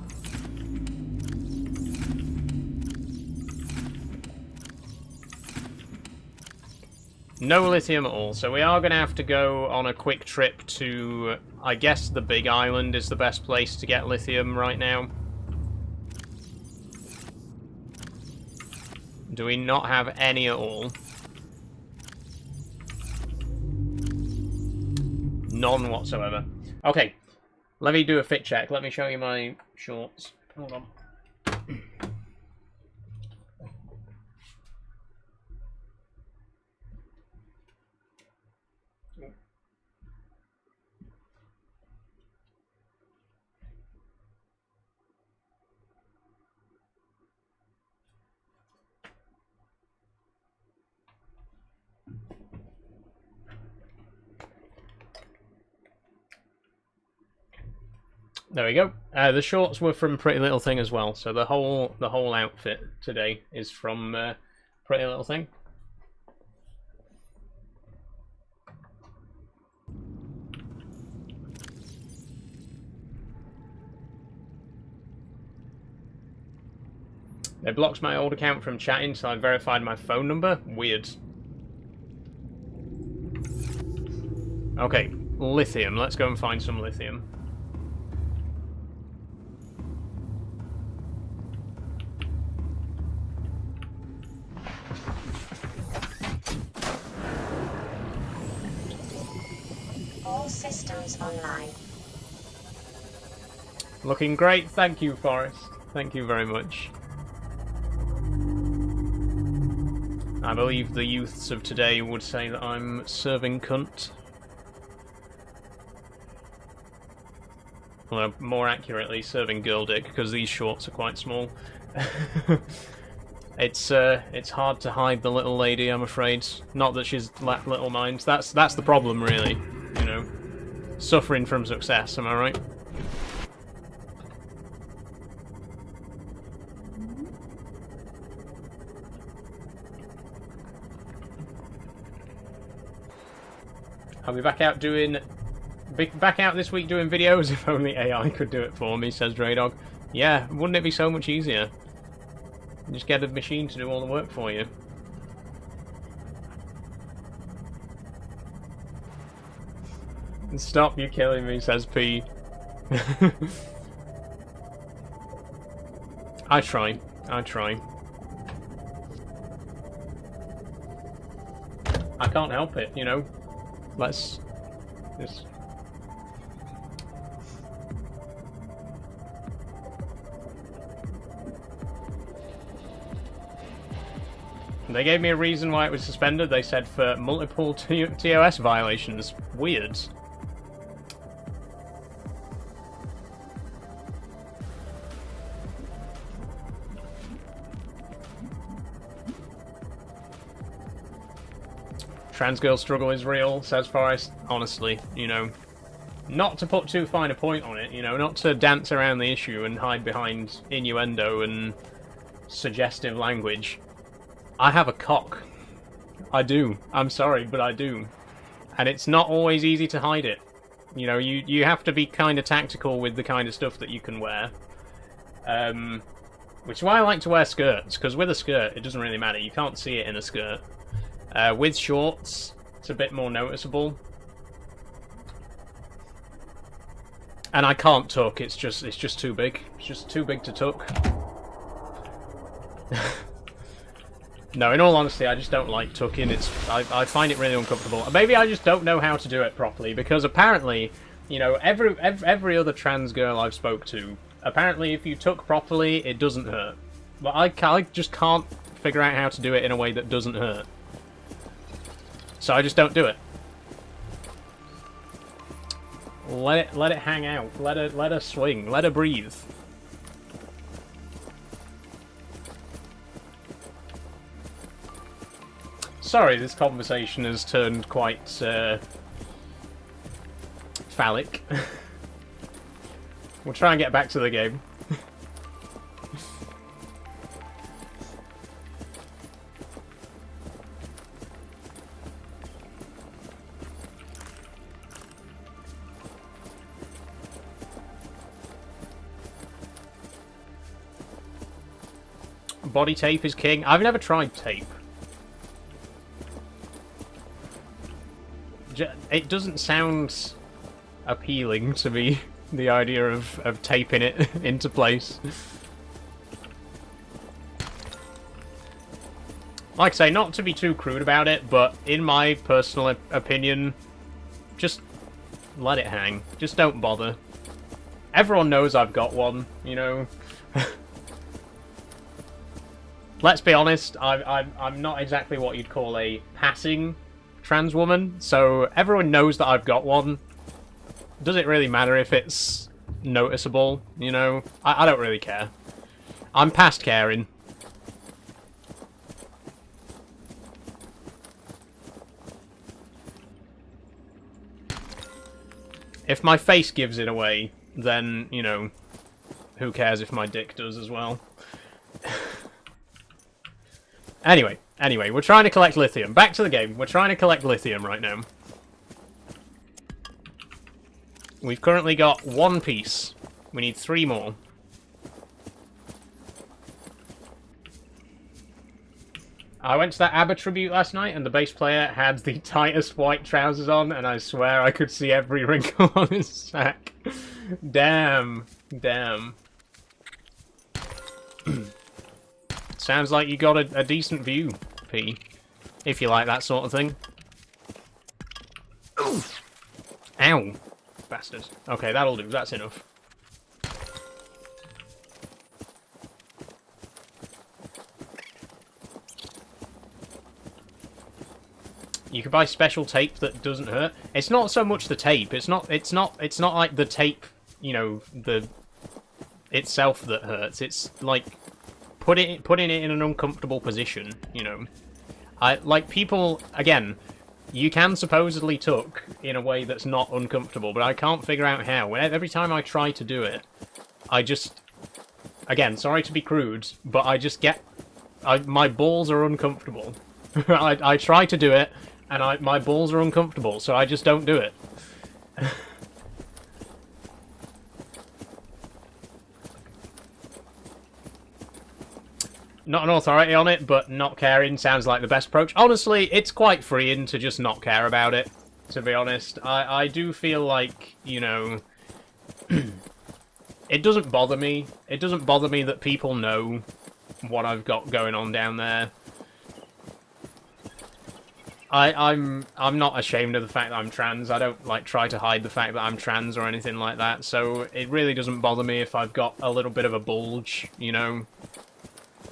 No lithium at all, so we are going to have to go on a quick trip to, I guess the Big Island is the best place to get lithium right now. Do we not have any at all? None whatsoever. Okay, let me do a fit check. Let me show you my shorts. Hold on. There we go. The shorts were from Pretty Little Thing as well, so the whole outfit today is from Pretty Little Thing. They blocked my old account from chatting, so I verified my phone number. Weird. Okay, lithium. Let's go and find some lithium. All systems online. Looking great. Thank you, Forrest. Thank you very much. I believe the youths of today would say that I'm serving cunt. Well, more accurately, serving girl dick, because these shorts are quite small. It's hard to hide the little lady, I'm afraid. Not that she's little mind. That's the problem, really. You know, suffering from success. Am I right? I'll be back out this week doing videos. If only AI could do it for me, says Draydog. Yeah, wouldn't it be so much easier? Just get a machine to do all the work for you. Stop you killing me, says P. I try. I can't help it, you know. Let's just... They gave me a reason why it was suspended. They said for multiple TOS violations. Weird. Trans girl struggle is real, says Forrest. Honestly, you know, not to put too fine a point on it, you know, not to dance around the issue and hide behind innuendo and suggestive language. I have a cock. I do. I'm sorry, but I do. And it's not always easy to hide it. You know, you have to be kind of tactical with the kind of stuff that you can wear. Which is why I like to wear skirts, because with a skirt, it doesn't really matter. You can't see it in a skirt. With shorts, it's a bit more noticeable. And I can't tuck, it's just too big. It's just too big to tuck. No, in all honesty, I just don't like tucking. I find it really uncomfortable. Maybe I just don't know how to do it properly, because apparently, you know, every other trans girl I've spoke to, apparently if you tuck properly, it doesn't hurt. But I just can't figure out how to do it in a way that doesn't hurt. So I just don't do it. Let it hang out. Let her swing. Let her breathe. Sorry, this conversation has turned quite phallic. We'll try and get back to the game. Body tape is king. I've never tried tape. It doesn't sound appealing to me, the idea of taping it into place. Like I say, not to be too crude about it, but in my personal opinion, just let it hang. Just don't bother. Everyone knows I've got one, you know. Let's be honest, I'm not exactly what you'd call a passing trans woman, so everyone knows that I've got one. Does it really matter if it's noticeable, you know? I don't really care. I'm past caring. If my face gives it away, then, you know, who cares if my dick does as well? Anyway, we're trying to collect lithium. Back to the game. We're trying to collect lithium right now. We've currently got 1 piece. We need 3 more. I went to that ABBA tribute last night, and the bass player had the tightest white trousers on, and I swear I could see every wrinkle on his sack. Damn. Damn. Sounds like you got a decent view, P. If you like that sort of thing. Oof. Ow. Bastard. Okay, that'll do. That's enough. You can buy special tape that doesn't hurt. It's not so much the tape. It's not like the tape, you know, the itself that hurts. It's like putting it in an uncomfortable position, you know. Like people, again, you can supposedly tuck in a way that's not uncomfortable, but I can't figure out how. Every time I try to do it, I just, again, sorry to be crude, but I just get, my balls are uncomfortable. I try to do it, and my balls are uncomfortable, so I just don't do it. Not an authority on it, but not caring sounds like the best approach. Honestly, it's quite freeing to just not care about it, to be honest. I do feel like, you know, it doesn't bother me. It doesn't bother me that people know what I've got going on down there. I'm not ashamed of the fact that I'm trans. I don't, like, try to hide the fact that I'm trans or anything like that, so it really doesn't bother me if I've got a little bit of a bulge, you know?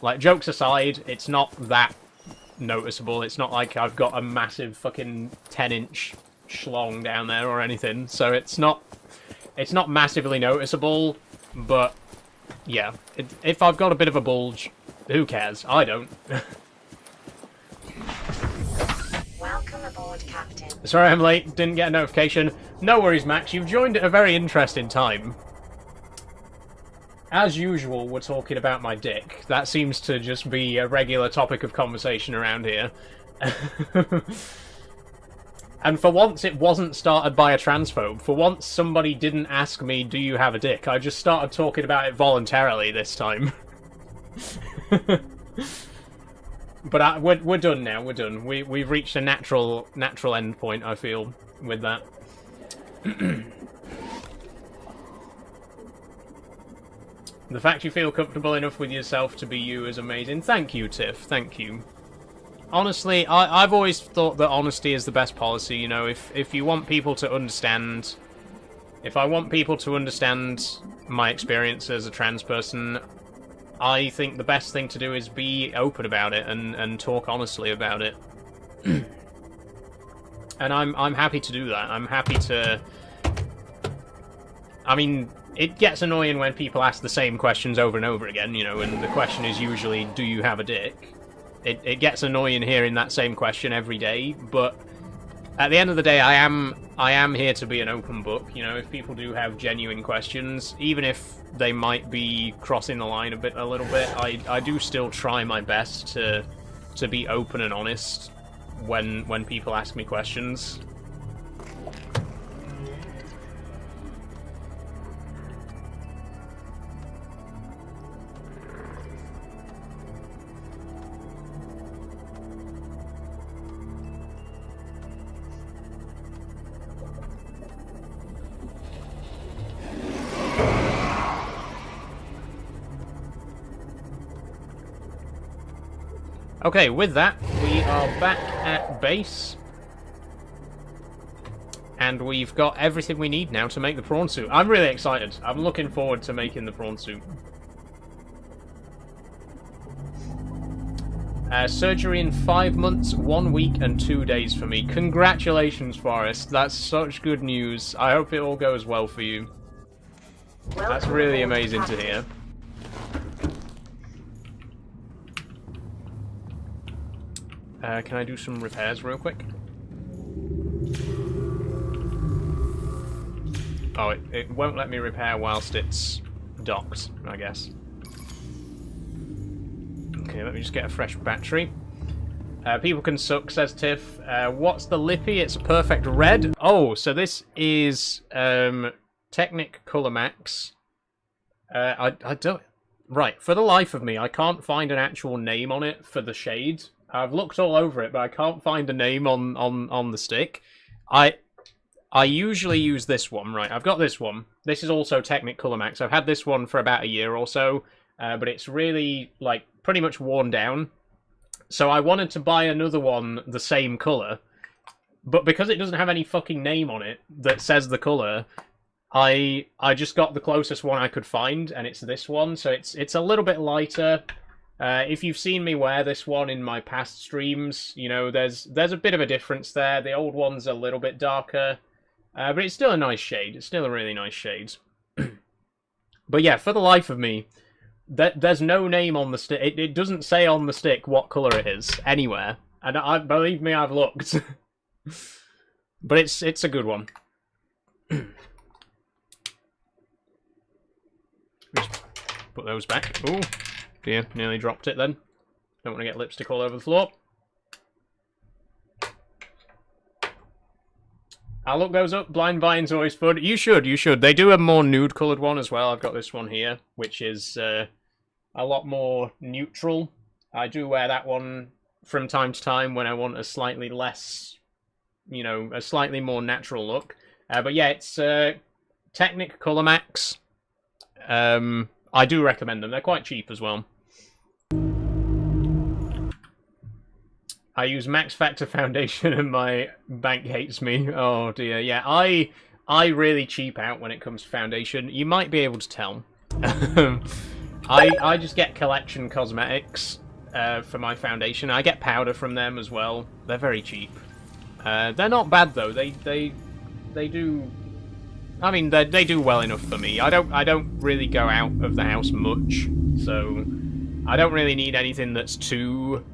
Like, jokes aside, it's not that noticeable. It's not like I've got a massive fucking 10-inch schlong down there or anything. So it's not massively noticeable, but yeah, if I've got a bit of a bulge, who cares? I don't. Welcome aboard, Captain. Sorry I'm late, didn't get a notification. No worries, Max, you've joined at a very interesting time. As usual, we're talking about my dick. That seems to just be a regular topic of conversation around here. And for once, it wasn't started by a transphobe. For once, somebody didn't ask me, do you have a dick? I just started talking about it voluntarily this time. But we're done now, we're done. We've reached a natural end point, I feel, with that. The fact you feel comfortable enough with yourself to be you is amazing. Thank you, Tiff. Thank you. Honestly, I've always thought that honesty is the best policy, you know. If you want people to understand... If I want people to understand my experience as a trans person, I think the best thing to do is be open about it and talk honestly about it. And I'm happy to do that. I'm happy to... I mean... It gets annoying when people ask the same questions over and over again, you know, and the question is usually, do you have a dick? It gets annoying hearing that same question every day, but at the end of the day, I am here to be an open book, you know. If people do have genuine questions, even if they might be crossing the line a little bit, I do still try my best to be open and honest when people ask me questions. Okay, with that, we are back at base. And we've got everything we need now to make the prawn suit. I'm really excited. I'm looking forward to making the prawn suit. Surgery in 5 months, 1 week, and 2 days for me. Congratulations, Forrest. That's such good news. I hope it all goes well for you. That's really amazing to hear. Can I do some repairs real quick? Oh, it won't let me repair whilst it's docked, I guess. Okay, let me just get a fresh battery. People can suck, says Tiff. What's the lippy? It's a perfect red. Oh, so this is Technic Color Max. I don't... Right, for the life of me, I can't find an actual name on it for the shade. I've looked all over it, but I can't find a name on the stick. I usually use this one, right? I've got this one. This is also Technic Color Max. I've had this one for about a year or so, but it's really, like, pretty much worn down. So I wanted to buy another one the same color, but because it doesn't have any fucking name on it that says the color, I just got the closest one I could find, and it's this one. So it's a little bit lighter. If you've seen me wear this one in my past streams, you know, there's a bit of a difference there. The old one's a little bit darker, but it's still a nice shade. It's still a really nice shade. But yeah, for the life of me, there's no name on the stick. It doesn't say on the stick what colour it is anywhere. And believe me, I've looked. But it's a good one. Just put those back. Ooh. Dear, nearly dropped it then. Don't want to get lipstick all over the floor. I'll look those up. Blind buying's always fun. You should. They do a more nude coloured one as well. I've got this one here, which is a lot more neutral. I do wear that one from time to time when I want a slightly less, you know, a slightly more natural look. But yeah, it's Technic Color Max. I do recommend them. They're quite cheap as well. I use Max Factor Foundation and my bank hates me. Oh dear, yeah. I really cheap out when it comes to foundation. You might be able to tell. I just get collection cosmetics. for my foundation. I get powder from them as well. They're very cheap. They're not bad though. They do. I mean, they do well enough for me. I don't really go out of the house much, so I don't really need anything that's too,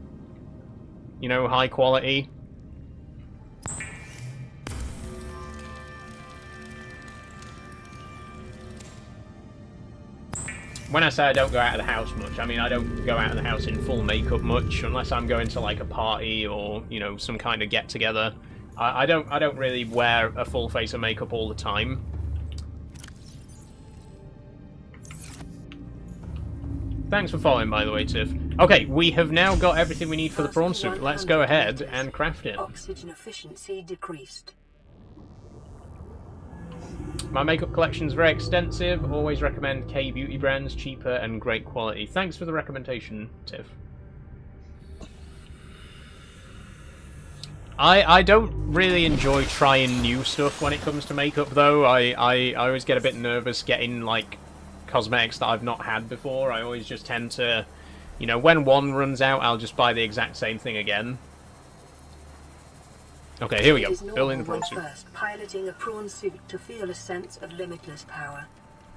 you know, high quality. When I say I don't go out of the house much, I mean I don't go out of the house in full makeup much, unless I'm going to like a party or, you know, some kind of get-together. I don't really wear a full face of makeup all the time. Thanks for following, by the way, Tiff. Okay, we have now got everything we need for the prawn suit. Let's go ahead and craft it. Oxygen efficiency decreased. My makeup collection is very extensive. Always recommend K beauty brands, cheaper and great quality. Thanks for the recommendation, Tiff. I don't really enjoy trying new stuff when it comes to makeup, though. I always get a bit nervous getting, like, cosmetics that I've not had before. I always just tend to, you know, when one runs out, I'll just buy the exact same thing again. Okay, here we go. Fill in the prawn suit. First, piloting a prawn suit to feel a sense of limitless power.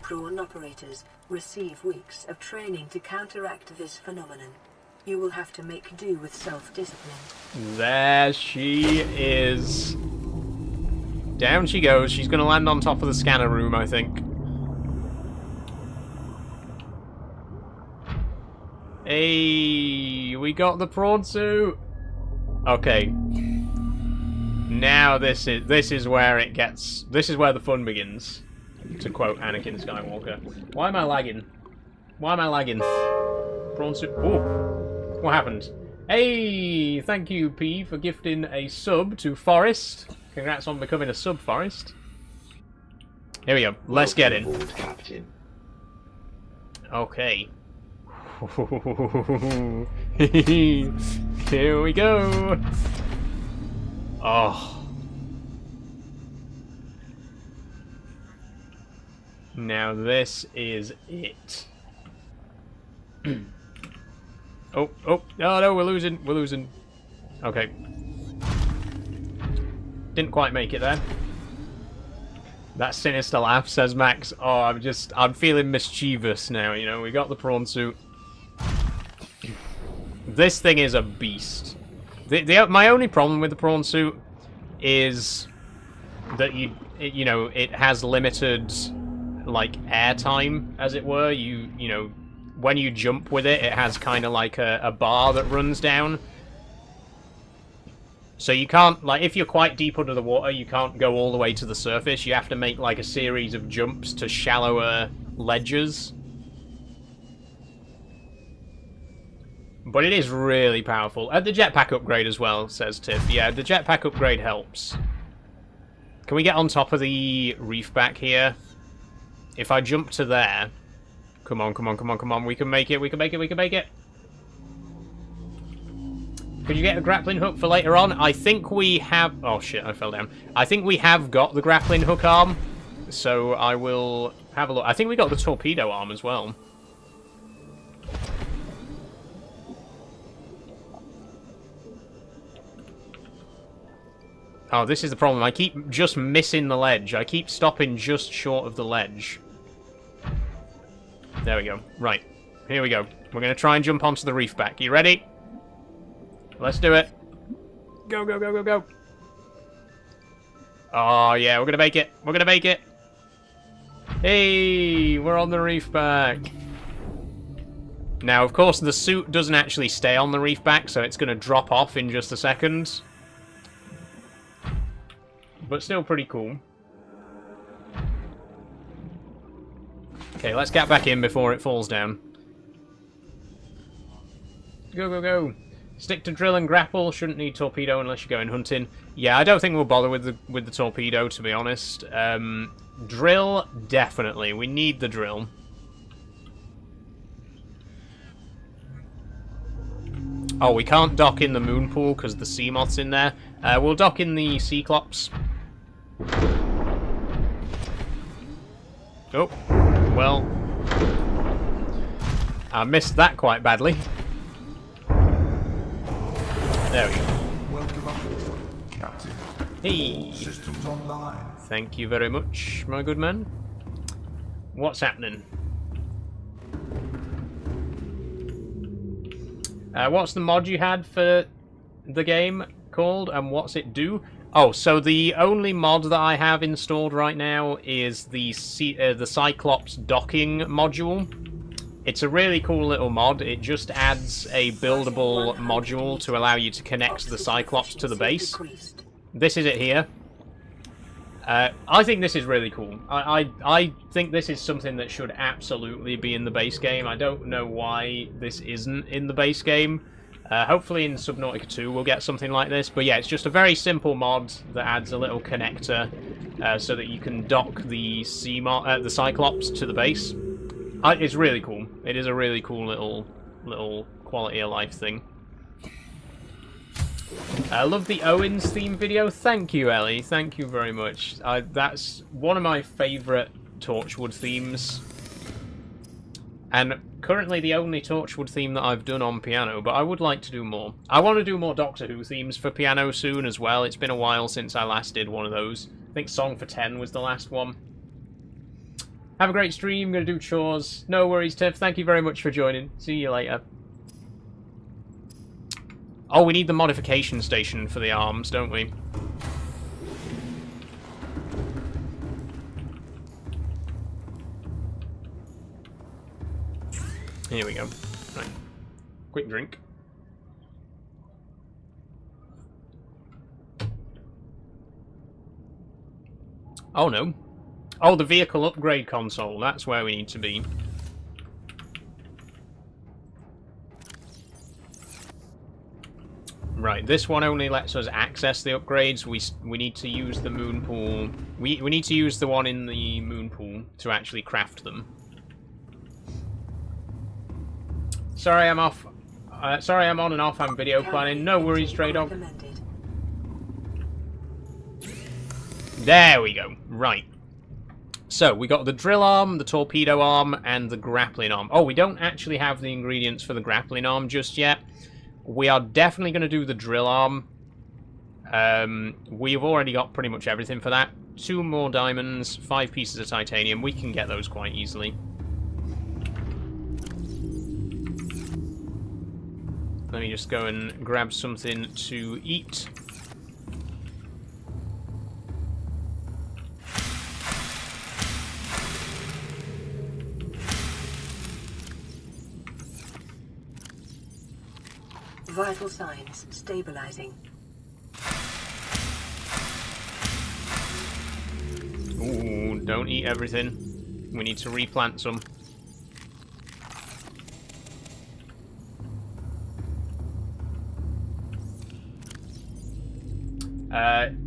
Prawn operators receive weeks of training to counteract this phenomenon. You will have to make do with self-discipline. There she is. Down she goes. She's going to land on top of the scanner room, I think. Hey, we got the prawn suit. Okay. Now this is where it gets. This is where the fun begins, to quote Anakin Skywalker. Why am I lagging? Why am I lagging? Prawn suit. Ooh, what happened? Hey, thank you, P, for gifting a sub to Forest. Congrats on becoming a sub, Forest. Here we go. Let's get in. Captain. Okay. Here we go. Oh. Now this is it. Oh, no, we're losing. Okay. Didn't quite make it there. That sinister laugh, says Max. Oh, I'm feeling mischievous now, you know. We got the prawn suit. This thing is a beast. My only problem with the prawn suit is that you know, it has limited, like, air time, as it were. You know, when you jump with it, it has kind of like a bar that runs down. So you can't, like, if you're quite deep under the water, you can't go all the way to the surface. You have to make, like, a series of jumps to shallower ledges. But it is really powerful. The jetpack upgrade as well, says Tiff. Yeah, the jetpack upgrade helps. Can we get on top of the reef back here? If I jump to there... Come on. We can make it. We can make it. Could you get a grappling hook for later on? I think we have... Oh, shit, I fell down. I think we have got the grappling hook arm. So I will have a look. I think we got the torpedo arm as well. Oh, this is the problem. I keep just missing the ledge. I keep stopping just short of the ledge. There we go. Right. Here we go. We're going to try and jump onto the reef back. You ready? Let's do it. Go. Oh, yeah. We're going to make it. Hey, we're on the reef back. Now, of course, the suit doesn't actually stay on the reef back, so it's going to drop off in just a second. But still pretty cool. Okay, let's get back in before it falls down. Go. Stick to drill and grapple. Shouldn't need torpedo unless you're going hunting. Yeah, I don't think we'll bother with the torpedo, to be honest. Drill, definitely. We need the drill. Oh, we can't dock in the moon pool because the sea moth's in there. We'll dock in the Cyclops. Oh, well, I missed that quite badly. There we go. Welcome aboard, Captain. Hey! Systems online. Thank you very much, my good man. What's happening? What's the mod you had for the game called, and what's it do? Oh, so the only mod that I have installed right now is the Cyclops docking module. It's a really cool little mod. It just adds a buildable module to allow you to connect the Cyclops to the base. This is it here. I think this is really cool. I think this is something that should absolutely be in the base game. I don't know why this isn't in the base game. Hopefully in Subnautica 2 we'll get something like this. But yeah, it's just a very simple mod that adds a little connector so that you can dock the Cyclops to the base. It's really cool. It is a really cool little quality of life thing. I love the Owens theme video. Thank you, Ellie. Thank you very much. That's one of my favourite Torchwood themes. And currently the only Torchwood theme that I've done on piano, but I would like to do more. I want to do more Doctor Who themes for piano soon as well. It's been a while since I last did one of those. I think Song for 10 was the last one. Have a great stream. Gonna do chores. No worries, Tiff. Thank you very much for joining. See you later. Oh, we need the modification station for the arms, don't we? Here we go. Right. Quick drink. Oh no. Oh, the vehicle upgrade console. That's where we need to be. Right, this one only lets us access the upgrades. We need to use the moon pool. We need to use the one in the moon pool to actually craft them. Sorry, I'm off. Sorry, I'm on and off. I'm video planning. No worries, Stray Dog. There we go. Right. So, we got the drill arm, the torpedo arm, and the grappling arm. Oh, we don't actually have the ingredients for the grappling arm just yet. We are definitely going to do the drill arm. We've already got pretty much everything for that. 2 more diamonds, 5 pieces of titanium. We can get those quite easily. Let me just go and grab something to eat. Vital signs stabilizing. Ooh, don't eat everything. We need to replant some.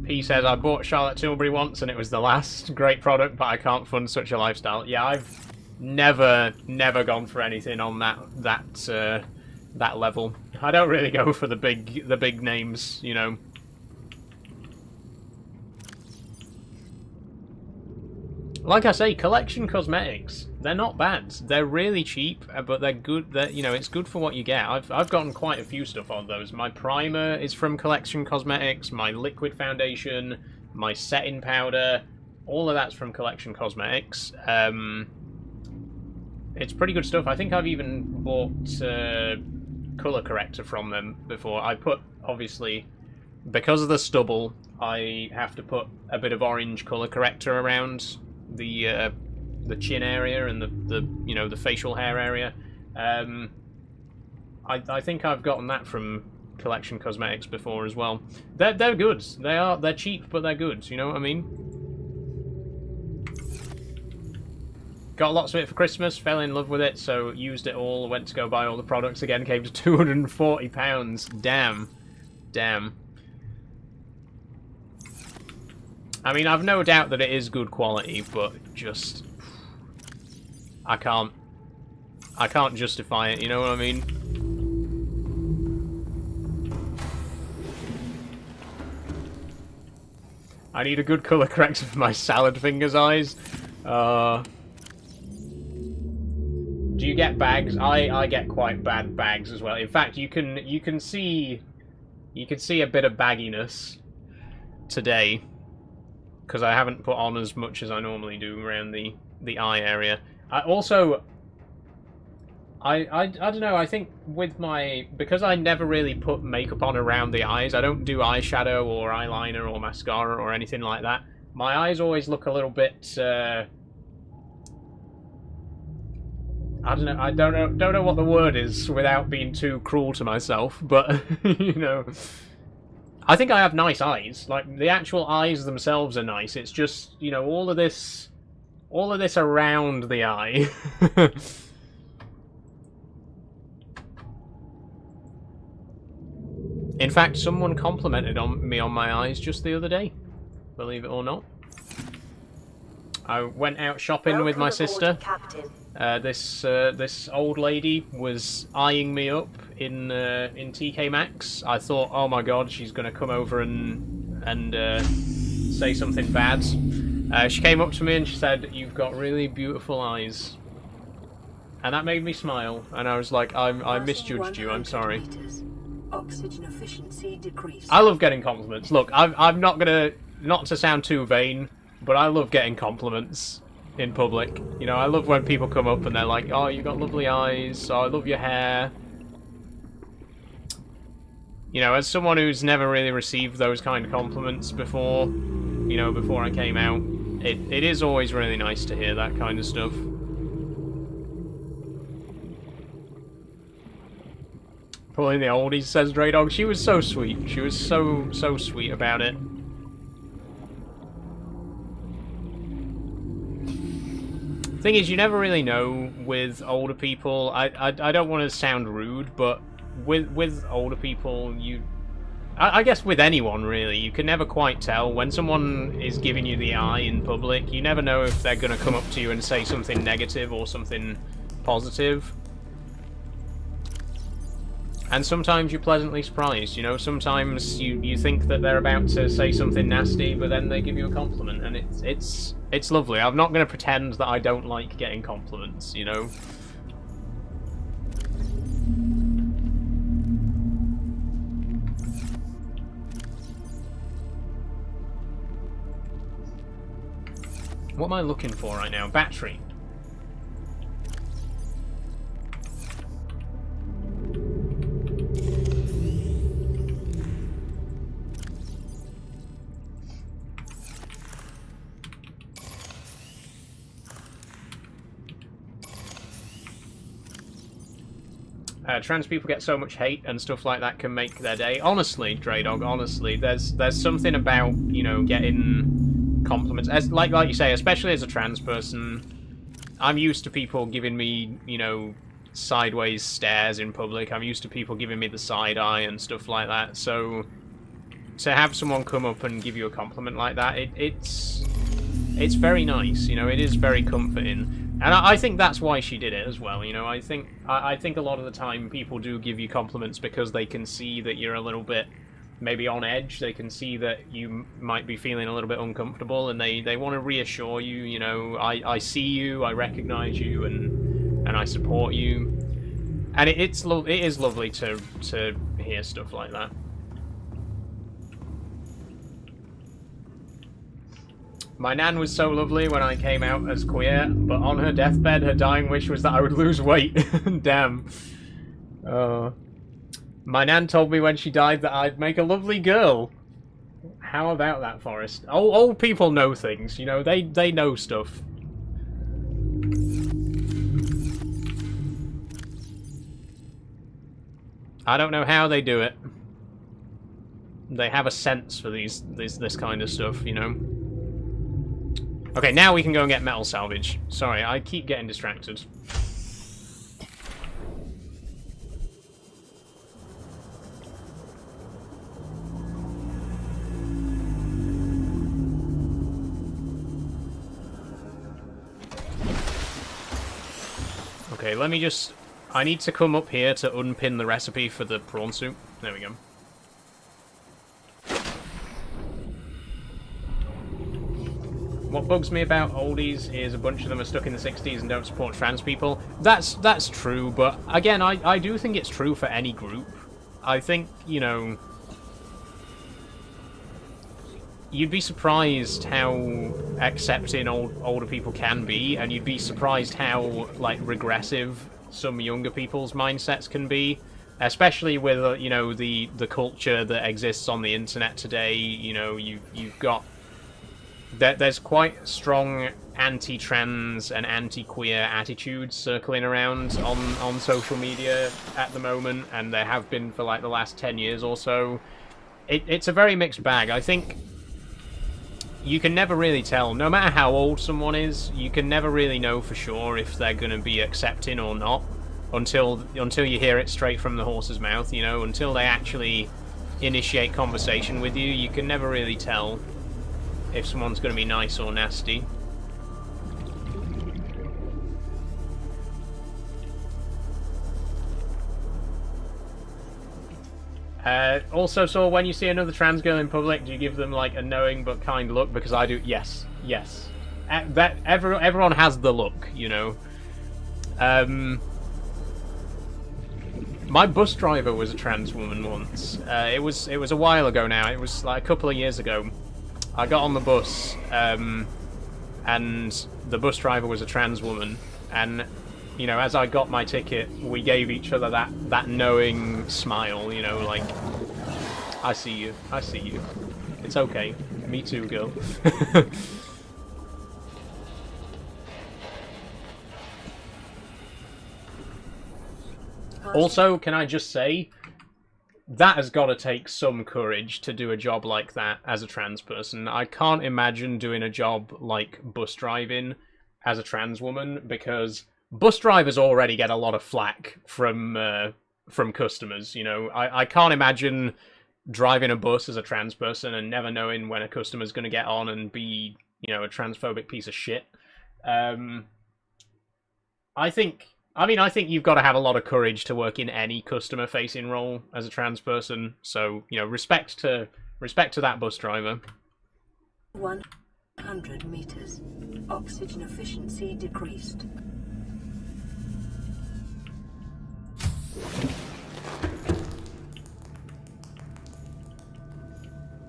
P says, I bought Charlotte Tilbury once and it was the last. Great product, but I can't fund such a lifestyle. Yeah, I've never gone for anything on that level. I don't really go for the big names, you know. Like I say, collection cosmetics, they're not bad. They're really cheap, but they're good. You know, it's good for what you get. I've gotten quite a few stuff on those. My primer is from Collection Cosmetics. My liquid foundation, my setting powder, all of that's from Collection Cosmetics. It's pretty good stuff. I think I've even bought color corrector from them before. I put, obviously, because of the stubble, I have to put a bit of orange color corrector around the chin area and the facial hair area. I think I've gotten that from Collection Cosmetics before as well. They're good. They're cheap, but they're good. You know what I mean? Got lots of it for Christmas, fell in love with it, so used it all, went to go buy all the products again, came to £240. Damn. I mean, I've no doubt that it is good quality, but just... I can't justify it, you know what I mean? I need a good colour corrector for my salad fingers eyes. Do you get bags? I get quite bad bags as well. In fact, you can see You can see a bit of bagginess today, because I haven't put on as much as I normally do around the eye area. I also, I don't know, I think with my, because I never really put makeup on around the eyes, I don't do eyeshadow or eyeliner or mascara or anything like that, my eyes always look a little bit, I don't know what the word is without being too cruel to myself, but, you know, I think I have nice eyes. Like, the actual eyes themselves are nice, it's just, you know, all of this around the eye. In fact, someone complimented me on my eyes just the other day, believe it or not. I went out shopping with my sister. This old lady was eyeing me up in TK Maxx. I thought, oh my god, she's gonna come over and say something bad. She came up to me and she said, "You've got really beautiful eyes," and that made me smile. And I was like, I misjudged you. I'm sorry. Oxygen efficiency decreased. I love getting compliments. Look, I'm not gonna, not to sound too vain, but I love getting compliments in public. You know, I love when people come up and they're like, "Oh, you've got lovely eyes," "Oh, I love your hair." You know, as someone who's never really received those kind of compliments before, you know, before I came out, it is always really nice to hear that kind of stuff. Pulling the oldies, says Dre Dog. She was so sweet. She was so sweet about it. Thing is, you never really know with older people. I don't want to sound rude, but with older people, I guess with anyone really, you can never quite tell when someone is giving you the eye in public. You never know if they're going to come up to you and say something negative or something positive. And sometimes you're pleasantly surprised, you know, sometimes you think that they're about to say something nasty, but then they give you a compliment, and it's lovely. I'm not going to pretend that I don't like getting compliments, you know. What am I looking for right now? Battery. Trans people get so much hate and stuff like that can make their day. Honestly, Dre Dog, honestly, there's something about, you know, getting compliments. As like you say, especially as a trans person, I'm used to people giving me, you know, sideways stares in public. I'm used to people giving me the side eye and stuff like that. So to have someone come up and give you a compliment like that, it's very nice. You know, it is very comforting. And I think that's why she did it as well, you know. I think a lot of the time people do give you compliments because they can see that you're a little bit maybe on edge. They can see that you might be feeling a little bit uncomfortable, and they want to reassure you, you know, I see you, I recognize you, and I support you. And it is lovely to hear stuff like that. My nan was so lovely when I came out as queer, but on her deathbed, her dying wish was that I would lose weight. Damn. My nan told me when she died that I'd make a lovely girl. How about that, Forrest? Old people know things, you know, they know stuff. I don't know how they do it. They have a sense for this kind of stuff, you know. Okay, now we can go and get metal salvage. Sorry, I keep getting distracted. Okay, let me just... I need to come up here to unpin the recipe for the prawn soup. There we go. What bugs me about oldies is a bunch of them are stuck in the 60s and don't support trans people. That's true, but again, I do think it's true for any group. I think, you know, you'd be surprised how accepting older people can be, and you'd be surprised how, like, regressive some younger people's mindsets can be, especially with, you know, the culture that exists on the internet today. You know, you've got... There's quite strong anti-trans and anti-queer attitudes circling around on social media at the moment, and there have been for, like, the last 10 years or so. It's a very mixed bag. I think you can never really tell, no matter how old someone is, you can never really know for sure if they're going to be accepting or not until you hear it straight from the horse's mouth, you know, until they actually initiate conversation with you. You can never really tell if someone's going to be nice or nasty. Also, so when you see another trans girl in public, do you give them, like, a knowing but kind look? Because I do. Yes, yes. Everyone has the look, you know. My bus driver was a trans woman once. It was a while ago now. It was like a couple of years ago. I got on the bus, and the bus driver was a trans woman, and, you know, as I got my ticket, we gave each other that knowing smile, you know, like, I see you, I see you. It's okay. Me too, girl. Also, can I just say, that has got to take some courage to do a job like that as a trans person. I can't imagine doing a job like bus driving as a trans woman, because bus drivers already get a lot of flack from customers, you know. I can't imagine driving a bus as a trans person and never knowing when a customer's going to get on and be, you know, a transphobic piece of shit. I think you've got to have a lot of courage to work in any customer-facing role as a trans person. So, you know, respect to that bus driver. 100 meters. Oxygen efficiency decreased.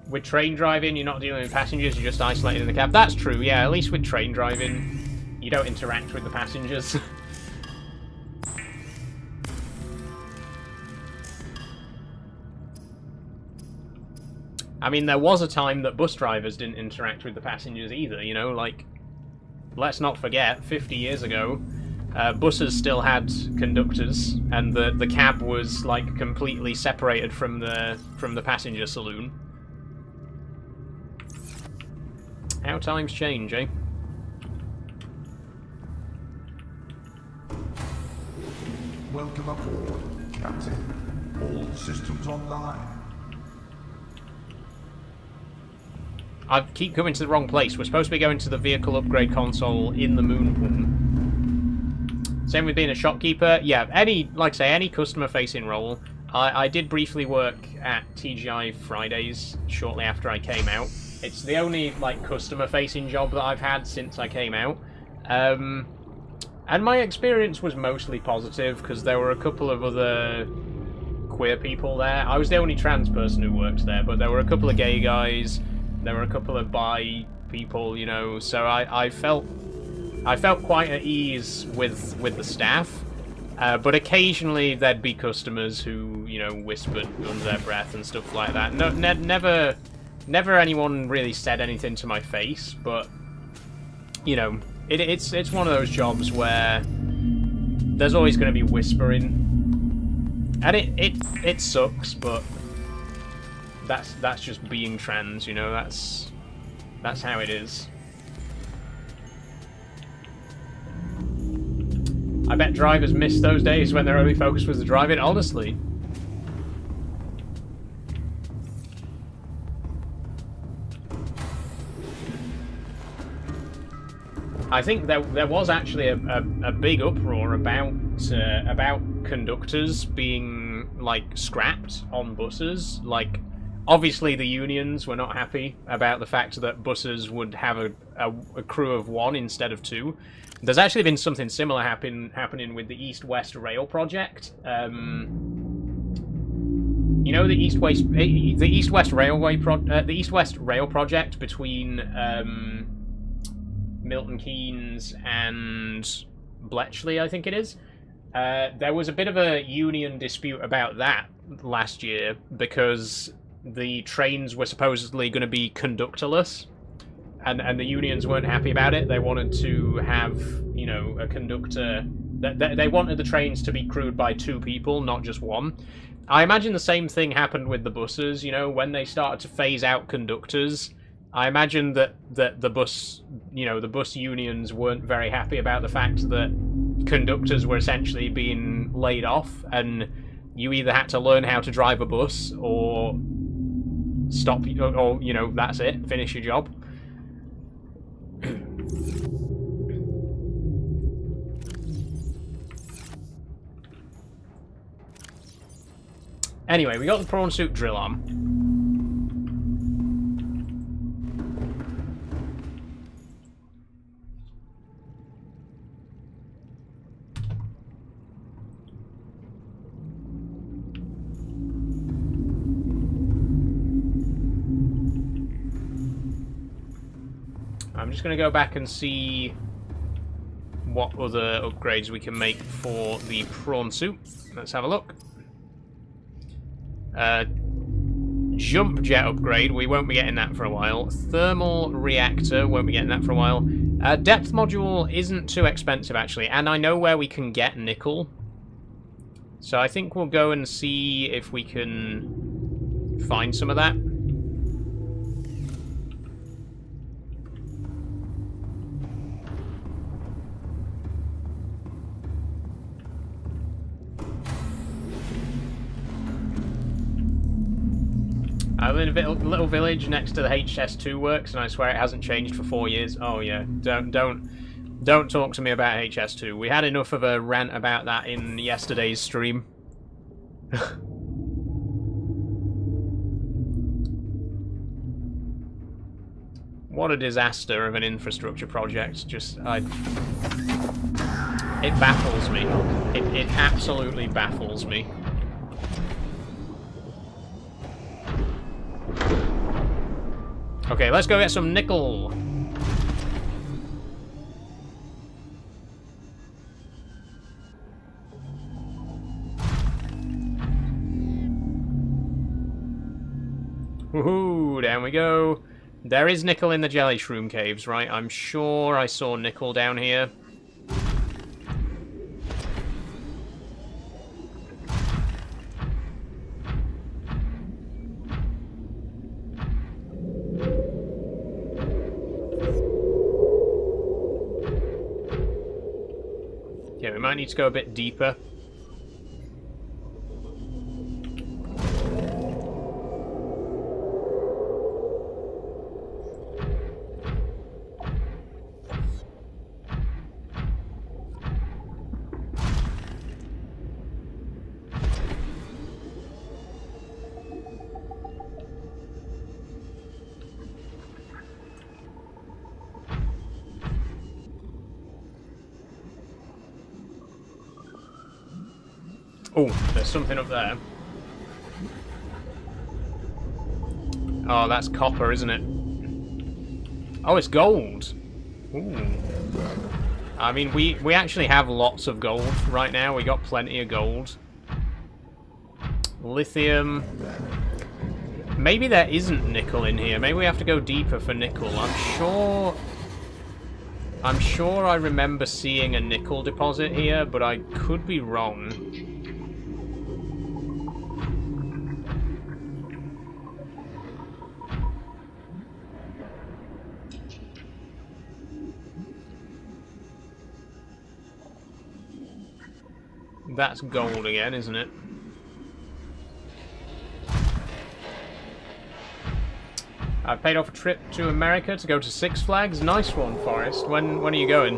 With train driving, you're not dealing with passengers, you're just isolated in the cab. That's true, yeah. At least with train driving, you don't interact with the passengers. I mean, there was a time that bus drivers didn't interact with the passengers either, you know, like, let's not forget, 50 years ago, buses still had conductors, and the cab was, like, completely separated from the passenger saloon. How times change, eh? Welcome aboard, Captain. All systems online. I keep coming to the wrong place. We're supposed to be going to the vehicle upgrade console in the moon pool. Same with being a shopkeeper. Yeah, like I say, any customer-facing role. I did briefly work at TGI Fridays shortly after I came out. It's the only, like, customer-facing job that I've had since I came out. And my experience was mostly positive, because there were a couple of other queer people there. I was the only trans person who worked there, but there were a couple of gay guys. There were a couple of bi people, you know, so I felt quite at ease with the staff, but occasionally there'd be customers who, you know, whispered under their breath and stuff like that. No, never anyone really said anything to my face, but, you know, it's one of those jobs where there's always going to be whispering, and it sucks, but that's just being trans, you know. That's how it is. I bet drivers miss those days when their only focus was the driving, honestly. I think there was actually a big uproar about conductors being, like, scrapped on buses. Like, obviously the unions were not happy about the fact that buses would have a crew of 1 instead of 2. There's actually been something similar happening with the East-West Rail project. You know the East-West Railway the East-West Rail project between Milton Keynes and Bletchley, I think it is. There was a bit of a union dispute about that last year because the trains were supposedly going to be conductorless, and the unions weren't happy about it. They wanted to have, you know, a conductor. They wanted the trains to be crewed by 2 people, not just 1. I imagine the same thing happened with the buses. You know, when they started to phase out conductors, I imagine that the bus, you know, the bus unions weren't very happy about the fact that conductors were essentially being laid off, and you either had to learn how to drive a bus or stop, or you know, that's it, finish your job. Anyway, we got the prawn suit drill on. I'm just going to go back and see what other upgrades we can make for the prawn suit. Let's have a look. Jump jet upgrade, we won't be getting that for a while. Thermal reactor, won't be getting that for a while. Depth module isn't too expensive, actually, and I know where we can get nickel. So I think we'll go and see if we can find some of that. I live in a little village next to the HS2 works, and I swear it hasn't changed for 4 years. Oh yeah, don't talk to me about HS2. We had enough of a rant about that in yesterday's stream. What a disaster of an infrastructure project. Just, it baffles me. It absolutely baffles me. Okay, let's go get some nickel. Woohoo, down we go. There is nickel in the jelly shroom caves, right? I'm sure I saw nickel down here. Yeah, we might need to go a bit deeper. Oh, there's something up there. Oh, that's copper, isn't it? Oh, it's gold. Ooh. I mean, we actually have lots of gold right now. We got plenty of gold. Lithium. Maybe there isn't nickel in here. Maybe we have to go deeper for nickel. I'm sure I remember seeing a nickel deposit here, but I could be wrong. That's gold again, isn't it? I paid off a trip to America to go to Six Flags. Nice one, Forrest. When are you going?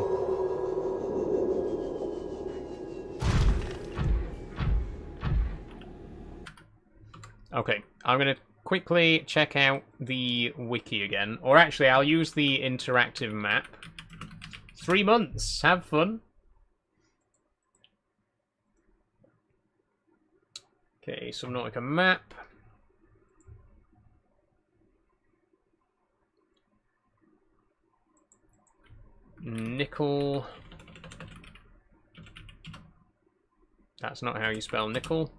Okay, I'm going to quickly check out the wiki again. Or actually, I'll use the interactive map. 3 months. Have fun. Okay, Subnautica map. Nickel. That's not how you spell nickel.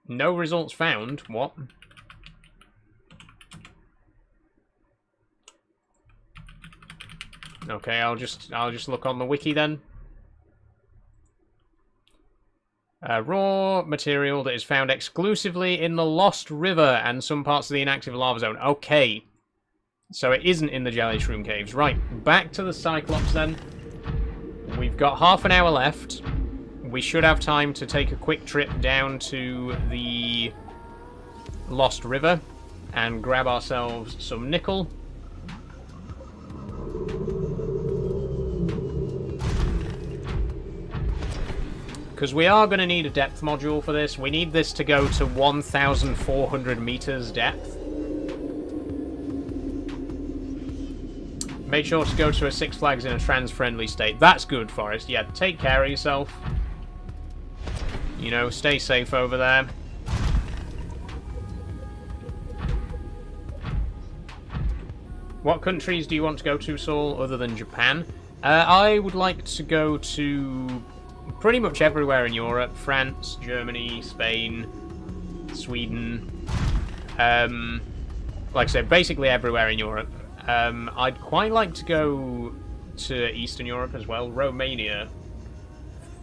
No results found. What? Okay, I'll just look on the wiki then. Raw material that is found exclusively in the Lost River and some parts of the inactive lava zone. Okay. So it isn't in the Jelly Shroom Caves. Right, back to the Cyclops then. We've got half an hour left. We should have time to take a quick trip down to the Lost River and grab ourselves some nickel. Because we are going to need a depth module for this. We need this to go to 1,400 meters depth. Make sure to go to a Six Flags in a trans-friendly state. That's good, Forrest. Yeah, take care of yourself. You know, stay safe over there. What countries do you want to go to, Saul, other than Japan? I would like to go to pretty much everywhere in Europe. France, Germany, Spain, Sweden. Like I said, basically everywhere in Europe. I'd quite like to go to Eastern Europe as well. Romania,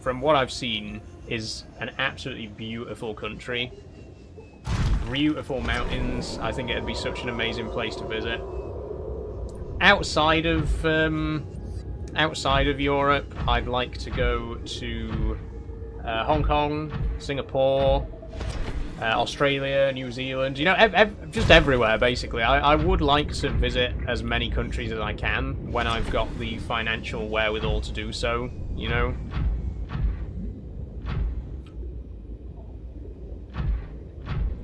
from what I've seen, is an absolutely beautiful country. Beautiful mountains. I think it'd be such an amazing place to visit. Outside of Europe, I'd like to go to Hong Kong, Singapore, Australia, New Zealand, you know, just everywhere, basically. I would like to visit as many countries as I can when I've got the financial wherewithal to do so, you know.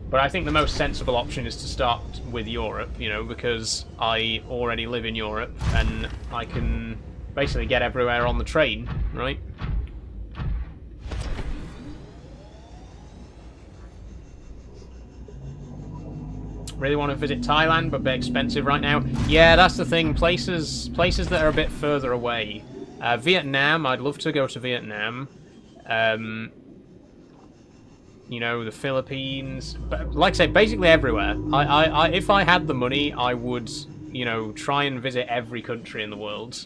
But I think the most sensible option is to start with Europe, you know, because I already live in Europe and I can basically get everywhere on the train, right? Really want to visit Thailand, but a bit expensive right now. Yeah, that's the thing. Places that are a bit further away. Vietnam, I'd love to go to Vietnam. You know, the Philippines. But like I say, basically everywhere. If I had the money, I would, you know, try and visit every country in the world.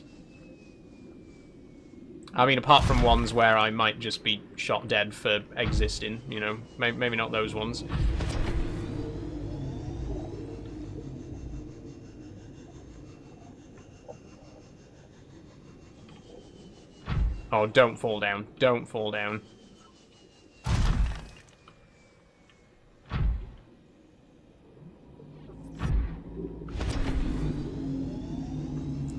I mean, apart from ones where I might just be shot dead for existing, you know. Maybe not those ones. Oh, don't fall down. Don't fall down.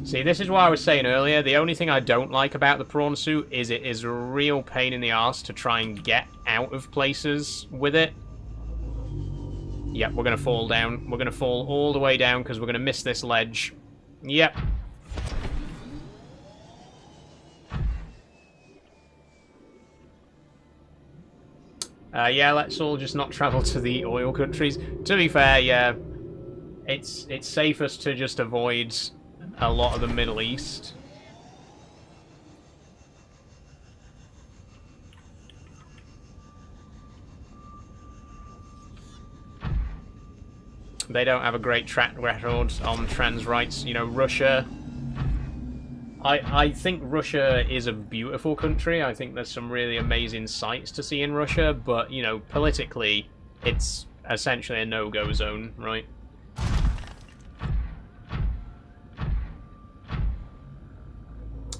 See, this is what I was saying earlier. The only thing I don't like about the prawn suit is it is a real pain in the arse to try and get out of places with it. Yep, we're going to fall down. We're going to fall all the way down because we're going to miss this ledge. Yep. Yeah, let's all just not travel to the oil countries. To be fair, yeah, it's safest to just avoid a lot of the Middle East. They don't have a great track record on trans rights. You know, Russia. I think Russia is a beautiful country. I think there's some really amazing sights to see in Russia, but, you know, politically, it's essentially a no-go zone, right?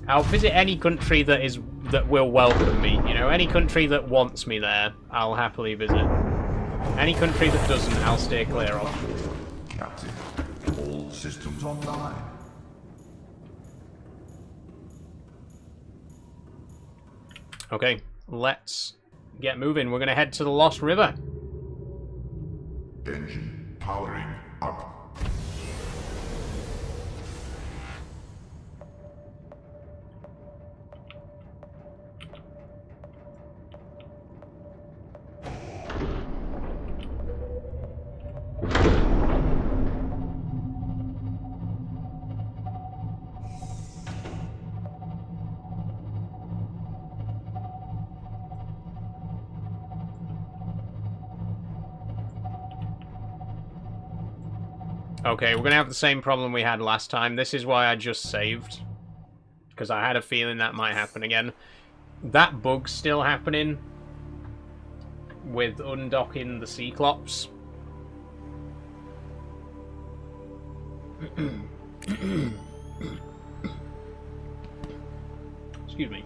I'll visit any country that will welcome me, you know, any country that wants me there, I'll happily visit. Any country that doesn't, I'll steer clear of. Captain, all systems online. Okay, let's get moving. We're going to head to the Lost River. Engine powering up. Okay, we're going to have the same problem we had last time. This is why I just saved. Because I had a feeling that might happen again. That bug's still happening. With undocking the Cyclops. Excuse me.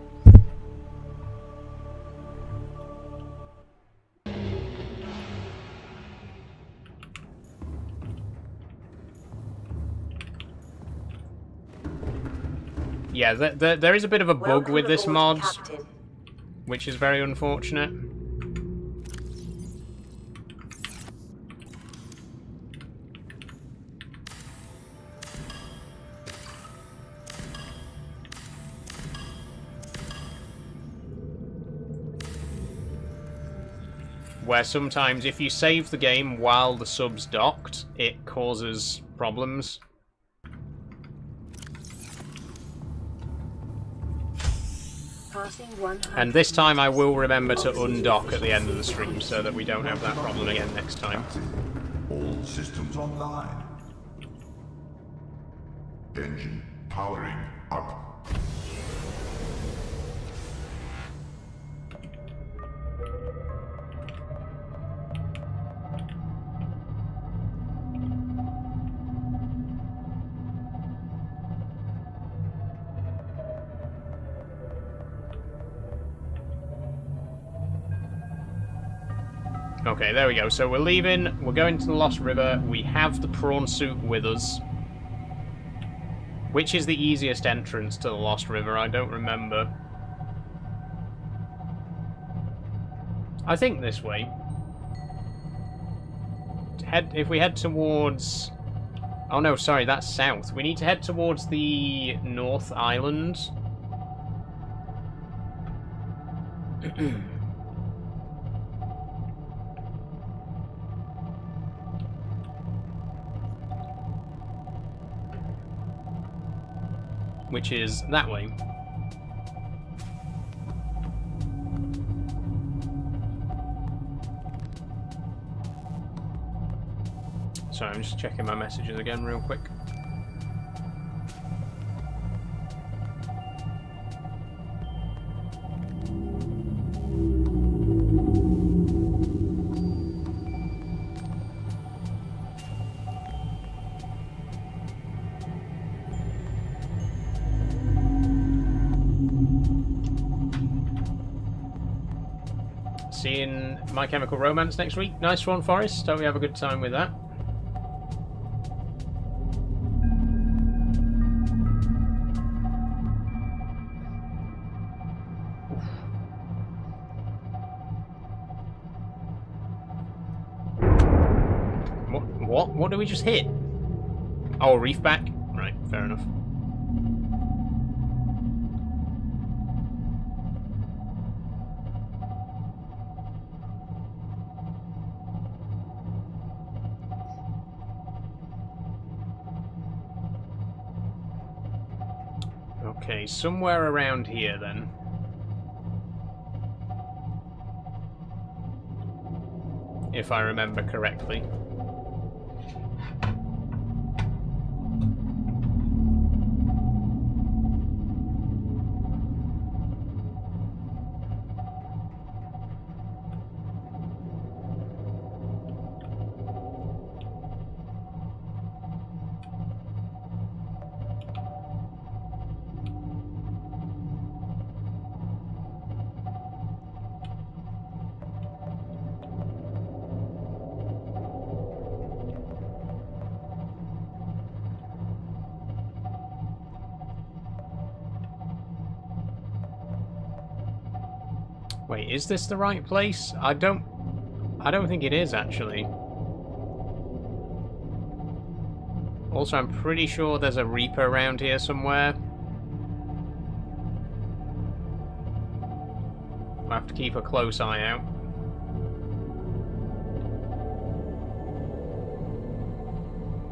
Yeah, there is a bit of a bug with this mod, which is very unfortunate. Where sometimes if you save the game while the sub's docked, it causes problems. And this time I will remember to undock at the end of the stream so that we don't have that problem again next time. All systems online. Engine powering up. Okay, there we go. So we're leaving. We're going to the Lost River. We have the prawn suit with us. Which is the easiest entrance to the Lost River? I don't remember. I think this way. If we head towards... Oh no, sorry, that's south. We need to head towards the North Island. Which is that way. Sorry, I'm just checking my messages again real quick. Seeing My Chemical Romance next week. Nice one, Forrest. Hope we have a good time with that. What did we just hit? Oh, a reef back? Right, fair enough. Okay, somewhere around here then. If I remember correctly. Wait, is this the right place? I don't think it is, actually. Also, I'm pretty sure there's a Reaper around here somewhere. I have to keep a close eye out.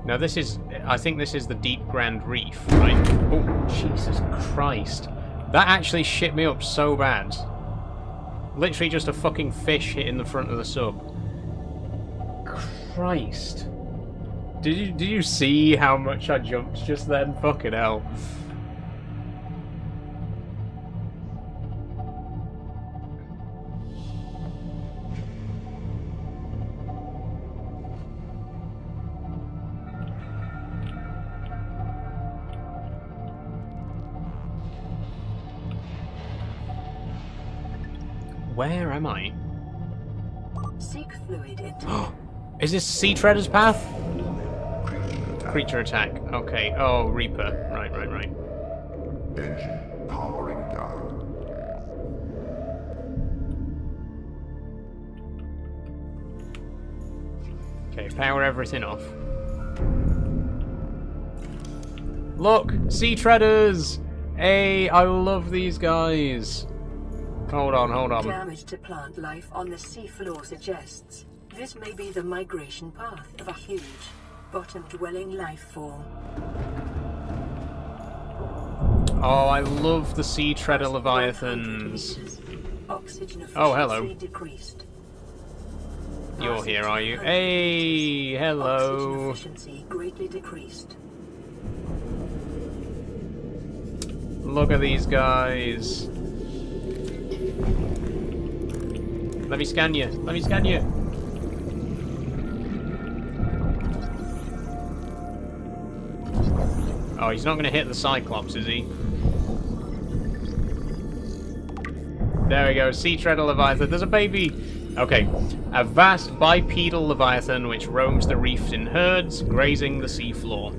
No, this is... I think this is the Deep Grand Reef, right? Oh, Jesus Christ. That actually shit me up so bad. Literally just a fucking fish hitting the front of the sub. Christ. Did you see how much I jumped just then? Fucking hell. Where am I? Seek fluid intake. Is this Sea Treader's path? Creature attack. Okay. Oh, Reaper. Right. Engine powering down. Okay, power everything off. Look! Sea Treaders! Hey, I love these guys. Hold on. Damage to plant life on the seafloor suggests this may be the migration path of a huge, bottom-dwelling life form. Oh, I love the Sea Treader Leviathans. Oh, hello. Decreased. You're here, are you? Hey, hello. Oxygen efficiency greatly decreased. Look at these guys. Let me scan you. Oh, he's not going to hit the Cyclops, is he? There we go. Sea Treader Leviathan. There's a baby. Okay. A vast bipedal leviathan which roams the reef in herds, grazing the seafloor.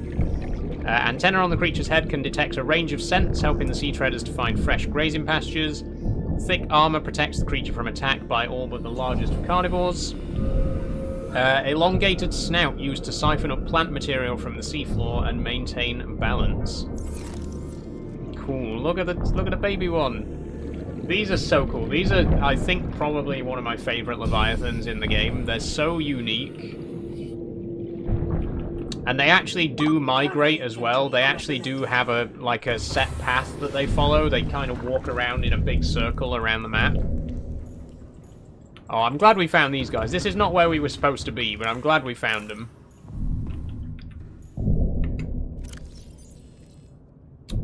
Antenna on the creature's head can detect a range of scents, helping the sea treaders to find fresh grazing pastures. Thick armor protects the creature from attack by all but the largest of carnivores. Elongated snout used to siphon up plant material from the seafloor and maintain balance. Cool. Look at the baby one. These are so cool. These are, I think, probably one of my favorite Leviathans in the game. They're so unique. And they actually do migrate as well. They actually do have a set path that they follow. They kind of walk around in a big circle around the map. Oh, I'm glad we found these guys. This is not where we were supposed to be, but I'm glad we found them.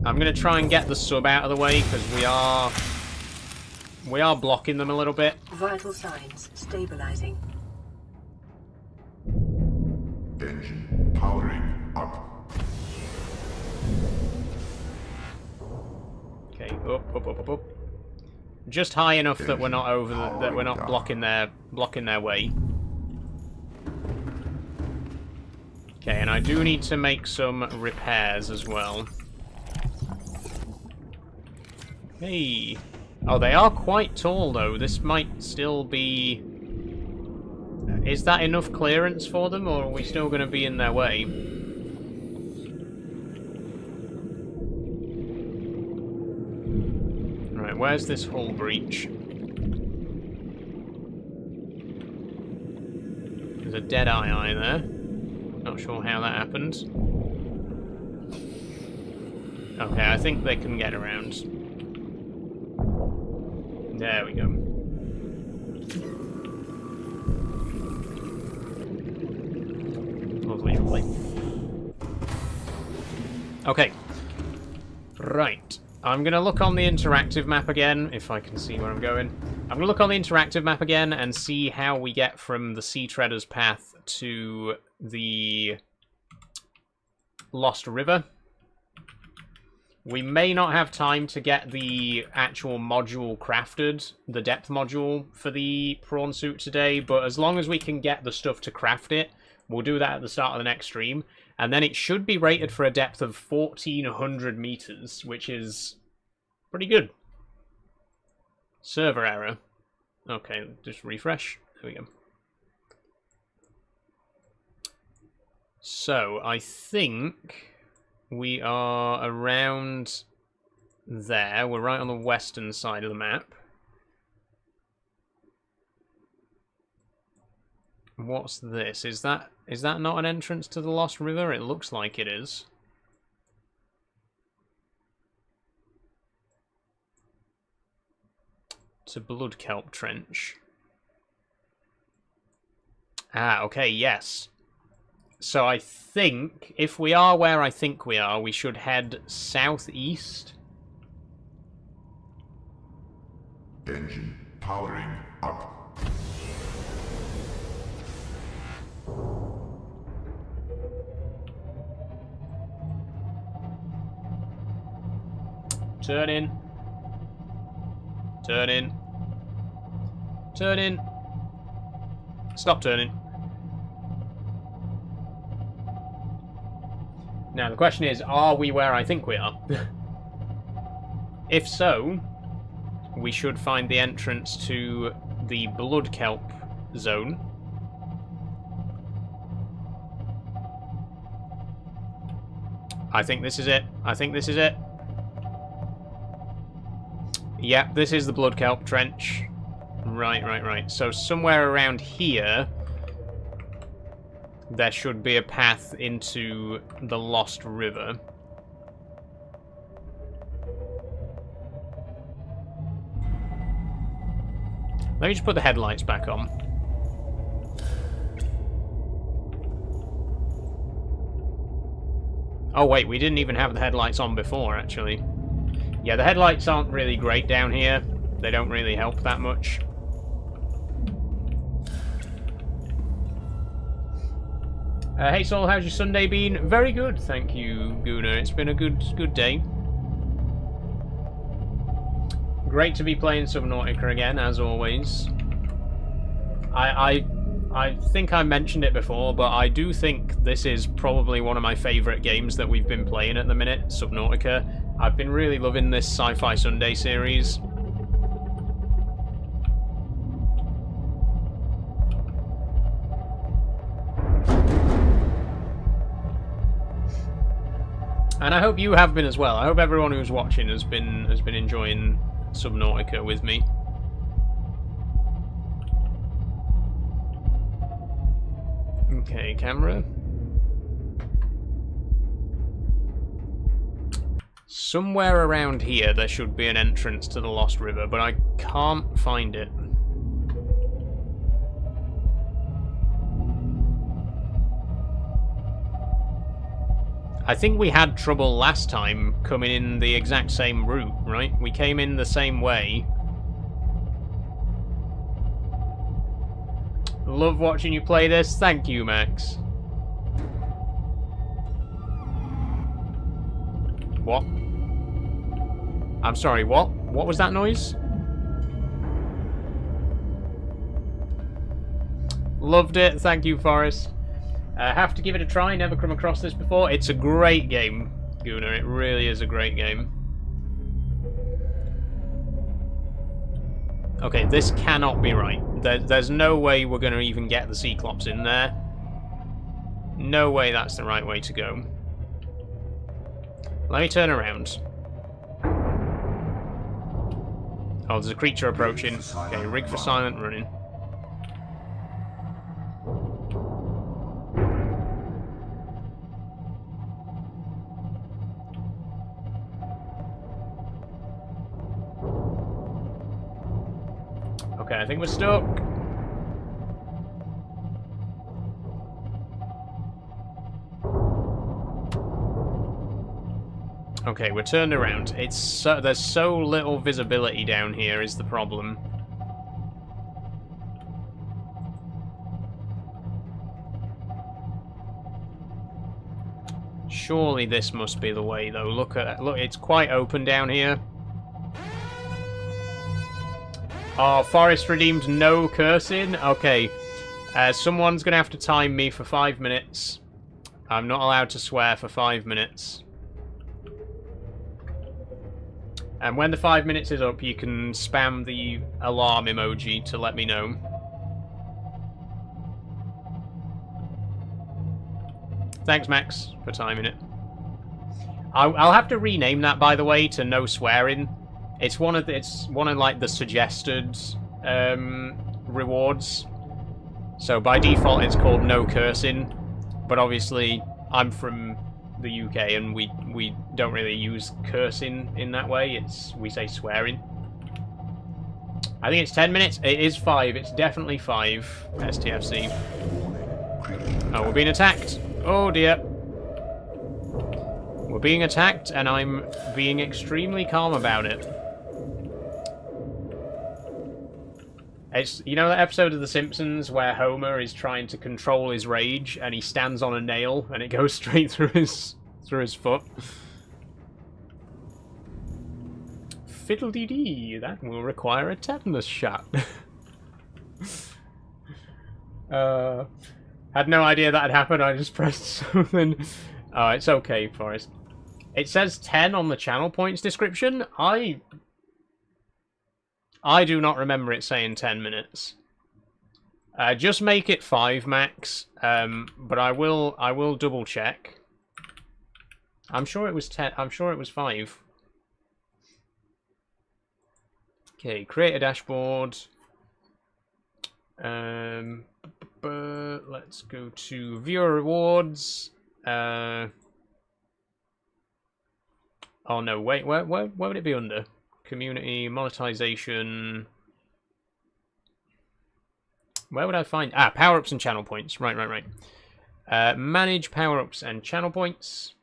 I'm going to try and get the sub out of the way, because we are blocking them a little bit. Vital signs stabilizing. Engine powering up. Okay, up. Just high enough that we're not that we're not blocking their way. Okay, and I do need to make some repairs as well. Hey. Oh, they are quite tall though. This might still be... Is that enough clearance for them, or are we still going to be in their way? Right, where's this hull breach? There's a dead eye there. Not sure how that happened. Okay, I think they can get around. There we go. Lovely. Okay. Right. I'm going to look on the interactive map again, if I can see where I'm going. I'm going to look on the interactive map again and see how we get from the Sea Treader's path to the Lost River. We may not have time to get the actual module crafted, the depth module for the prawn suit today, but as long as we can get the stuff to craft it, we'll do that at the start of the next stream. And then it should be rated for a depth of 1,400 meters, which is pretty good. Server error. Okay, just refresh. There we go. So, I think we are around there. We're right on the western side of the map. What's this? Is that not an entrance to the Lost River? It looks like it is. To Blood Kelp Trench. Ah, okay, yes. So I think, if we are where I think we are, we should head southeast. Engine powering up. Turn in. Turn in. Turn in. Stop turning. Now the question is, are we where I think we are? If so, we should find the entrance to the blood kelp zone. I think this is it. I think this is it. Yeah, this is the blood kelp trench. Right. So somewhere around here, there should be a path into the Lost River. Let me just put the headlights back on. Oh wait, we didn't even have the headlights on before, actually. Yeah, the headlights aren't really great down here. They don't really help that much. Hey Saul, how's your Sunday been? Very good, thank you, Guna. It's been a good day. Great to be playing Subnautica again, as always. I think I mentioned it before, but I do think this is probably one of my favourite games that we've been playing at the minute, Subnautica. I've been really loving this Sci-Fi Sunday series. And I hope you have been as well. I hope everyone who's watching has been enjoying Subnautica with me. Okay, camera. Somewhere around here there should be an entrance to the Lost River, but I can't find it. I think we had trouble last time coming in the exact same route, right? We came in the same way. Love watching you play this. Thank you, Max. What? I'm sorry, what? What was that noise? Loved it. Thank you, Forrest. Have to give it a try. Never come across this before. It's a great game, Guna. It really is a great game. Okay, this cannot be right. There's no way we're going to even get the Cyclops in there. No way that's the right way to go. Let me turn around. Oh, there's a creature approaching. Okay, rig for silent running. Okay, I think we're stuck. Okay, we're turned around. It's so, there's so little visibility down here is the problem. Surely this must be the way, though. Look, it's quite open down here. Oh, Forest redeemed no cursing? Okay. Someone's going to have to time me for 5 minutes. I'm not allowed to swear for 5 minutes. And when the 5 minutes is up, you can spam the alarm emoji to let me know. Thanks, Max, for timing it. I'll have to rename that, by the way, to no swearing. It's one of like the suggested rewards. So by default, it's called no cursing. But obviously, I'm from the UK, and we don't really use cursing in that way. We say swearing. I think it's 10 minutes. It is 5. It's definitely 5. STFC. Oh, we're being attacked. Oh dear. We're being attacked, and I'm being extremely calm about it. It's, you know that episode of The Simpsons where Homer is trying to control his rage, and he stands on a nail, and it goes straight through his foot? Fiddle-dee-dee, that will require a tetanus shot. Had no idea that had happened, I just pressed something. Oh, it's okay, Forrest. It says 10 on the channel points description. I do not remember it saying 10 minutes. Just make it 5 max, but I will double check. I'm sure it was 10. I'm sure it was 5. Okay, create a dashboard. Let's go to viewer rewards. Oh no, wait, where would it be under? Community, monetization. Where would I find... Ah, power-ups and channel points. Right. Manage power-ups and channel points.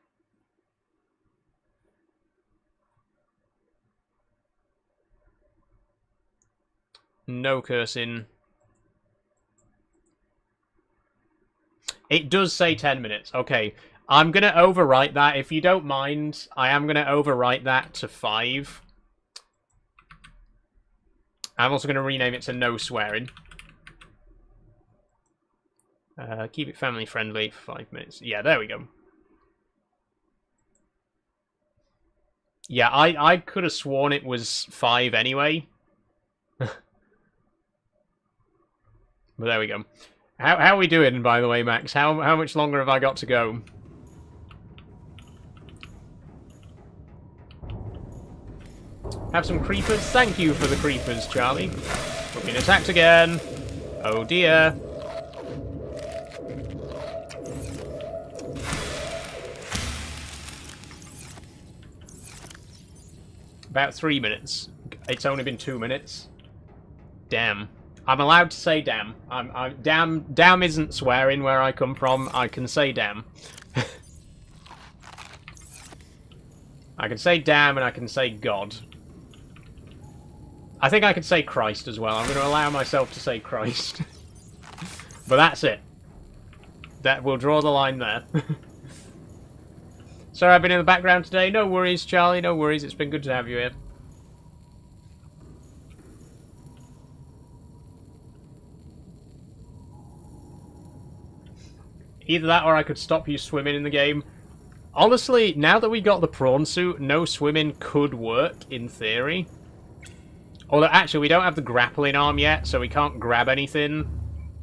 No cursing. It does say 10 minutes. Okay, I'm going to overwrite that. If you don't mind, I am going to overwrite that to 5. I'm also going to rename it to no swearing. Keep it family friendly for 5 minutes. Yeah, there we go. Yeah, I could have sworn it was 5 anyway. But there we go. How are we doing, by the way, Max? How much longer have I got to go? Have some creepers? Thank you for the creepers, Charlie. We're being attacked again. Oh dear. About 3 minutes. It's only been 2 minutes. Damn. I'm allowed to say damn. Damn isn't swearing where I come from. I can say damn. I can say damn and I can say God. I think I could say Christ as well. I'm going to allow myself to say Christ. But that's it. That we'll draw the line there. Sorry I've been in the background today. No worries, Charlie. No worries. It's been good to have you here. Either that or I could stop you swimming in the game. Honestly, now that we got the prawn suit, no swimming could work, in theory. Although, actually, we don't have the grappling arm yet, so we can't grab anything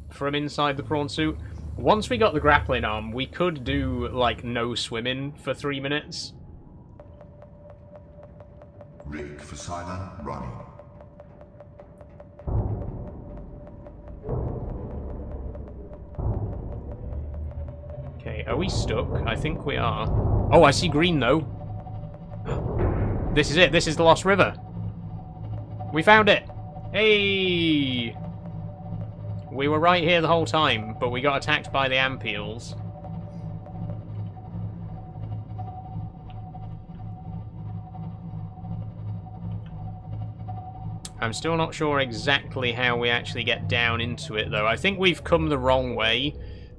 from inside the prawn suit. Once we got the grappling arm, we could do, like, no swimming for 3 minutes. Rig for silent running. Okay, are we stuck? I think we are. Oh, I see green, though. This is it. This is the Lost River. We found it. Hey! We were right here the whole time, but we got attacked by the ampeels. I'm still not sure exactly how we actually get down into it, though. I think we've come the wrong way.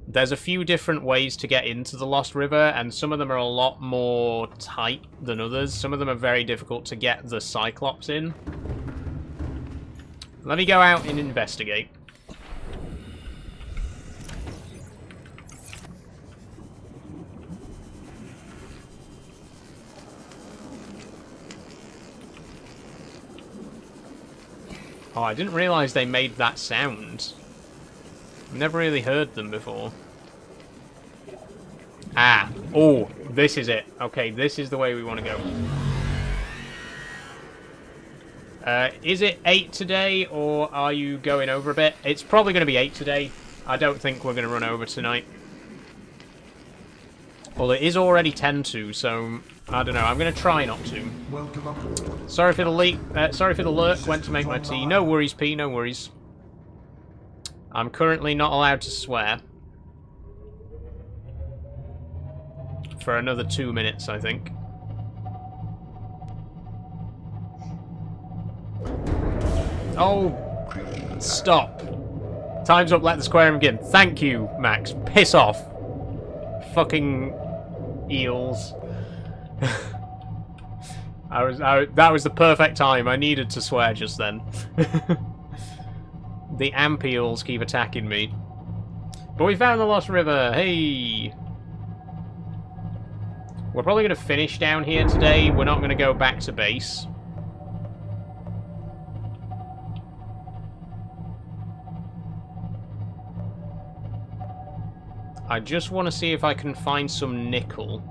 There's a few different ways to get into the Lost River, and some of them are a lot more tight than others. Some of them are very difficult to get the Cyclops in. Let me go out and investigate. Oh, I didn't realise they made that sound. I've never really heard them before. Ah. Oh, this is it. Okay, this is the way we want to go. Is it 8 today, or are you going over a bit? It's probably going to be 8 today. I don't think we're going to run over tonight. Well, it is already 10 to, so I don't know. I'm going to try not to. Sorry for the leak. Sorry for the lurk. Went to make my tea. No worries, P. No worries. I'm currently not allowed to swear. for another 2 minutes, I think. Oh, stop. Time's up, let the square begin. Thank you, Max. Piss off. Fucking eels. That was the perfect time. I needed to swear just then. The amp eels keep attacking me. But we found the Lost River. Hey! We're probably going to finish down here today. We're not going to go back to base. I just want to see if I can find some nickel.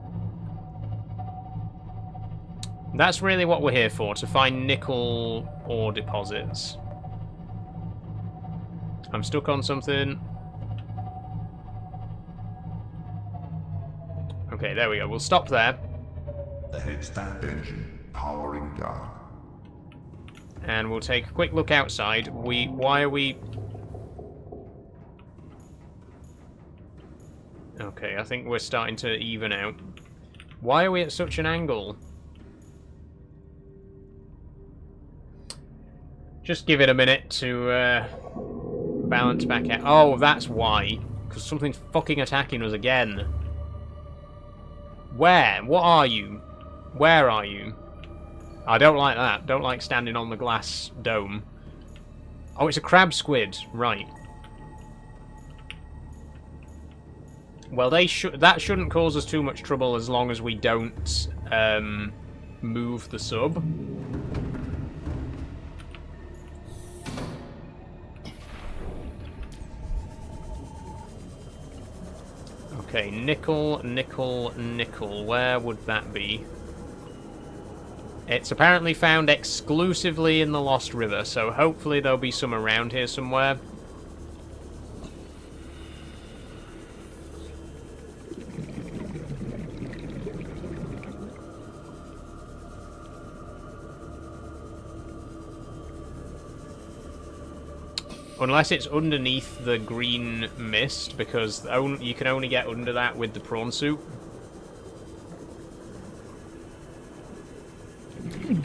That's really what we're here for, to find nickel ore deposits. I'm stuck on something. Okay, there we go. We'll stop there. The headstand engine powering down. And we'll take a quick look outside. Why are we... Okay, I think we're starting to even out. Why are we at such an angle? Just give it a minute to balance back out. Oh, that's why. Because something's fucking attacking us again. Where? What are you? Where are you? I don't like that. Don't like standing on the glass dome. Oh, it's a crab squid. Right. Well, that shouldn't cause us too much trouble as long as we don't move the sub. Okay, nickel, nickel, nickel. Where would that be? It's apparently found exclusively in the Lost River, so hopefully there'll be some around here somewhere. Unless it's underneath the green mist, because you can only get under that with the prawn suit.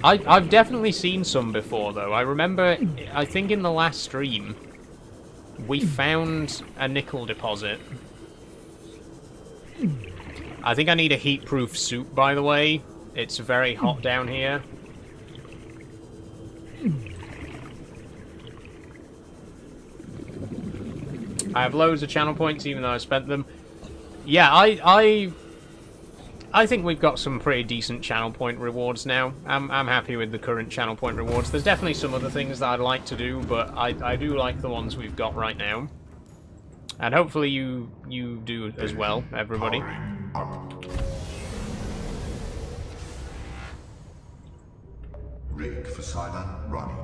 I've definitely seen some before, though. I remember, I think in the last stream, we found a nickel deposit. I think I need a heat-proof suit, by the way. It's very hot down here. I have loads of channel points, even though I spent them. Yeah, I think we've got some pretty decent channel point rewards now. I'm happy with the current channel point rewards. There's definitely some other things that I'd like to do, but I do like the ones we've got right now. And hopefully you do as well, everybody. Rig for silent running.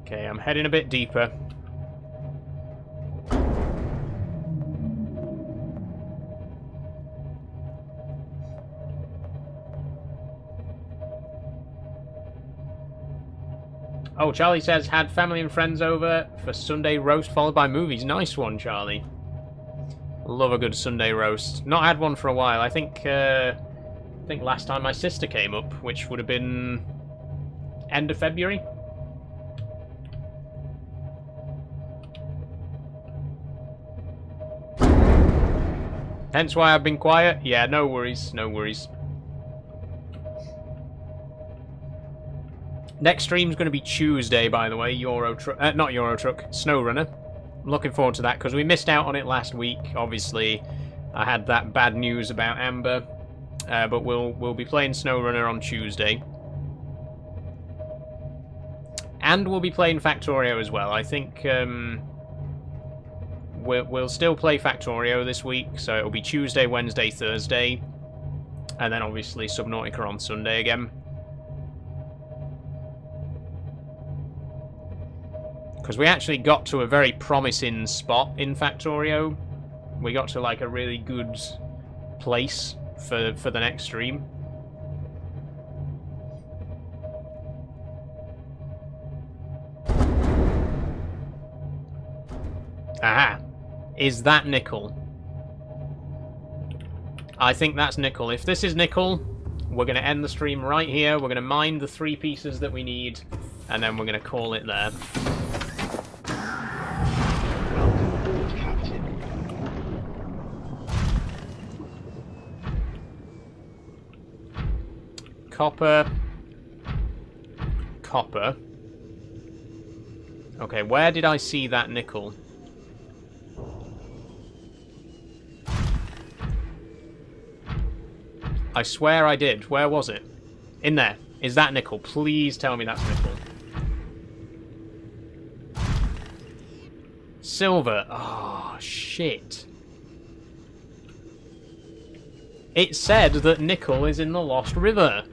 Okay, I'm heading a bit deeper. Oh, Charlie says, had family and friends over for Sunday roast followed by movies. Nice one, Charlie. Love a good Sunday roast. Not had one for a while. I think last time my sister came up, which would have been end of February. Hence why I've been quiet. Yeah, no worries, no worries. Next stream's going to be Tuesday, by the way. Not Euro Truck, SnowRunner. I'm looking forward to that because we missed out on it last week. Obviously, I had that bad news about Amber, but we'll be playing SnowRunner on Tuesday, and we'll be playing Factorio as well. I think we'll still play Factorio this week, so it'll be Tuesday, Wednesday, Thursday, and then obviously Subnautica on Sunday again. Because we actually got to a very promising spot in Factorio. We got to like a really good place for the next stream. Aha! Is that nickel? I think that's nickel. If this is nickel, we're going to end the stream right here. We're going to mine the 3 pieces that we need, and then we're going to call it there. Welcome aboard, Captain. Copper. Copper. Okay, where did I see that nickel? I swear I did. Where was it? In there. Is that nickel? Please tell me that's nickel. Silver. Oh, shit. It said that nickel is in the Lost River.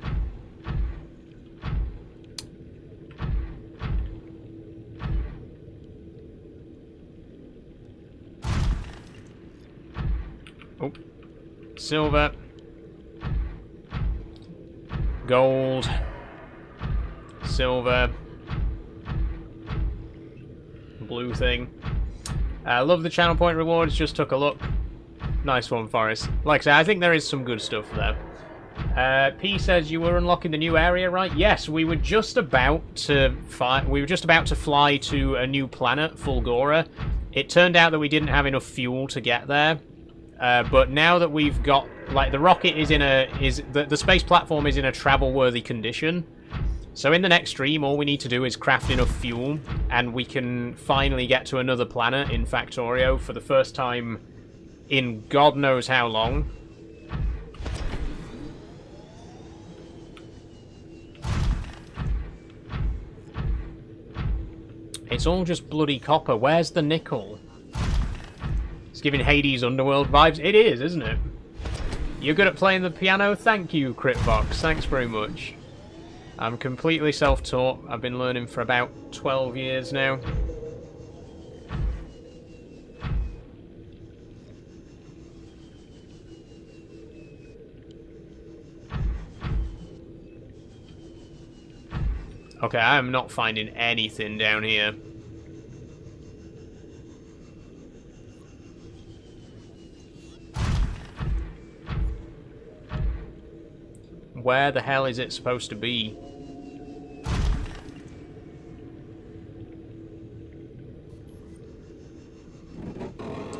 Oh. Silver. Gold. Silver. Blue thing. Love the channel point rewards. Just took a look. Nice one, Forrest. Like I say, I think there is some good stuff there. P says you were unlocking the new area, right? Yes, we were just about to fly to a new planet, Fulgora. It turned out that we didn't have enough fuel to get there. But now that we've got, like, the rocket is in the space platform is in a travel-worthy condition. So in the next stream, all we need to do is craft enough fuel, and we can finally get to another planet in Factorio for the first time in God knows how long. It's all just bloody copper. Where's the nickel? It's giving Hades Underworld vibes. It is, isn't it? You're good at playing the piano? Thank you, Critbox. Thanks very much. I'm completely self-taught. I've been learning for about 12 years now. Okay, I am not finding anything down here. Where the hell is it supposed to be?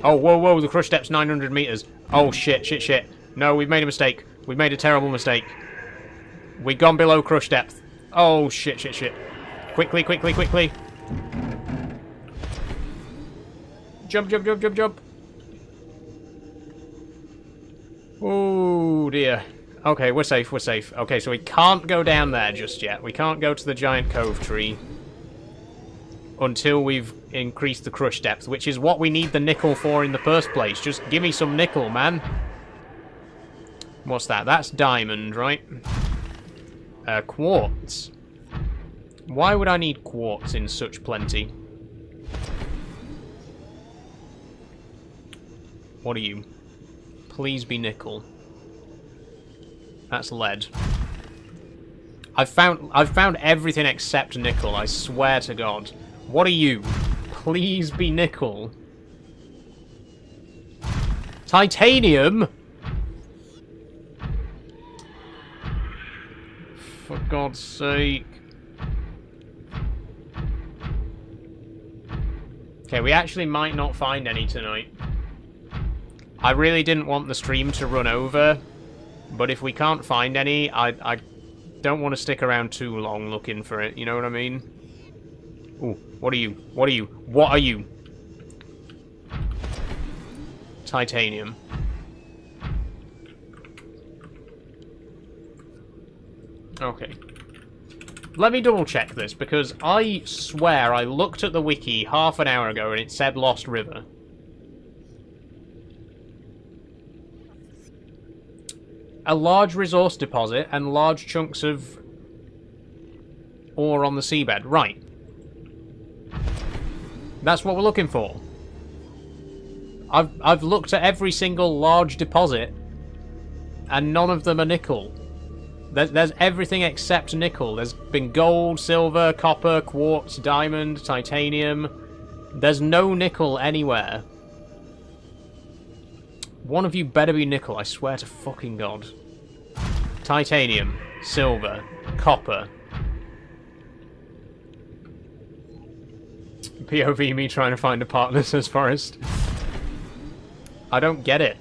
Oh, whoa, whoa, the crush depth's 900 meters. Oh, shit, shit, shit. No, we've made a mistake. We've made a terrible mistake. We've gone below crush depth. Oh, shit, shit, shit. Quickly, quickly, quickly. Jump, jump, jump, jump, jump. Oh, dear. Okay, we're safe, we're safe. Okay, so we can't go down there just yet. We can't go to the giant cove tree until we've increased the crush depth, which is what we need the nickel for in the first place. Just give me some nickel, man. What's that? That's diamond, right? Quartz. Why would I need quartz in such plenty? What are you? Please be nickel. That's lead. I've found everything except nickel, I swear to God. What are you? Please be nickel. Titanium? For God's sake. Okay, we actually might not find any tonight. I really didn't want the stream to run over, but if we can't find any, I don't want to stick around too long looking for it, you know what I mean? Ooh, what are you? What are you? What are you? Titanium. Okay. Let me double check this, because I swear I looked at the wiki half an hour ago and it said Lost River. A large resource deposit and large chunks of ore on the seabed. Right. That's what we're looking for. I've looked at every single large deposit and none of them are nickel. There's everything except nickel. There's been gold, silver, copper, quartz, diamond, titanium. There's no nickel anywhere. One of you better be nickel, I swear to fucking God. Titanium, silver, copper. POV me trying to find a partner, says Forrest. I don't get it.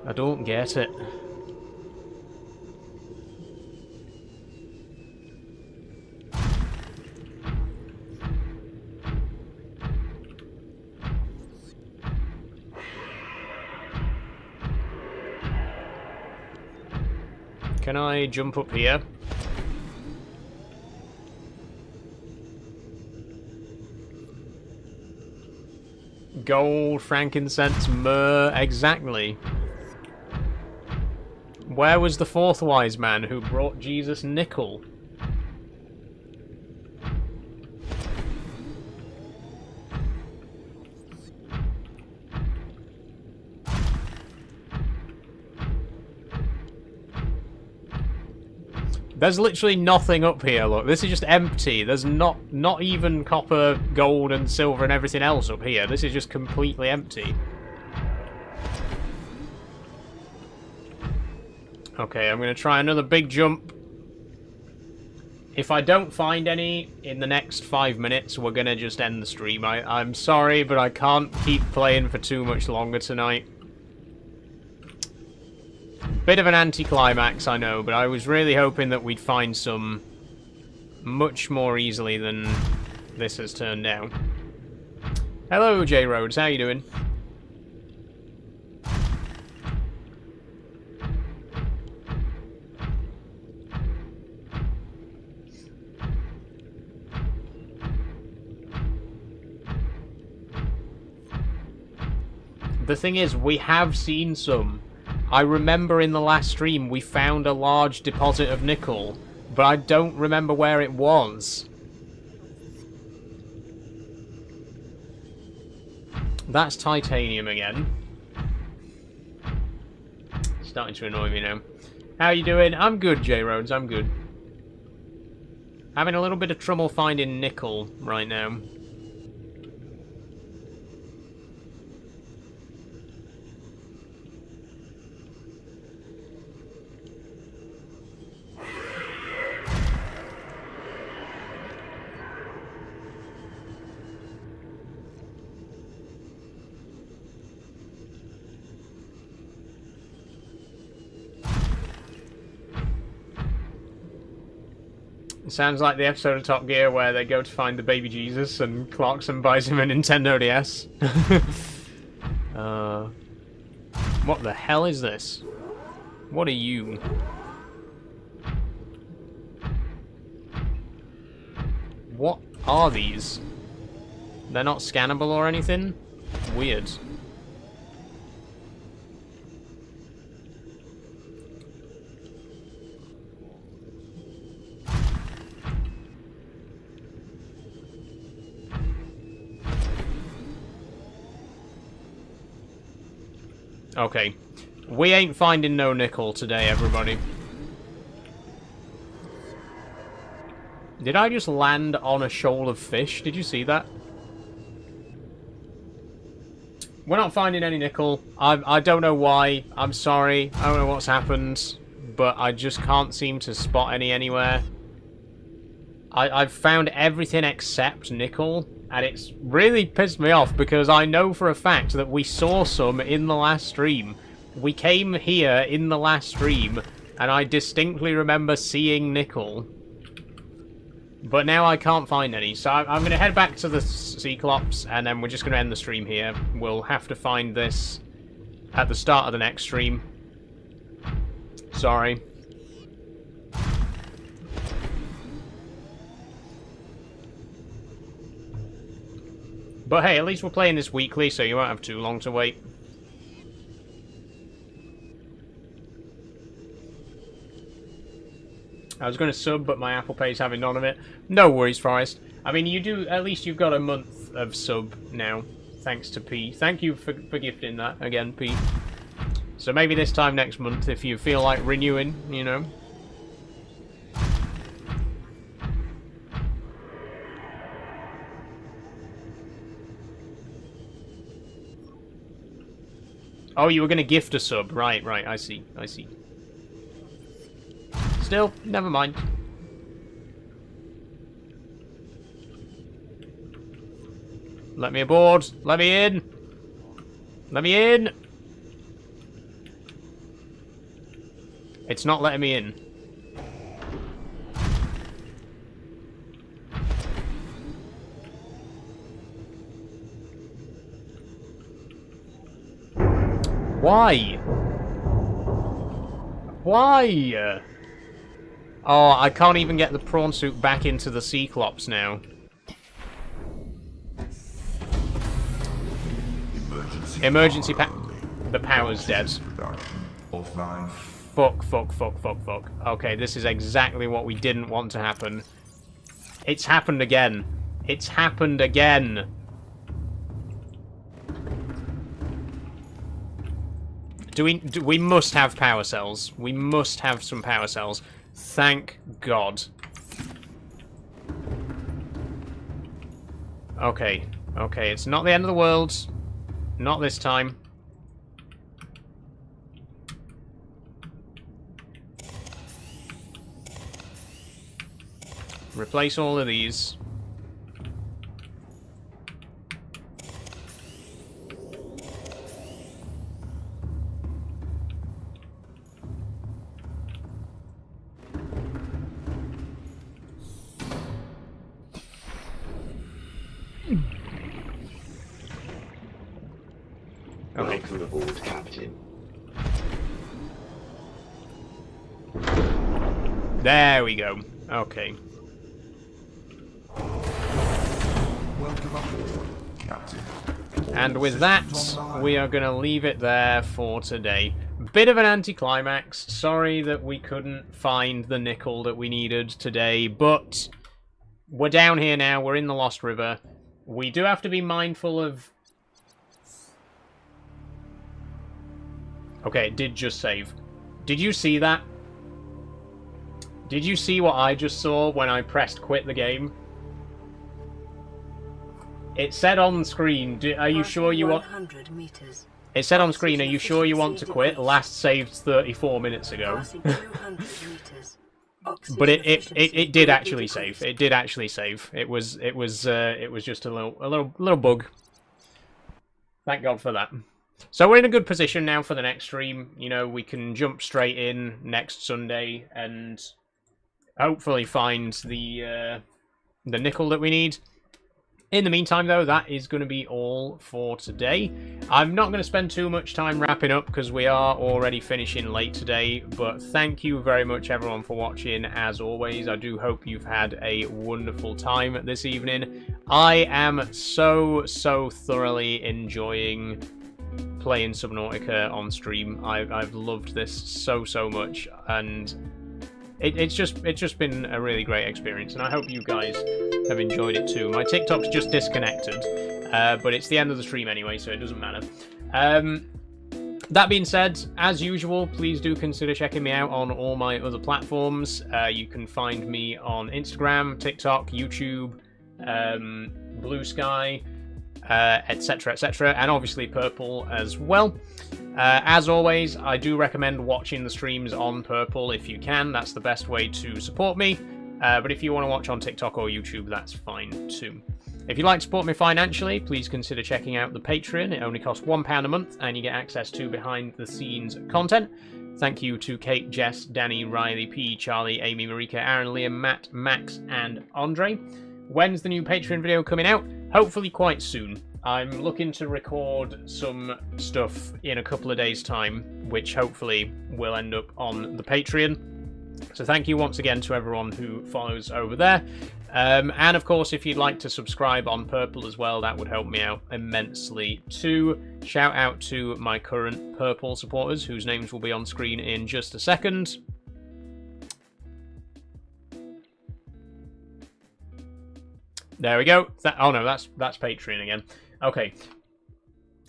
I don't get it. Can I jump up here? Gold, frankincense, myrrh, exactly. Where was the fourth wise man who brought Jesus nickel? There's literally nothing up here, look. This is just empty. There's not even copper, gold, and silver and everything else up here. This is just completely empty. Okay, I'm going to try another big jump. If I don't find any in the next 5 minutes, we're going to just end the stream. I'm sorry, but I can't keep playing for too much longer tonight. Bit of an anticlimax, I know, but I was really hoping that we'd find some much more easily than this has turned out. Hello, J Rhodes, how you doing? The thing is, we have seen some. I remember in the last stream we found a large deposit of nickel, but I don't remember where it was. That's titanium again. Starting to annoy me now. How you doing? I'm good, J Rhodes, I'm good. Having a little bit of trouble finding nickel right now. Sounds like the episode of Top Gear where they go to find the baby Jesus and Clarkson buys him a Nintendo DS. What the hell is this? What are you? What are these? They're not scannable or anything? Weird. Okay. We ain't finding no nickel today, everybody. Did I just land on a shoal of fish? Did you see that? We're not finding any nickel. I don't know why. I'm sorry. I don't know what's happened. But I just can't seem to spot any anywhere. I've found everything except nickel. And it's really pissed me off because I know for a fact that we saw some in the last stream. We came here in the last stream, and I distinctly remember seeing nickel. But now I can't find any, so I'm going to head back to the Cyclops, and then we're just going to end the stream here. We'll have to find this at the start of the next stream. Sorry. But hey, at least we're playing this weekly, so you won't have too long to wait. I was going to sub, but my Apple Pay's having none of it. No worries, Forrest. I mean, you do. At least you've got a month of sub now, thanks to P. Thank you for gifting that again, P. So maybe this time next month, if you feel like renewing, you know. Oh, you were going to gift a sub. Right, I see. Still, never mind. Let me aboard. Let me in. Let me in. It's not letting me in. Why? Why? Oh, I can't even get the prawn suit back into the Cyclops now. Emergency the power's dead. Fuck. Okay, this is exactly what we didn't want to happen. It's happened again. It's happened again. We must have power cells. We must have some power cells. Thank God. Okay, it's not the end of the world. Not this time. Replace all of these. Welcome aboard, Captain. There we go. Okay. Welcome aboard, Captain. And with that, we are going to leave it there for today. Bit of an anticlimax. Sorry that we couldn't find the nickel that we needed today, but we're down here now. We're in the Lost River. We do have to be mindful of... Okay, it did just save. Did you see that? Did you see what I just saw when I pressed quit the game? It said on screen, are you sure you want... It said on screen, are you sure you want to quit? Last saved 34 minutes ago. But it did actually save. It did actually save. It was just a little bug. Thank God for that. So we're in a good position now for the next stream. You know, we can jump straight in next Sunday and hopefully find the nickel that we need. In the meantime, though, that is going to be all for today. I'm not going to spend too much time wrapping up because we are already finishing late today, but thank you very much, everyone, for watching. As always, I do hope you've had a wonderful time this evening. I am so thoroughly enjoying playing Subnautica on stream. I've loved this so much, and it's just been a really great experience, and I hope you guys have enjoyed it too. My TikTok's just disconnected, but it's the end of the stream anyway, so it doesn't matter. That being said, as usual, please do consider checking me out on all my other platforms. You can find me on Instagram, TikTok, YouTube, Blue Sky, etc, and obviously Purple as well. As always, I do recommend watching the streams on Purple if you can. That's the best way to support me. But if you want to watch on TikTok or YouTube, that's fine too. If you'd like to support me financially, please consider checking out the Patreon. It only costs £1 a month, and you get access to behind-the-scenes content. Thank you to Kate, Jess, Danny, Riley, P, Charlie, Amy, Marika, Aaron, Liam, Matt, Max, and Andre. When's the new Patreon video coming out? Hopefully quite soon. I'm looking to record some stuff in a couple of days' time, which hopefully will end up on the Patreon. So thank you once again to everyone who follows over there. And of course, if you'd like to subscribe on Purple as well, that would help me out immensely too. Shout out to my current Purple supporters, whose names will be on screen in just a second. There we go. Oh no, that's Patreon again. Okay.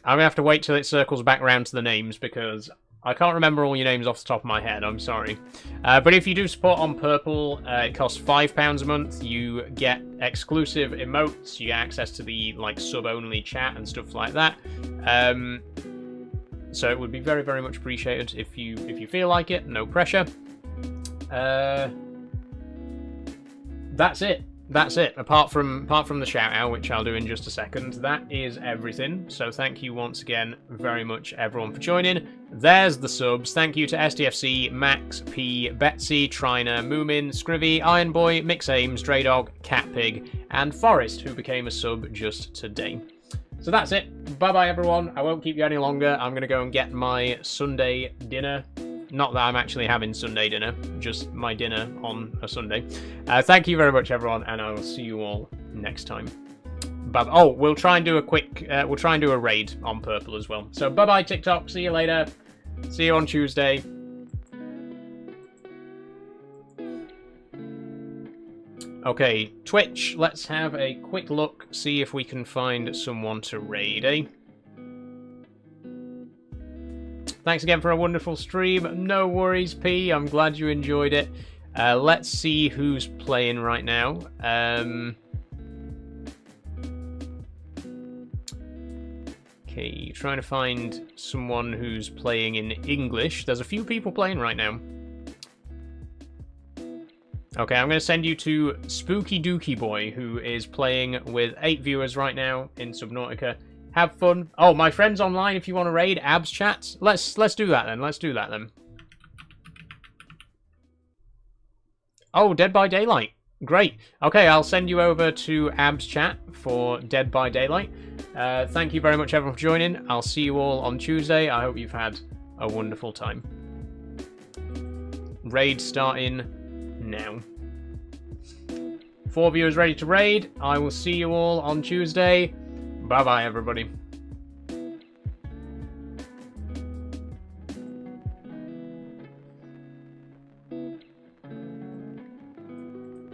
I'm gonna have to wait till it circles back around to the names because I can't remember all your names off the top of my head. I'm sorry. But if you do support on Purple, it costs £5 a month. You get exclusive emotes. You get access to the sub-only chat and stuff like that. So it would be very, very much appreciated if you feel like it. No pressure. That's it. That's it. Apart from the shout out, which I'll do in just a second, that is everything. So thank you once again very much everyone for joining. There's the subs. Thank you to SDFC, Max, P, Betsy, Trina, Moomin, Scrivy, Ironboy, Mixames, Draydog, Catpig, and Forrest, who became a sub just today. So that's it. Bye bye everyone. I won't keep you any longer. I'm gonna go and get my Sunday dinner. Not that I'm actually having Sunday dinner, just my dinner on a Sunday. Thank you very much, everyone, and I will see you all next time. Bye. Oh, we'll try and do a quick. We'll try and do a raid on Purple as well. So bye bye TikTok. See you later. See you on Tuesday. Okay, Twitch. Let's have a quick look. See if we can find someone to raid, eh? Thanks again for a wonderful stream. No worries, P. I'm glad you enjoyed it. Let's see who's playing right now. Okay, trying to find someone who's playing in English. There's a few people playing right now. Okay, I'm going to send you to Spooky Dookie Boy, who is playing with 8 viewers right now in Subnautica. Have fun. Oh, my friend's online if you want to raid. Abs chat. Let's do that then. Let's do that then. Oh, Dead by Daylight. Great. Okay, I'll send you over to Abs chat for Dead by Daylight. Thank you very much everyone for joining. I'll see you all on Tuesday. I hope you've had a wonderful time. Raid starting now. 4 viewers ready to raid. I will see you all on Tuesday. Bye-bye, everybody.